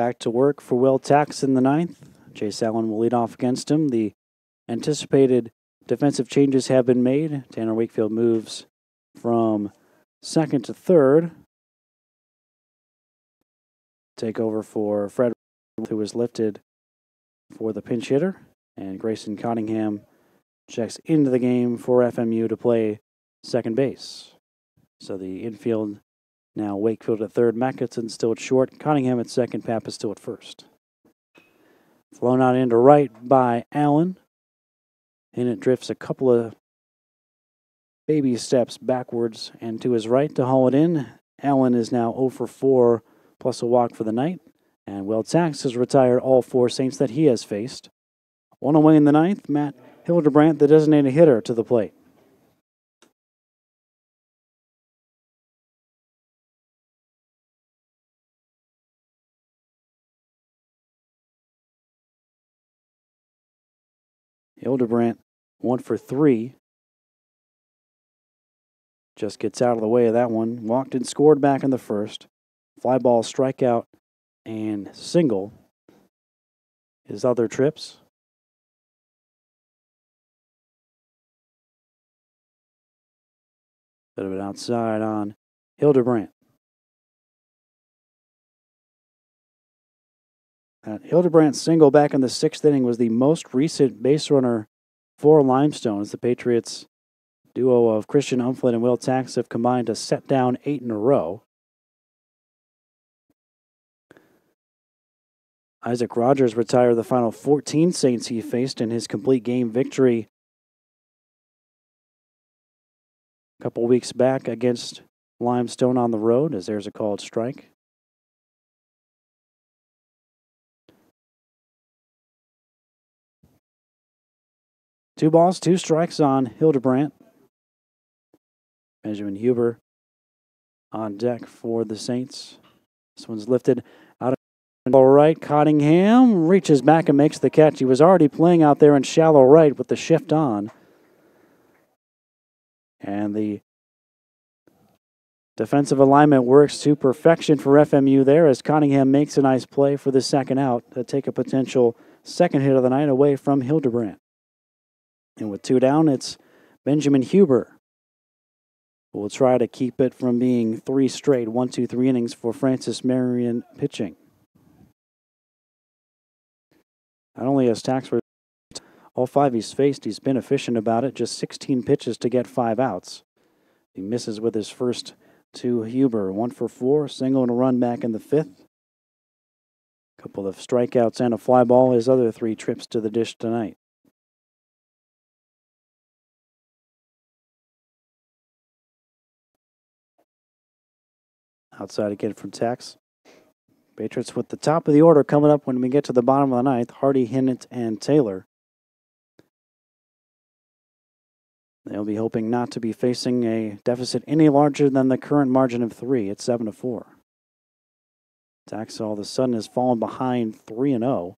back to work for Will Tax in the ninth. Chase Allen will lead off against him. The anticipated defensive changes have been made. Tanner Wakefield moves from second to third. Take over for Fred, who was lifted for the pinch hitter. And Grayson Cottingham checks into the game for FMU to play second base. So the infield now Wakefield at third, Mackinson still at short, Cottingham at second, Pappas still at first. Flown out into right by Allen. And it drifts a couple of baby steps backwards and to his right to haul it in. Allen is now 0 for 4 plus a walk for the night. And Will Tax has retired all 4 Saints that he has faced. One away in the ninth, Matt Hildebrandt, the designated hitter, to the plate. Hildebrandt 1 for 3. Just gets out of the way of that one. Walked and scored back in the first. Fly ball, strikeout, and single. His other trips. Bit of an outside on Hildebrandt. Hildebrandt's single back in the 6th inning was the most recent base runner for Limestone, as the Patriots duo of Christian Umflett and Will Tax have combined to set down 8 in a row. Isaac Rogers retired the final 14 Saints he faced in his complete game victory a couple weeks back against Limestone on the road, as there's a called strike. Two balls, 2 strikes on Hildebrandt. Benjamin Huber on deck for the Saints. This one's lifted out of shallow right. Cottingham reaches back and makes the catch. He was already playing out there in shallow right with the shift on. And the defensive alignment works to perfection for FMU there as Cottingham makes a nice play for the second out to take a potential second hit of the night away from Hildebrandt. And with 2 down, it's Benjamin Huber who will try to keep it from being 3 straight 1-2-3 innings for Francis Marion pitching. Not only has Tax all 5 he's faced, he's been efficient about it. Just 16 pitches to get 5 outs. He misses with his first 2 Huber. 1 for 4, single and a run back in the 5th. Couple of strikeouts and a fly ball. His other 3 trips to the dish tonight. Outside again from Tax. Patriots with the top of the order coming up when we get to the bottom of the ninth. Hardy, Hinnant, and Taylor. They'll be hoping not to be facing a deficit any larger than the current margin of 3. It's 7-4. Tax all of a sudden has fallen behind 3-0.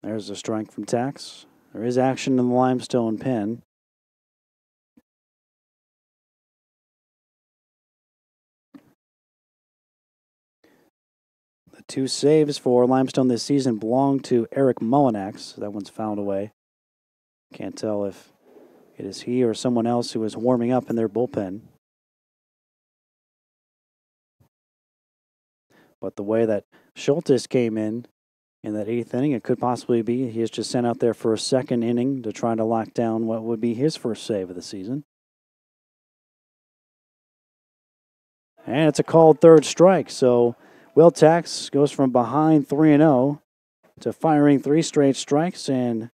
There's a strike from Tax. There is action in the Limestone pen. The 2 saves for Limestone this season belong to Eric Mullinax. That one's fouled away. Can't tell if it is he or someone else who is warming up in their bullpen. But the way that Schultes came in that 8th inning, it could possibly be he is just sent out there for a second inning to try to lock down what would be his first save of the season. And it's a called 3rd strike, so Will Tax goes from behind 3-0 to firing 3 straight strikes and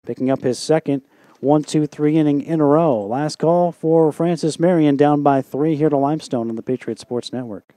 picking up his second 1-2-3 inning in a row. Last call for Francis Marion, down by 3 here to Limestone on the Patriot Sports Network.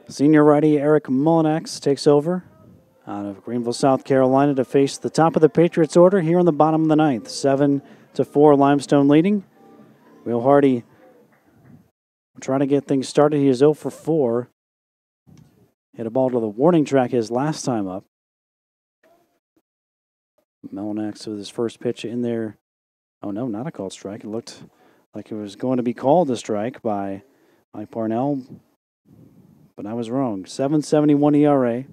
Senior righty Eric Mullinax takes over out of Greenville, South Carolina to face the top of the Patriots order here in the bottom of the ninth. 7-4 Limestone leading. Will Hardy trying to get things started. He is 0 for 4. Hit a ball to the warning track his last time up. Mullinax with his first pitch in there. Oh, no, not a called strike. It looked like it was going to be called a strike by Mike Parnell, but I was wrong. 7.71 ERA,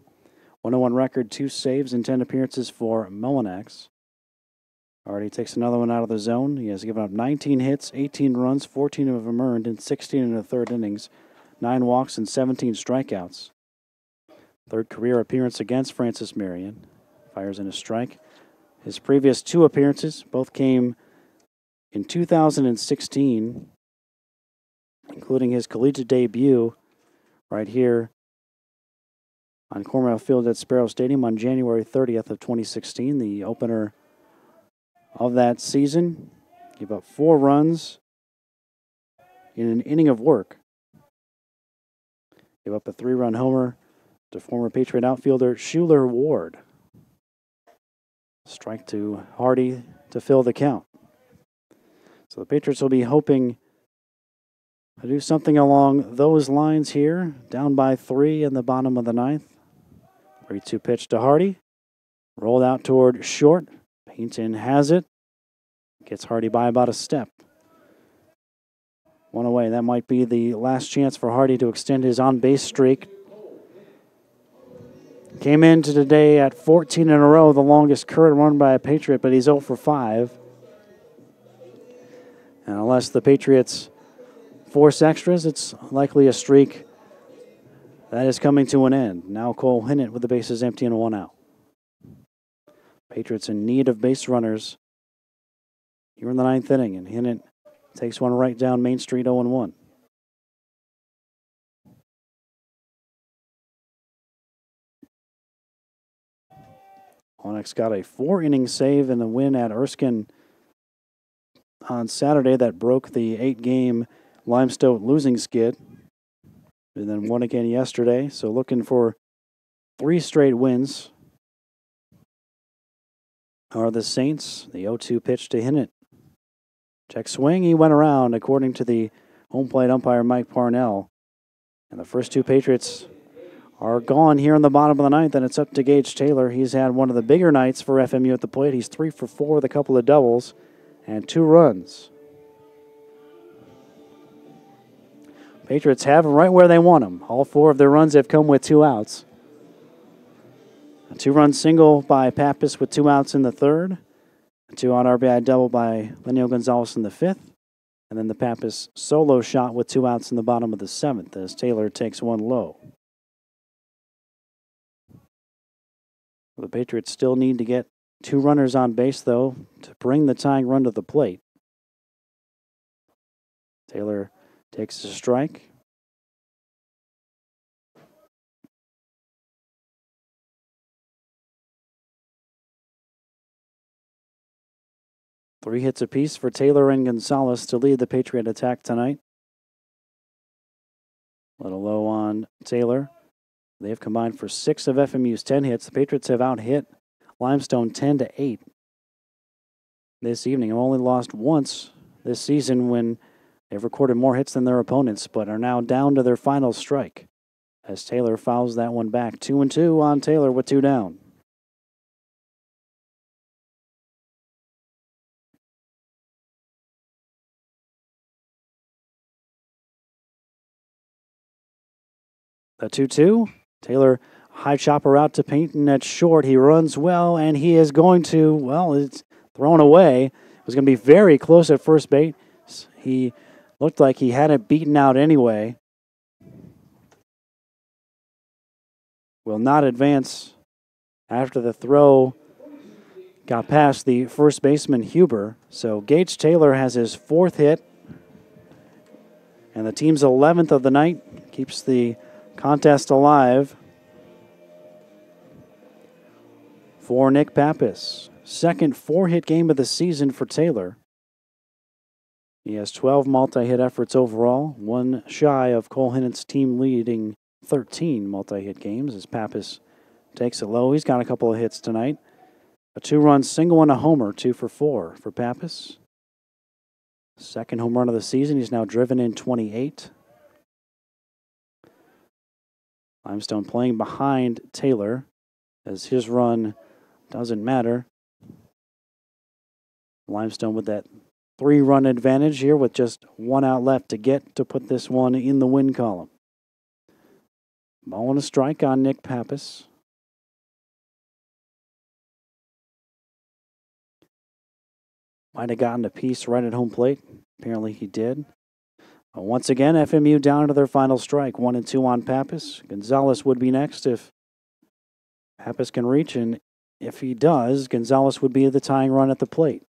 101 record, 2 saves and 10 appearances for Mullinax. Already takes another one out of the zone. He has given up 19 hits, 18 runs, 14 of them earned in 16 and a third innings, 9 walks and 17 strikeouts. Third career appearance against Francis Marion. Fires in a strike. His previous 2 appearances both came in 2016, including his collegiate debut right here on Cornell Field at Sparrow Stadium on January 30th of 2016, the opener of that season. Gave up 4 runs in an inning of work. Gave up a 3-run homer to former Patriot outfielder Schuler Ward. Strike to Hardy to fill the count. So the Patriots will be hoping to do something along those lines here. Down by 3 in the bottom of the ninth. 3-2 pitch to Hardy. Rolled out toward short. Painton has it. Gets Hardy by about a step. 1 away. That might be the last chance for Hardy to extend his on-base streak. Came into today at 14 in a row, the longest current run by a Patriot, but he's 0 for 5. And unless the Patriots force extras, it's likely a streak that is coming to an end. Now Cole Hinnant with the bases empty and 1 out. Patriots in need of base runners here in the 9th inning, and Hinnant takes one right down Main Street, 0-1. Onyx got a 4-inning save in the win at Erskine on Saturday that broke the 8-game Limestone losing skid. And then won again yesterday. So looking for 3 straight wins are the Saints. The 0-2 pitch to Hinnant. Check swing. He went around, according to the home plate umpire, Mike Parnell. And the first 2 Patriots are gone here in the bottom of the ninth, and it's up to Gage Taylor. He's had one of the bigger nights for FMU at the plate. He's 3 for 4 with a couple of doubles and 2 runs. Patriots have him right where they want him. All 4 of their runs have come with 2 outs. A 2-run single by Pappas with 2 outs in the 3rd. A 2-out RBI double by Lenio Gonzalez in the 5th. And then the Pappas solo shot with 2 outs in the bottom of the 7th as Taylor takes 1 low. The Patriots still need to get 2 runners on base, though, to bring the tying run to the plate. Taylor takes a strike. Three hits apiece for Taylor and Gonzalez to lead the Patriot attack tonight. A little low on Taylor. They have combined for 6 of FMU's 10 hits. The Patriots have out-hit Limestone 10-8 this evening. Have only lost once this season when they've recorded more hits than their opponents, but are now down to their final strike as Taylor fouls that one back. 2-2 on Taylor with 2 down. The 2-2. Taylor high chopper out to Payton at short. He runs well, and he is going to, well, it's thrown away. It was going to be very close at first base. He looked like he had it beaten out anyway. Will not advance after the throw got past the first baseman Huber. So Gage Taylor has his 4th hit, and the team's 11th of the night. Keeps the contest alive for Nick Pappas. Second 4-hit game of the season for Taylor. He has 12 multi-hit efforts overall, one shy of Cole Hinnant's team-leading 13 multi-hit games as Pappas takes it low. He's got a couple of hits tonight. A 2-run single and a homer, 2 for 4 for Pappas. Second home run of the season. He's now driven in 28. Limestone playing behind Taylor as his run doesn't matter. Limestone with that 3-run advantage here with just 1 out left to get to put this one in the win column. Ball and a strike on Nick Pappas. Might have gotten a piece right at home plate. Apparently he did. Once again, FMU down to their final strike. 1-2 on Pappas. Gonzalez would be next if Pappas can reach, and if he does, Gonzalez would be the tying run at the plate.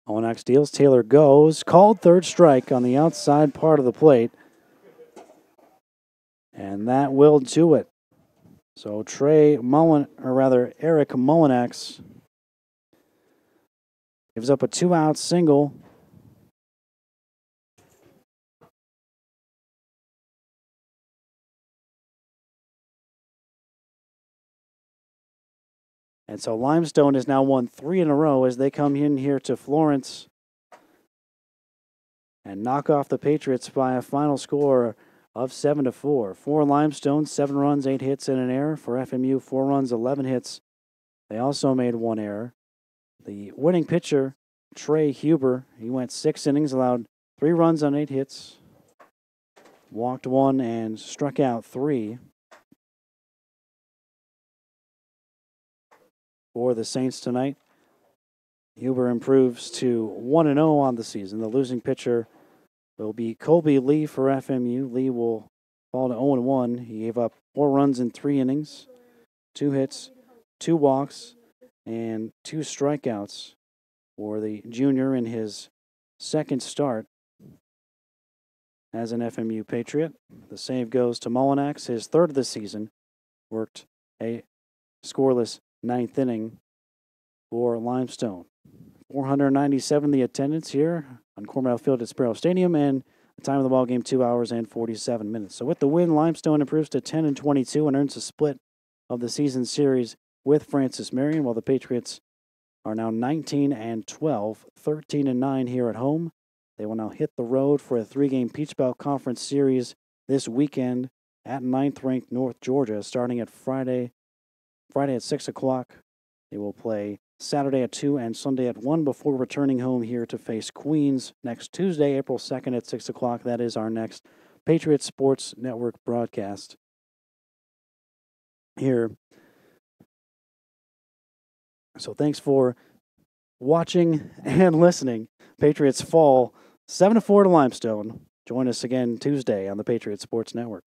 Molinak deals. Taylor goes. Called third strike on the outside part of the plate. And that will do it. So Eric Molinak gives up a 2-out single. And so Limestone has now won 3 in a row as they come in here to Florence and knock off the Patriots by a final score of 7-4. For Limestone, 7 runs, 8 hits, and an error. For FMU, 4 runs, 11 hits. They also made 1 error. The winning pitcher, Trey Huber, he went 6 innings, allowed 3 runs on 8 hits, walked 1, and struck out 3. For the Saints tonight, Huber improves to 1-0 on the season. The losing pitcher will be Colby Lee for FMU. Lee will fall to 0-1. He gave up 4 runs in 3 innings, 2 hits, 2 walks, and 2 strikeouts for the junior in his second start as an FMU Patriot. The save goes to Molinak, his 3rd of the season. Worked a scoreless 9th inning for Limestone. 497 the attendance here on Cornell Field at Sparrow Stadium, and the time of the ball game 2 hours and 47 minutes. So with the win, Limestone improves to 10-22 and earns a split of the season series with Francis Marion, while the Patriots are now 19-12, 13-9 here at home. They will now hit the road for a 3-game Peach Belt Conference series this weekend at 9th-ranked North Georgia, starting at Friday at 6 o'clock. They will play Saturday at 2 and Sunday at 1 before returning home here to face Queens next Tuesday, April 2nd at 6 o'clock. That is our next Patriots Sports Network broadcast here. So thanks for watching and listening. Patriots fall 7-4 to Limestone. Join us again Tuesday on the Patriots Sports Network.